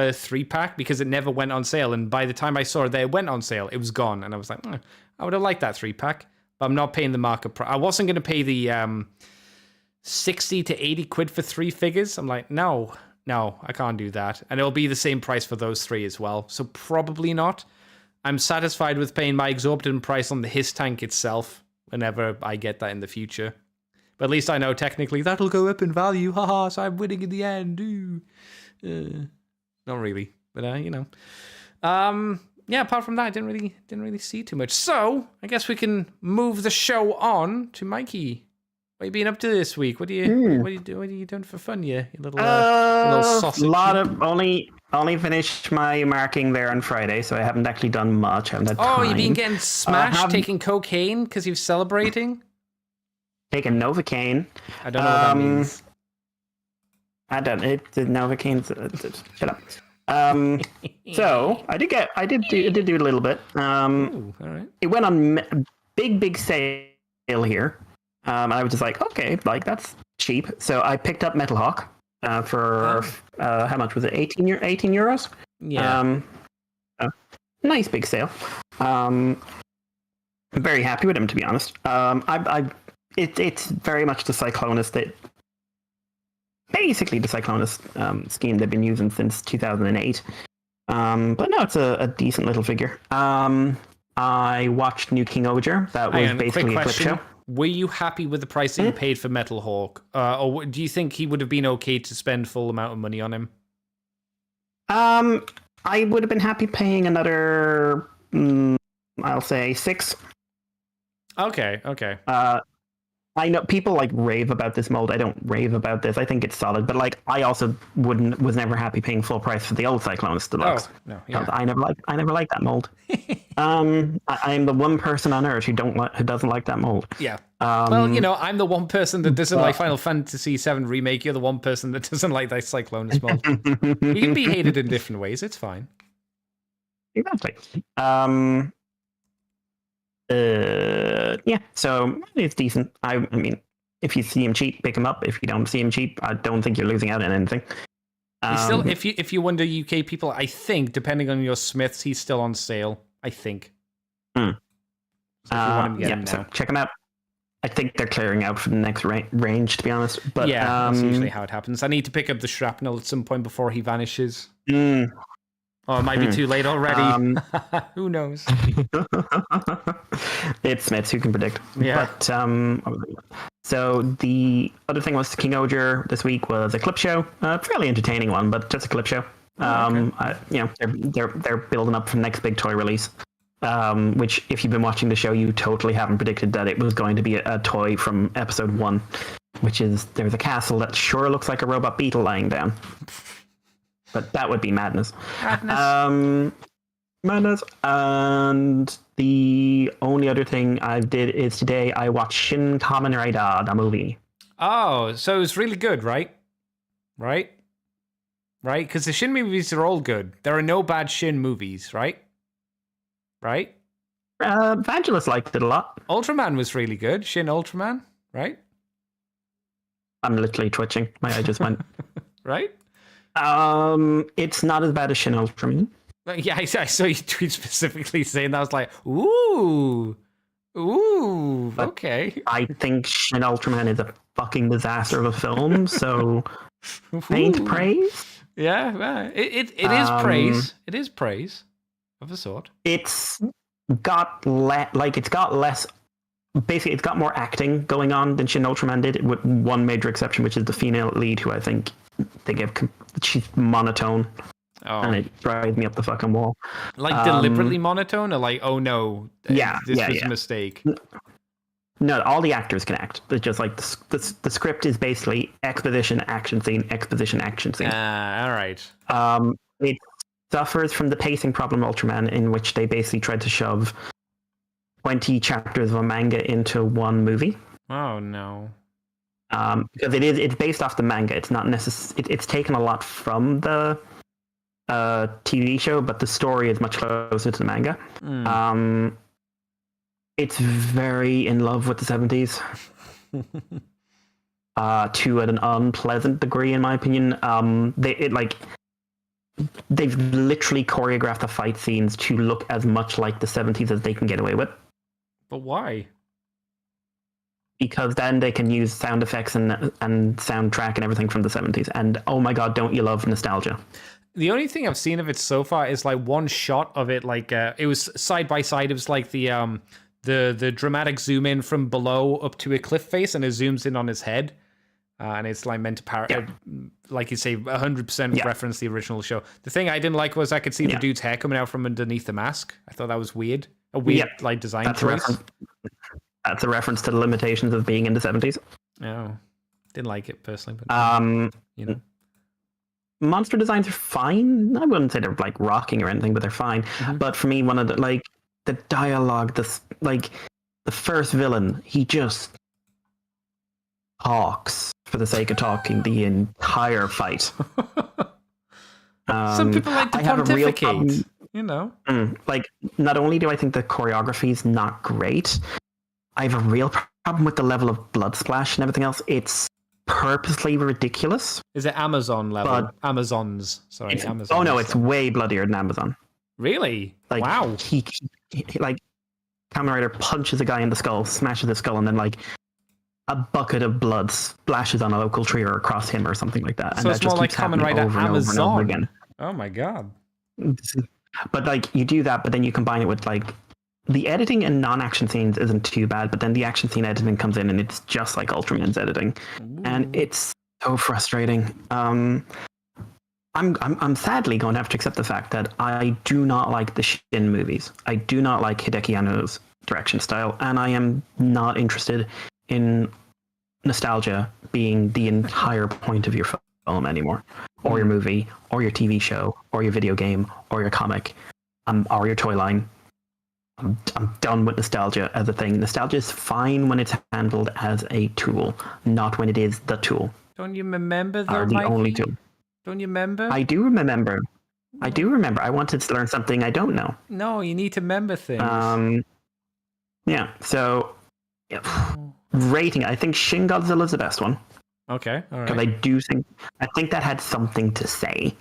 3-pack because it never went on sale, and by the time I saw it went on sale, it was gone, and I was like, I would have liked that 3-pack. I'm not paying the market price. I wasn't going to pay the 60 to 80 quid for 3 figures. I'm like, no, I can't do that. And it'll be the same price for those 3 as well. So probably not. I'm satisfied with paying my exorbitant price on the Hiss tank itself whenever I get that in the future. But at least I know technically that'll go up in value. Haha, so I'm winning in the end. Not really, but you know. Yeah, apart from that, I didn't really see too much. So I guess we can move the show on to Mikey. What are you been up to this week? What are you doing for fun? You little sausage. Only finished my marking there on Friday, so I haven't actually done much. You've been getting smashed, taking cocaine because you're celebrating. Taking Novocaine. I don't know what that means. I don't. Novocaine. Shut up. So I did do a little bit. Ooh, all right. It went on big sale here. I was just like, okay, like that's cheap. So I picked up Metal Hawk for how much was it? 18 euros. Yeah. Nice big sale. I'm very happy with him, to be honest. It's very much the Cyclonus basically the Cyclonus scheme they've been using since 2008. But no, it's a decent little figure. I watched New King Oger. That was basically a clip show. Were you happy with the price that you paid for Metal Hawk? Or do you think he would have been okay to spend full amount of money on him? I would have been happy paying another, I'll say 6. Okay. I know people like rave about this mold. I don't rave about this. I think it's solid, but like I also was never happy paying full price for the old Cyclonus Deluxe. Oh, no, yeah. I never liked that mold. I'm the one person on Earth who doesn't like that mold. Yeah. Well, I'm the one person that doesn't like Final Fantasy VII Remake. You're the one person that doesn't like that Cyclonus mold. We can be hated in different ways. It's fine. Exactly. Yeah. So it's decent. I mean, if you see him cheap, pick him up. If you don't see him cheap, I don't think you're losing out on anything. He's still, if you wonder UK people, I think depending on your Smiths, he's still on sale. I think. So if you want to get him now. So check him out. I think they're clearing out for the next range, to be honest. But yeah, that's usually how it happens. I need to pick up the shrapnel at some point before he vanishes. Oh, it might be too late already. Who knows? It's Smiths, who can predict. Yeah. But so the other thing was King Oger this week was a clip show, a fairly entertaining one, but just a clip show. They're building up for the next big toy release. Which, if you've been watching the show, you totally haven't predicted that it was going to be a toy from episode 1, which is there's a castle that sure looks like a robot beetle lying down. But that would be madness. Madness. And the only other thing I did is today I watched Shin Kamen Rider, the movie. Oh, so it was really good, right? Right? Because the Shin movies are all good. There are no bad Shin movies, right? Right? Vangelis liked it a lot. Ultraman was really good. Shin Ultraman, right? I'm literally twitching. My eye just went. Right? It's not as bad as Shin Ultraman. Yeah, I saw you tweet specifically saying that. I was like, ooh, but okay. I think Shin Ultraman is a fucking disaster of a film, so faint praise. Yeah, it is praise. It is praise of a sort. It's got less. Basically, it's got more acting going on than Shin Ultraman did, with one major exception, which is the female lead, who I think she's monotone. Oh. And it drives me up the fucking wall. Like deliberately monotone, or like, oh no, this was a mistake. No, all the actors can act. It's just like the script is basically exposition, action scene, exposition, action scene. All right. It suffers from the pacing problem of Ultraman, in which they basically tried to shove 20 chapters of a manga into one movie. Oh no. Because it's based off the manga. It's not it's taken a lot from the TV show, but the story is much closer to the manga. It's very in love with the 70s. To an unpleasant degree, in my opinion. They've literally choreographed the fight scenes to look as much like the 70s as they can get away with. But why? Because then they can use sound effects and soundtrack and everything from the 70s. And oh my god, don't you love nostalgia? The only thing I've seen of it so far is like one shot of it, like it was side by side. It was like the dramatic zoom in from below up to a cliff face, and it zooms in on his head, and it's like meant to like you say, 100% reference the original show. The thing I didn't like was I could see the dude's hair coming out from underneath the mask. I thought that was weird, a weird like design choice. That's a reference to the limitations of being in the 70s. Oh, didn't like it personally, but you know. Monster designs are fine. I wouldn't say they're like rocking or anything, but they're fine. But for me, one of the dialogue, the first villain, he just talks for the sake of talking the entire fight. Some people like to pontificate, you know. Like, not only do I think the choreography is not great, I have a real problem with the level of blood splash and everything else. It's purposely ridiculous. Is it Amazon level? Amazons. Sorry, Amazon. Oh no, it's way bloodier than Amazon. Really? Like, wow. He like, Kamen Rider punches a guy in the skull, smashes his skull, and then like a bucket of blood splashes on a local tree or across him or something like that. So and it's that more just like keeps Kamen Rider over and over and over Amazon. again. Oh my god. But like, you do that, but then you combine it with like, the editing in non-action scenes isn't too bad, but then the action scene editing comes in and it's just like Ultraman's editing. Ooh. And it's so frustrating. I'm sadly going to have to accept the fact that I do not like the Shin movies. I do not like Hideki Anno's direction style, and I am not interested in nostalgia being the entire point of your film anymore, or your movie, or your TV show, or your video game, or your comic, or your toy line. I'm done with nostalgia as a thing. Nostalgia is fine when it's handled as a tool, not when it is the tool. Don't you remember though, Or the Mikey? only tool. Don't you remember? I do remember. I do remember. I wanted to learn something I don't know. No, you need to remember things. Yeah. So, rating. I think Shin Godzilla is the best one. Okay, all Because right. I think that had something to say.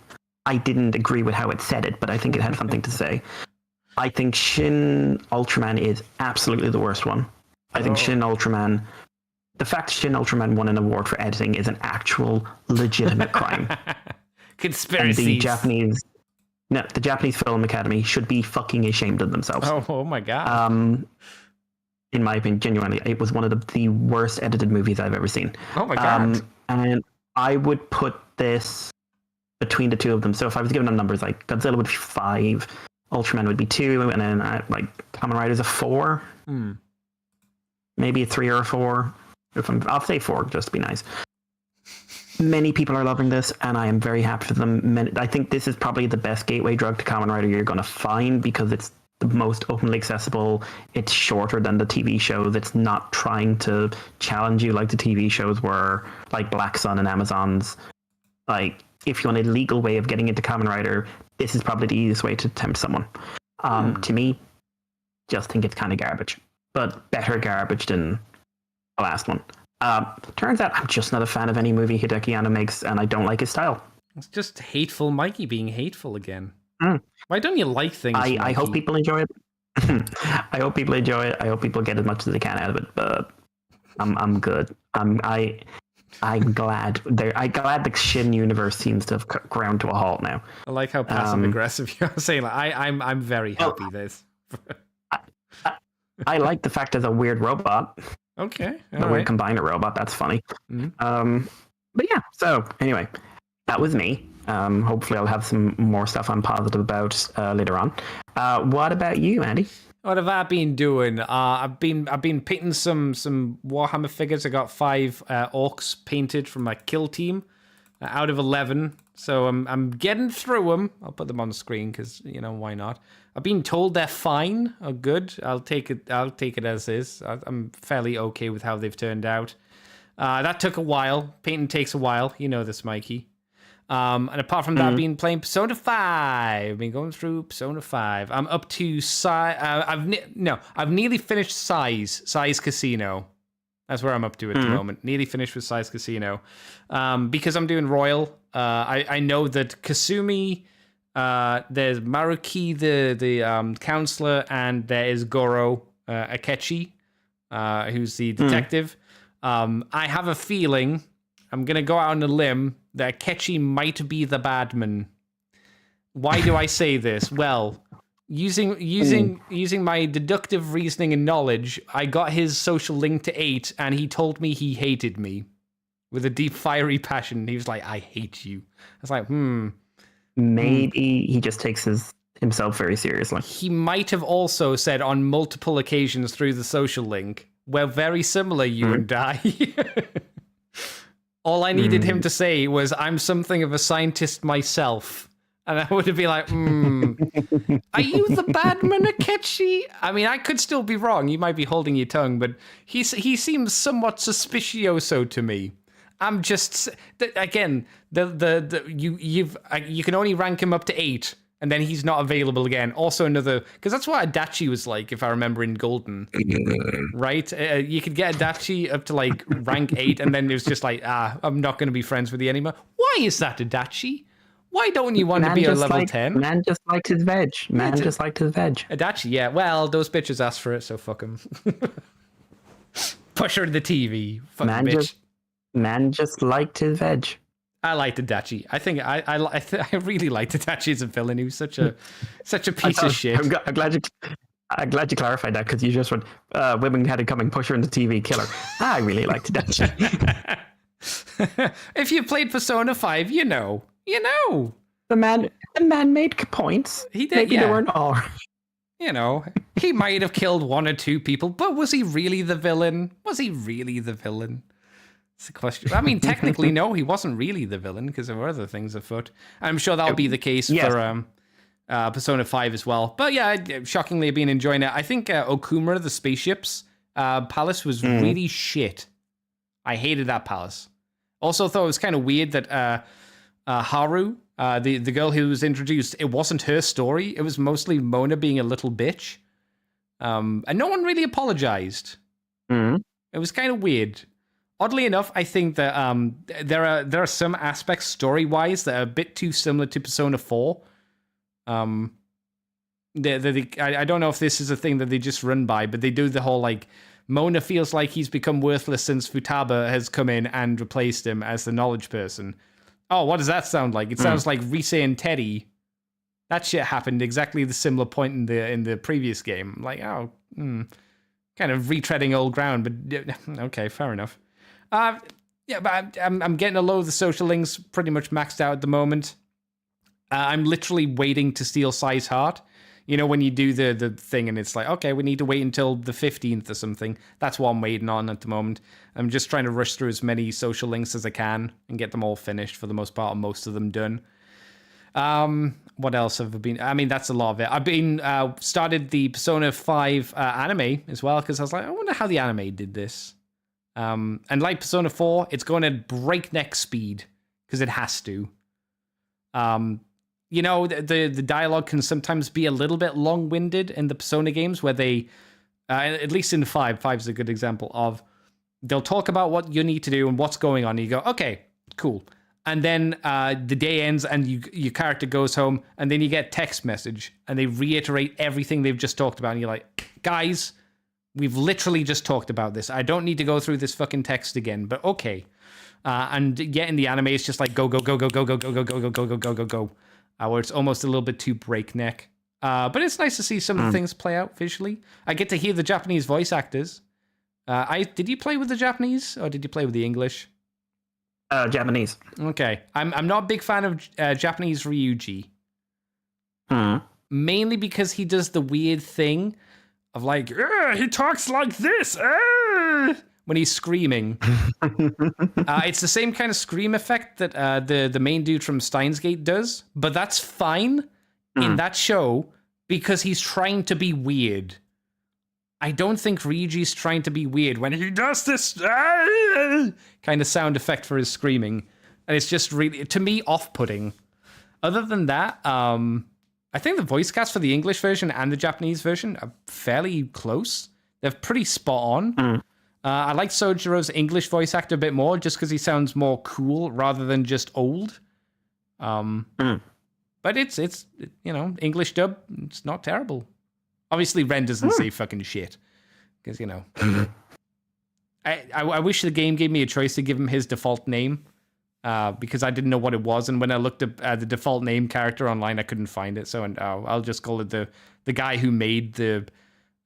I didn't agree with how it said it, but I think it had something to say. I think Shin Ultraman is absolutely the worst one. I think Shin Ultraman. The fact Shin Ultraman won an award for editing is an actual legitimate crime. Conspiracies. And the Japanese Film Academy should be fucking ashamed of themselves. Oh my god. In my opinion, genuinely, it was one of the worst edited movies I've ever seen. Oh my god. And I would put this between the two of them. So if I was giving them numbers, like Godzilla would be 5, Ultraman would be 2, and then Kamen Rider's a 4. Maybe a 3 or a 4. I'll say 4 just to be nice. Many people are loving this, and I am very happy for them. I think this is probably the best gateway drug to Kamen Rider you're going to find because it's the most openly accessible. It's shorter than the TV shows. It's not trying to challenge you like the TV shows were, like Black Sun and Amazon's. Like, if you want a legal way of getting into Kamen Rider, this is probably the easiest way to tempt someone. To me, just think it's kind of garbage, but better garbage than the last one. Turns out I'm just not a fan of any movie Hideki Anno makes, and I don't like his style. It's just hateful Mikey being hateful again. Why don't you like things, I hope people enjoy it. I hope people enjoy it. I hope people get as much as they can out of it, but I'm good. I'm glad. I'm glad the Shin universe seems to have ground to a halt now. I like how passive aggressive you are saying. Like, I'm very happy this. I like the fact there's a weird robot. Okay. A weird combiner robot. That's funny. But yeah. So anyway, that was me. Hopefully, I'll have some more stuff I'm positive about later on. What about you, Andy? What have I been doing? I've been painting some Warhammer figures. I got 5 orcs painted from my kill team out of 11. So I'm getting through them. I'll put them on the screen because why not? I've been told they're fine or good. I'll take it as is. I'm fairly okay with how they've turned out. That took a while. Painting takes a while. You know this, Mikey. And apart from that, I've been playing Persona 5. I've been going through Persona 5. I'm up to I've nearly finished Size Casino. That's where I'm up to at the moment. Nearly finished with Size Casino. Because I'm doing Royal, I know that Kasumi, there's Maruki, the counselor, and there is Goro Akechi, who's the detective. I have a feeling, I'm going to go out on a limb, that Akechi might be the badman. Why do I say this? Well, using my deductive reasoning and knowledge, I got his social link to 8, and he told me he hated me with a deep, fiery passion. He was like, "I hate you." I was like, Maybe he just takes himself very seriously. He might have also said on multiple occasions through the social link, "We're very similar, you and I." All I needed him to say was, "I'm something of a scientist myself." And I would have been like, are you the badman, Akechi? I mean, I could still be wrong. You might be holding your tongue, but he seems somewhat suspicioso to me. I'm just, again, you can only rank him up to 8, and then he's not available again. Also another, because that's what Adachi was like, if I remember in Golden, right? You could get Adachi up to like rank 8, and then it was just like, I'm not going to be friends with you anymore. Why is that, Adachi? Why don't you want to be a level 10? Man just liked his veg. Just liked his veg. Adachi, yeah. Well, those bitches asked for it, so fuck them. Push her to the TV. Fuck bitch. Man just liked his veg. I liked Adachi. I think I really liked Adachi as a villain. He was such a piece of shit. I'm glad you clarified that, because you just went, women had it coming, push her in the TV, kill her. I really liked Adachi. If you played Persona 5, you know. The man made points. He did. Maybe yeah. they weren't all. He might have killed 1 or 2 people, but was he really the villain? It's a question. I mean, technically, no, he wasn't really the villain because there were other things afoot. I'm sure that'll be the case for Persona 5 as well. But yeah, shockingly, I've been enjoying it. I think Okumura, the spaceships palace, was really shit. I hated that palace. Also thought it was kind of weird that Haru, the girl who was introduced, it wasn't her story. It was mostly Mona being a little bitch. And no one really apologized. It was kind of weird. Oddly enough, I think that there are some aspects story-wise that are a bit too similar to Persona 4. I don't know if this is a thing that they just run by, but they do the whole, like, Mona feels like he's become worthless since Futaba has come in and replaced him as the knowledge person. Oh, what does that sound like? It sounds like Rise and Teddy. That shit happened exactly the similar point in the previous game. Like, kind of retreading old ground, but okay, fair enough. Yeah, but I'm getting a load of the social links pretty much maxed out at the moment. I'm literally waiting to steal Sai's heart. You know, when you do the thing and it's like, okay, we need to wait until the 15th or something. That's what I'm waiting on at the moment. I'm just trying to rush through as many social links as I can and get them all finished for the most part, most of them done. What else have I been? I mean, that's a lot of it. I've been started the Persona 5 anime as well, because I was like, I wonder how the anime did this. And like Persona 4, it's going at breakneck speed because it has to. You know, the dialogue can sometimes be a little bit long-winded in the Persona games where they, at least in 5 is a good example of, they'll talk about what you need to do and what's going on. And you go, okay, cool. And then the day ends and your character goes home and then you get text message and they reiterate everything they've just talked about. And you're like, guys, we've literally just talked about this. I don't need to go through this fucking text again, but okay. And yet in the anime, it's just like go, go, go, go, go, go, go, go, go, go, go, go, go, go, go. Where it's almost a little bit too breakneck. But it's nice to see some of the things play out visually. I get to hear the Japanese voice actors. Did you play with the Japanese or did you play with the English? Japanese. Okay. I'm not a big fan of Japanese Ryuji. Mainly because he does the weird thing of like, he talks like this when he's screaming. It's the same kind of scream effect that the main dude from Steins Gate does, but that's fine in that show because he's trying to be weird. I don't think Ryuji's trying to be weird when he does this kind of sound effect for his screaming. And it's just really, to me, off-putting. Other than that, I think the voice cast for the English version and the Japanese version are fairly close. They're pretty spot on. I like Sojiro's English voice actor a bit more just because he sounds more cool rather than just old. But it's you know, English dub, it's not terrible. Obviously, Ren doesn't say fucking shit. Because, you know. I wish the game gave me a choice to give him his default name. Because I didn't know what it was. And when I looked up the default name character online, I couldn't find it. So I'll just call it the guy who made the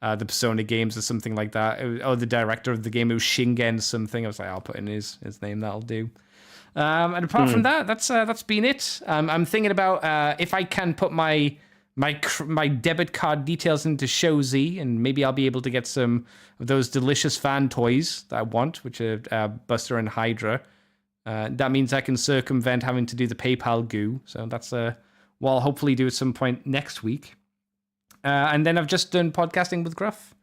Persona games or something like that. Or the director of the game. It was Shingen something. I was like, I'll put in his name. That'll do. And apart from that, that's been it. I'm thinking about if I can put my debit card details into Show Z, and maybe I'll be able to get some of those delicious fan toys that I want, which are Buster and Hydra. That means I can circumvent having to do the PayPal goo. So that's what I'll hopefully do at some point next week. And then I've just done podcasting with Gruff.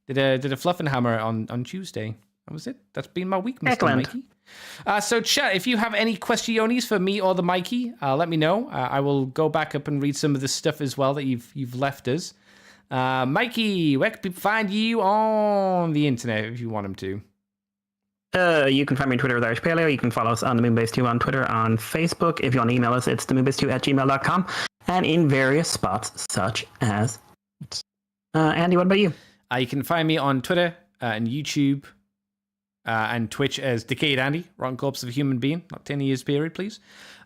Did a Fluff and Hammer on Tuesday. That was it. That's been my week, Mr. Mikey. So chat, if you have any questiones for me or the Mikey, let me know. I will go back up and read some of the stuff as well that you've left us. Mikey, where can people find you on the internet if you want them to? You can find me on Twitter with Irish Paleo. You can follow us on the Moonbase 2 on Twitter, on Facebook. If you want to email us, it's themoonbase2@gmail.com. And in various spots such as... Andy, what about you? You can find me on Twitter and YouTube and Twitch as Decayed Andy, Rotten Corpse of a Human Being, not 10 years period, please.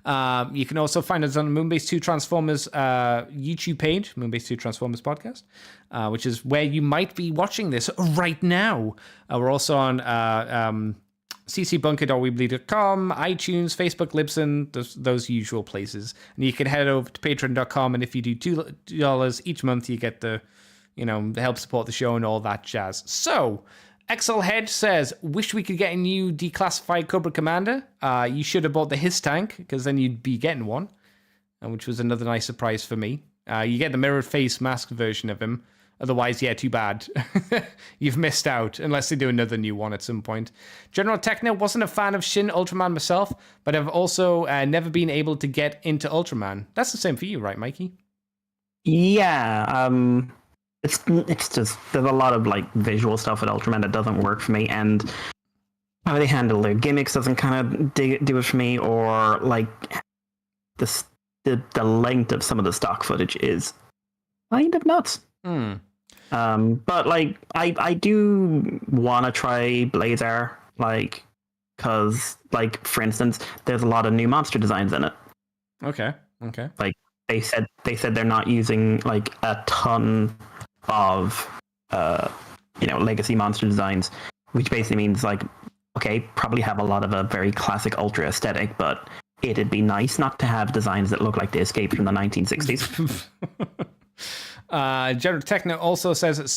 You can also find us on the Moonbase 2 Transformers YouTube page, Moonbase 2 Transformers Podcast, which is where you might be watching this right now. We're also on ccbunker.weebly.com, iTunes, Facebook, Libsyn, those usual places. And you can head over to patreon.com, and if you do $2 each month, you get the help support the show and all that jazz. So... XL Head says, wish we could get a new declassified Cobra Commander. You should have bought the His Tank, because then you'd be getting one, which was another nice surprise for me. You get the mirrored face mask version of him. Otherwise, yeah, too bad. You've missed out, unless they do another new one at some point. General Techno wasn't a fan of Shin Ultraman myself, but I've also never been able to get into Ultraman. That's the same for you, right, Mikey? Yeah, it's just there's a lot of like visual stuff with Ultraman that doesn't work for me, and how they handle their gimmicks doesn't kind of do it for me, or like the length of some of the stock footage is kind of nuts. But like I do want to try Blazar, like, because like for instance, there's a lot of new monster designs in it. Okay. Like they said they're not using like a ton of legacy monster designs, which basically means like, okay, probably have a lot of a very classic Ultra aesthetic, but it'd be nice not to have designs that look like they escaped from the 1960s. General Techno also says that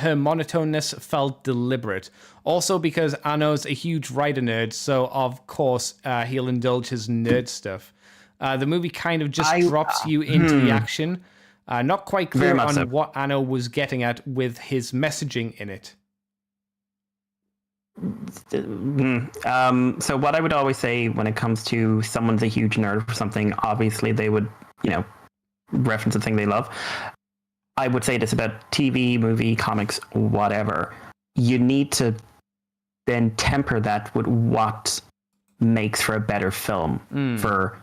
her monotoneness felt deliberate. Also because Anno's a huge writer nerd, so of course he'll indulge his nerd stuff. The movie kind of just drops you into the action. Not quite clear on what Anno was getting at with his messaging in it. So what I would always say when it comes to someone's a huge nerd for something, obviously they would, reference a thing they love. I would say this about TV, movie, comics, whatever. You need to then temper that with what makes for a better film for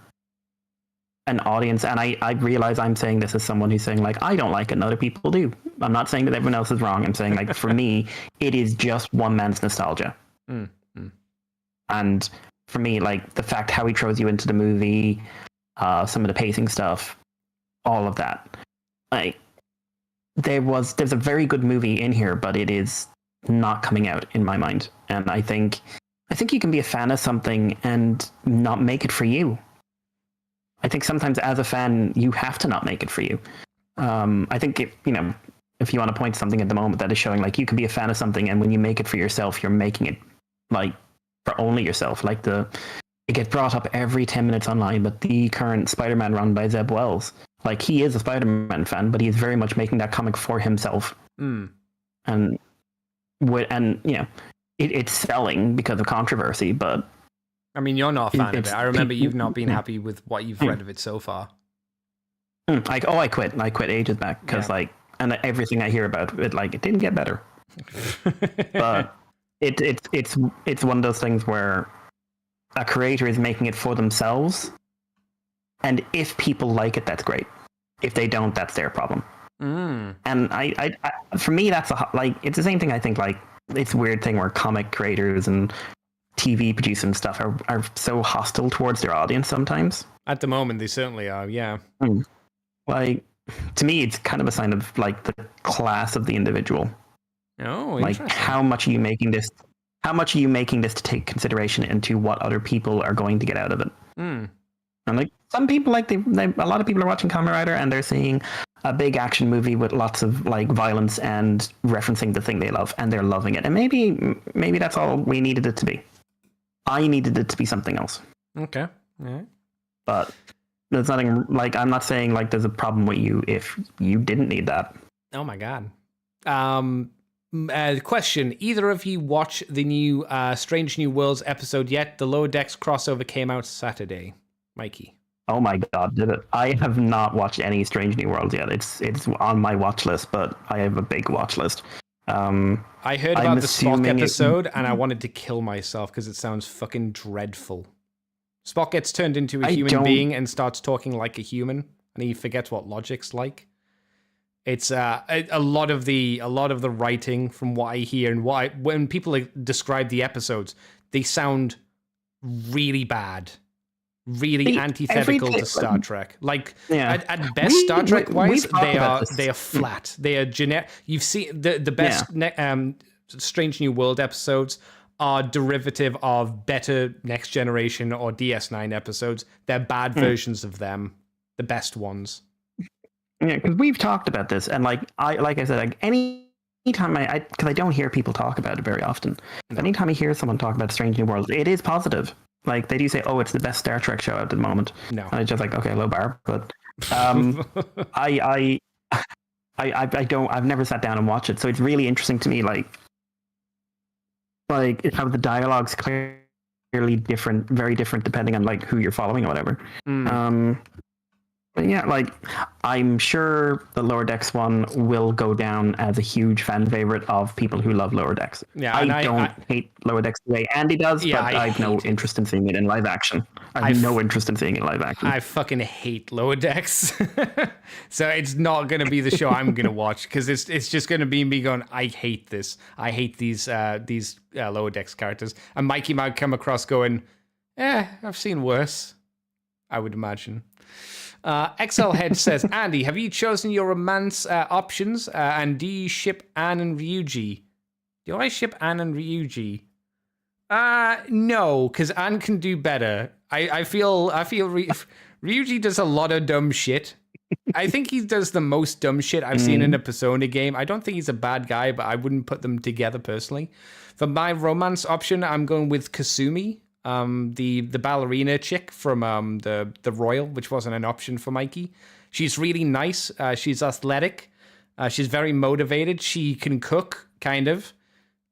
an audience. And I realize I'm saying this as someone who's saying, like, I don't like it and other people do. I'm not saying that everyone else is wrong. I'm saying, like, for me, it is just one man's nostalgia. And for me, like, the fact how he throws you into the movie, some of the pacing stuff, all of that. Like, there's a very good movie in here, but it is not coming out in my mind. And I think you can be a fan of something and not make it for you. I think sometimes as a fan, you have to not make it for you. I think if you want to point to something at the moment that is showing, like, you can be a fan of something, and when you make it for yourself, you're making it like for only yourself. Like it gets brought up every 10 minutes online, but the current Spider-Man run by Zeb Wells, like, he is a Spider-Man fan, but he is very much making that comic for himself. And it's selling because of controversy, but I mean, you're not a fan of it. I remember you've not been happy with what you've read of it so far. I quit. I quit ages back because and everything I hear about it, like, it didn't get better. But it's one of those things where a creator is making it for themselves, and if people like it, that's great. If they don't, that's their problem. And I for me, that's it's the same thing. I think, like, it's a weird thing where comic creators and TV producers and stuff are so hostile towards their audience sometimes. At the moment, they certainly are, yeah. Like, to me, it's kind of a sign of, like, the class of the individual. Oh, like, how much are you making this to take consideration into what other people are going to get out of it? And, like, some people, like, a lot of people are watching Kamen Rider and they're seeing a big action movie with lots of, like, violence and referencing the thing they love, and they're loving it. And maybe that's all we needed it to be. I needed it to be something else. Okay. All right. But there's nothing, like, I'm not saying, like, there's a problem with you if you didn't need that. Oh my god. Question: either of you watch the new Strange New Worlds episode yet? The Lower Decks crossover came out Saturday. Mikey. Oh my god, did it? I have not watched any Strange New Worlds yet. It's on my watch list, but I have a big watch list. I heard about the Spock episode and I wanted to kill myself because it sounds fucking dreadful. Spock gets turned into a human being and starts talking like a human, and he forgets what logic's like. It's a lot of the writing, from what I hear, and when people describe the episodes, they sound really bad, really antithetical to Star Trek. Like, at best, Star Trek wise, they are flat. They are generic. You've seen the best Strange New World episodes are derivative of better Next Generation or DS9 episodes. They're bad versions of them, the best ones. Yeah, because we've talked about this, and like I said, like, anytime because I don't hear people talk about it very often. No. Anytime I hear someone talk about Strange New Worlds, it is positive. Like, they do say, "Oh, it's the best Star Trek show at the moment." No, and it's just like, okay, low bar, but I don't. I've never sat down and watched it, so it's really interesting to me. Like how the dialogue's clearly different, very different, depending on like who you're following or whatever. But yeah, like I'm sure the Lower Decks one will go down as a huge fan favorite of people who love Lower Decks. Yeah, I don't hate Lower Decks the way Andy does, but I have no interest in seeing it in live action. I have no interest in seeing it live action. I fucking hate Lower Decks, so it's not going to be the show I'm going to watch because it's just going to be me going, I hate this. I hate these Lower Decks characters, and Mikey might come across going, I've seen worse. I would imagine. XL Head says, Andy, have you chosen your romance options? And do you ship Anne and Ryuji? Do I ship Anne and Ryuji? No, because Anne can do better. I feel Ryuji does a lot of dumb shit. I think he does the most dumb shit I've seen in a Persona game. I don't think he's a bad guy, but I wouldn't put them together personally. For my romance option, I'm going with Kasumi. The ballerina chick from the Royal, which wasn't an option for Mikey. She's really nice. She's athletic. She's very motivated. She can cook, kind of,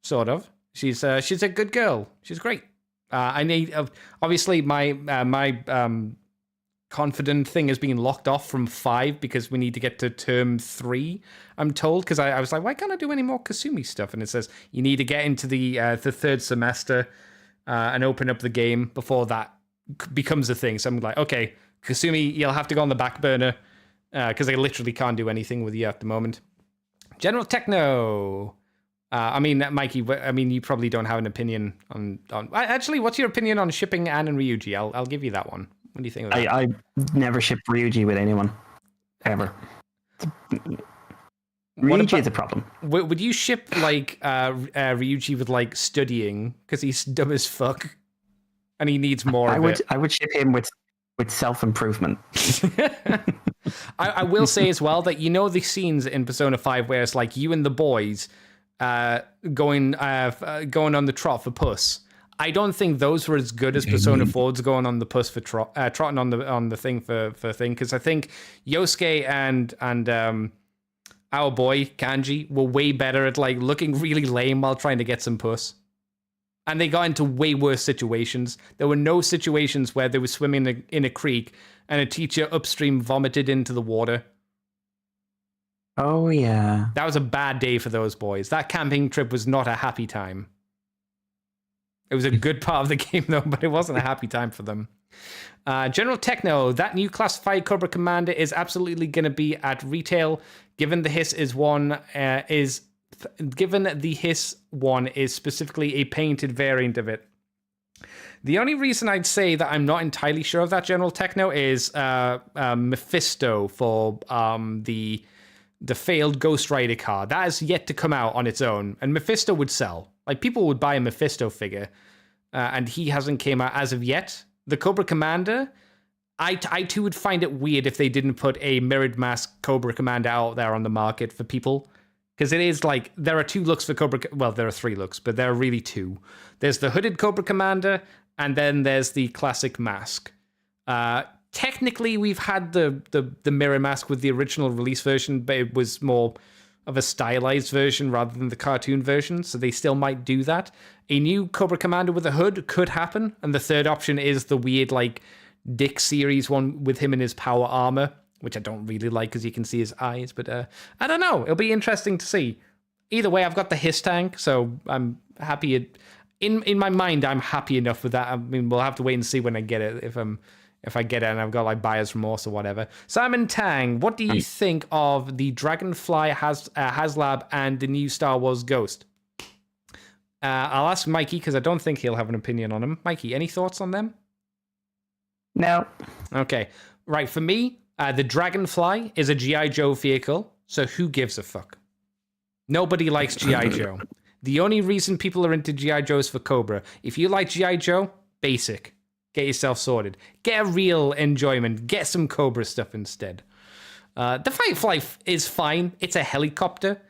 sort of. She's a good girl. She's great. I need obviously my confident thing is being locked off from 5 because we need to get to term 3. I'm told because I was like, why can't I do any more Kasumi stuff? And it says you need to get into the 3rd semester. And open up the game before that becomes a thing. So I'm like, okay, Kasumi, you'll have to go on the back burner because I literally can't do anything with you at the moment. General Techno. Mikey, you probably don't have an opinion on. Actually, what's your opinion on shipping Anne and Ryuji? I'll give you that one. What do you think of that? I never ship Ryuji with anyone, ever. Ryuji is a problem. Would you ship like Ryuji with like studying because he's dumb as fuck and he needs more of it? I would ship him with self-improvement. I will say as well that the scenes in Persona 5 where it's like you and the boys going on the trot for puss. I don't think those were as good as Persona 4's going on the puss for trotting on the thing for thing because I think Yosuke and our boy Kanji were way better at like looking really lame while trying to get some puss. And they got into way worse situations. There were no situations where they were swimming in a creek and a teacher upstream vomited into the water. Oh, yeah. That was a bad day for those boys. That camping trip was not a happy time. It was a good part of the game, though, but it wasn't a happy time for them. General Techno, that new classified Cobra Commander is absolutely going to be at retail. Given the Hiss one is specifically a painted variant of it. The only reason I'd say that I'm not entirely sure of that, General Techno, is Mephisto for the failed Ghost Rider card. That has yet to come out on its own, and Mephisto would sell. Like, people would buy a Mephisto figure, and he hasn't came out as of yet. The Cobra Commander, I too would find it weird if they didn't put a mirrored mask Cobra Commander out there on the market for people. Because it is like, there are 2 looks for Cobra, well, there are 3 looks, but there are really 2. There's the hooded Cobra Commander, and then there's the classic mask. Technically, we've had the mirror mask with the original release version, but it was more of a stylized version rather than the cartoon version, so they still might do that. A new Cobra Commander with a hood could happen, and the third option is the weird, like, Dick series one with him in his power armor, which I don't really like because you can see his eyes, but I don't know. It'll be interesting to see. Either way, I've got the Hiss tank, so I'm happy. In my mind, I'm happy enough with that. I mean, we'll have to wait and see when I get it, if I get it and I've got like buyer's remorse or whatever. Simon Tang, what do you think of the Dragonfly HasLab and the new Star Wars Ghost? I'll ask Mikey because I don't think he'll have an opinion on them. Mikey, any thoughts on them? No. Okay. Right, for me, the Dragonfly is a G.I. Joe vehicle, so who gives a fuck? Nobody likes G.I. Joe. The only reason people are into G.I. Joe is for Cobra. If you like G.I. Joe, basic. Get yourself sorted. Get a real enjoyment. Get some Cobra stuff instead. The Firefly is fine. It's a helicopter.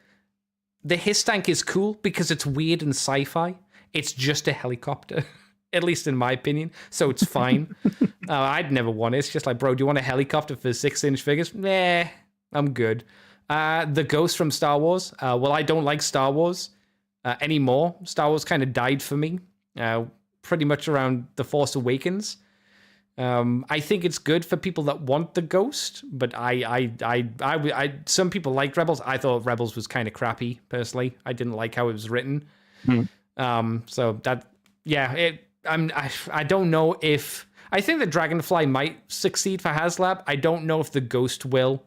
The Hiss tank is cool because it's weird and sci-fi. It's just a helicopter. at least in my opinion. So it's fine. I'd never want it. It's just like, bro, do you want a helicopter for 6-inch figures? Nah, I'm good. The Ghost from Star Wars. Well, I don't like Star Wars anymore. Star Wars kind of died for me. Pretty much around The Force Awakens. I think it's good for people that want the Ghost, but I some people liked Rebels. I thought Rebels was kind of crappy personally. I didn't like how it was written. So that, yeah, I don't know if I think the Dragonfly might succeed for HasLab. I don't know if the Ghost will.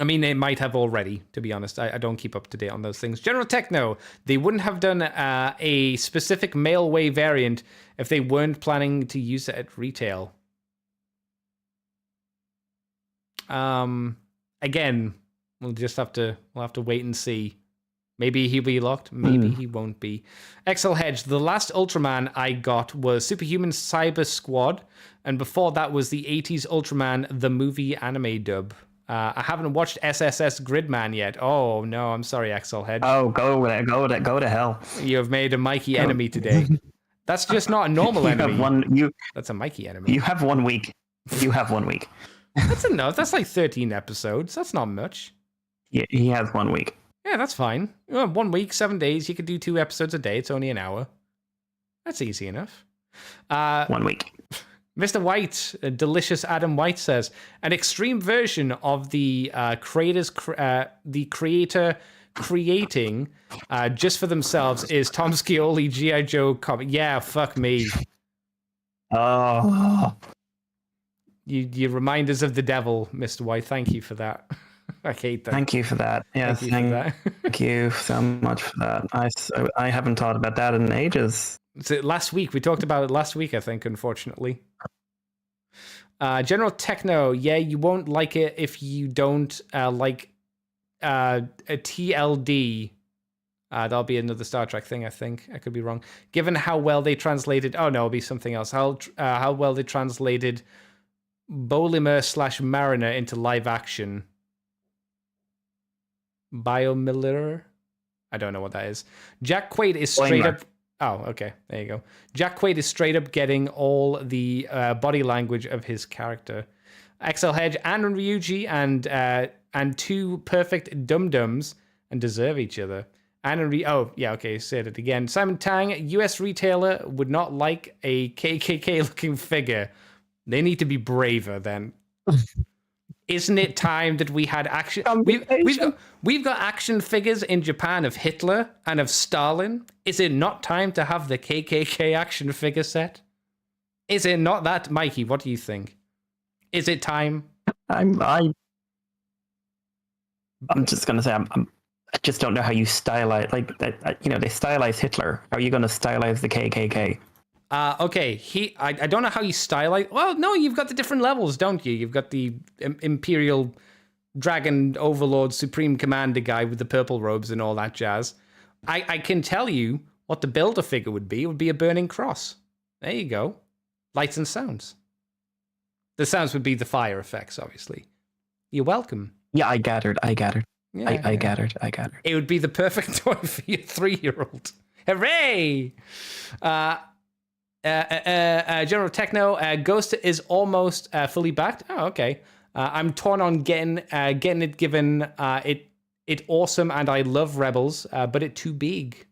I mean, they might have already, to be honest. I don't keep up to date on those things. General Techno, they wouldn't have done a specific mail-away variant if they weren't planning to use it at retail. Again, we'll have to wait and see. Maybe he'll be locked. Maybe he won't be. XL Hedge, the last Ultraman I got was Superhuman Cyber Squad, and before that was the 80s Ultraman, the movie anime dub. I haven't watched SSS Gridman yet. Oh no, I'm sorry, XL Hedge. Oh, go to hell. You have made a Mikey enemy today. That's just not a normal enemy. That's a Mikey enemy. You have 1 week. That's enough. That's like 13 episodes. That's not much. Yeah, he has 1 week. Yeah, that's fine. 1 week, 7 days. You could do 2 episodes a day. It's only an hour. That's easy enough. 1 week. Mr. White, delicious Adam White says, an extreme version of the creator creating just for themselves is Tom Scioli G.I. Joe comic. Yeah, fuck me. Oh. You remind us of the devil, Mr. White. Thank you for that. I hate that. Thank you for that. Yes, thank you so much for that. I haven't thought about that in ages. Last week. We talked about it last week, I think, unfortunately. General Techno, yeah, you won't like it if you don't like a TLD. That'll be another Star Trek thing, I think. I could be wrong. Given how well they translated... Oh, no, it'll be something else. How well they translated Bolimer/Mariner into live action. Biomiller? I don't know what that is. Jack Quaid is straight up... Oh, okay. There you go. Jack Quaid is straight up getting all the body language of his character. XL Hedge and Ryuji and 2 perfect dum-dums and deserve each other. Oh, yeah, okay, said it again. Simon Tang, US retailer would not like a KKK-looking figure. They need to be braver then. Isn't it time that we had action? We've got action figures in Japan of Hitler and of Stalin. Is it not time to have the KKK action figure set? Is it not that, Mikey? What do you think? Is it time? I'm just gonna say I just don't know how you stylize they stylize Hitler. How are you gonna stylize the KKK? Okay, I don't know how you stylize. Well, no, you've got the different levels, don't you? You've got the Imperial Dragon Overlord Supreme Commander guy with the purple robes and all that jazz. I can tell you what the Build-A-Figure would be. It would be a burning cross. There you go. Lights and sounds. The sounds would be the fire effects, obviously. You're welcome. Yeah, I gathered. Yeah, I gathered. It would be the perfect toy for your 3-year-old. Hooray! General Techno, Ghost is almost fully backed. Oh, okay. I'm torn on getting it given it awesome, and I love Rebels, but it too big.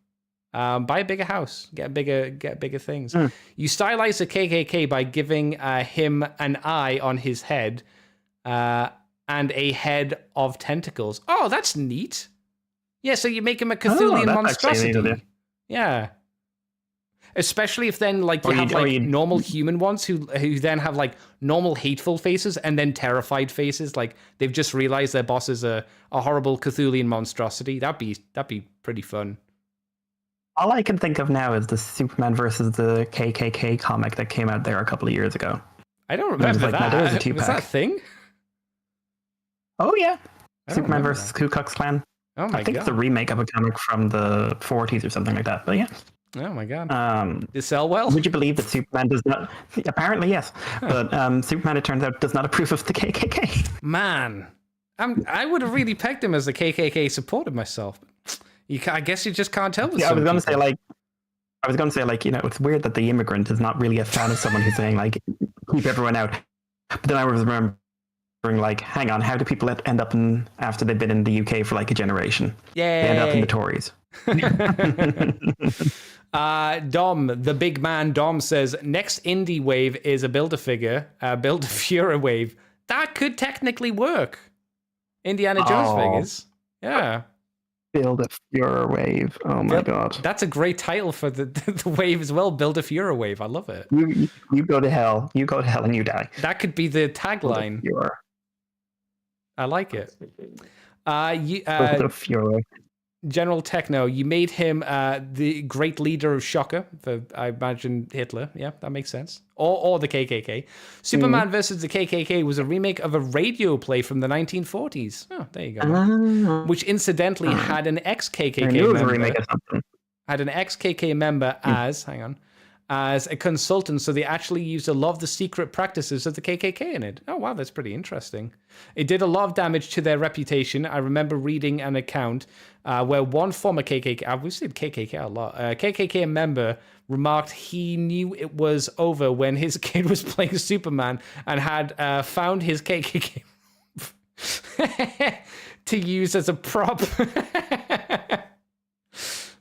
Buy a bigger house, get bigger things. You stylize the KKK by giving him an eye on his head, and a head of tentacles. Oh, that's neat. Yeah, so you make him a Cthulian monstrosity. Yeah. Especially if then you have normal human ones who then have like normal hateful faces and then terrified faces. Like they've just realized their boss is a horrible Cthulian monstrosity. That'd be pretty fun. All I can think of now is the Superman versus the KKK comic that came out there a couple of years ago. I don't remember that. There was a 2-pack. Was that a thing? Oh yeah, Superman versus Ku Klux Klan. Oh my god! I think it's a remake of a comic from the 40s or something like that. But yeah. Oh my god. Did it sell well? Would you believe that Superman does not? Apparently, yes. But Superman, it turns out, does not approve of the KKK. Man, I would have really pegged him as the KKK supporter myself. I guess you just can't tell. I was going to say I was going to say, like, it's weird that the immigrant is not really a fan of someone who's saying, like, keep everyone out. But then I was remembering, like, hang on, how do people end up after they've been in the UK for like a generation? Yay. They end up in the Tories. Dom, the big man Dom says, next indie wave is a Build-A-Figure, Build-A-Fura wave. That could technically work. Indiana Jones figures. Yeah. Build-A-Fura wave. Oh my god. That's a great title for the wave as well. Build-A-Fura wave. I love it. You go to hell. You go to hell and you die. That could be the tagline. I like it. Build-A-Fura. General Techno, you made him the great leader of Shocker, for I imagine Hitler. Yeah, that makes sense. Or the KKK. Superman versus the KKK was a remake of a radio play from the 1940s. Oh, there you go. Which incidentally had an ex-KKK member. Remake of something. Had an ex-KKK member as a consultant, so they actually used a lot of the secret practices of the KKK in it. Oh, wow, that's pretty interesting. It did a lot of damage to their reputation. I remember reading an account where one former KKK, we've seen KKK a lot, KKK member remarked he knew it was over when his kid was playing Superman and had found his KKK to use as a prop.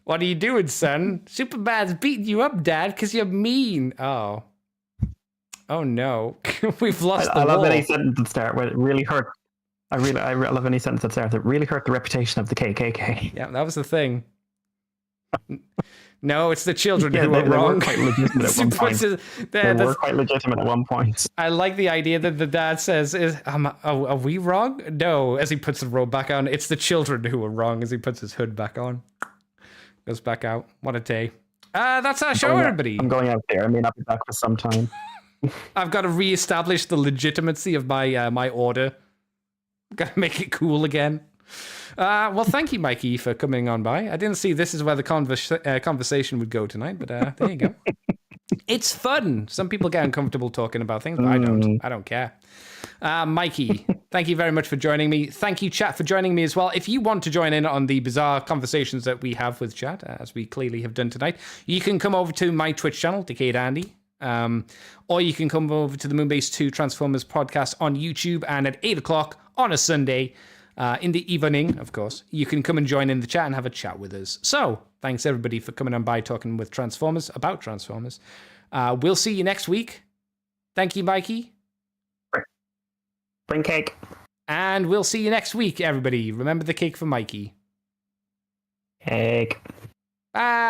What are you doing, son? Superman's beating you up, Dad, because you're mean. Oh. Oh, no. We've lost the I love wall. any sentence at start where it really hurt. I love any sentence at start that really hurt the reputation of the KKK. Yeah, that was the thing. No, it's the children who are they wrong. Were quite legitimate at one point. They were quite legitimate at one point. I like the idea that the dad says, are we wrong? No, as he puts the robe back on. It's the children who are wrong as he puts his hood back on. Goes back out. What a day. That's our show, everybody. I'm going out there. I may not be back for some time. I've got to reestablish the legitimacy of my my order. Got to make it cool again. Well, thank you, Mikey, for coming on by. I didn't see this is where the conversation would go tonight, but there you go. It's fun. Some people get uncomfortable talking about things, but I don't. I don't care. Mikey, thank you very much for joining me. Thank you, chat, for joining me as well. If you want to join in on the bizarre conversations that we have with chat, as we clearly have done tonight, you can come over to my Twitch channel, Decade Andy, or you can come over to the Moonbase 2 Transformers podcast on YouTube, and at 8 o'clock on a Sunday, in the evening, of course, you can come and join in the chat and have a chat with us. So, thanks everybody for coming on by talking with Transformers, about Transformers. We'll see you next week. Thank you, Mikey. Bring cake. And we'll see you next week, everybody. Remember the cake for Mikey. Cake. Bye.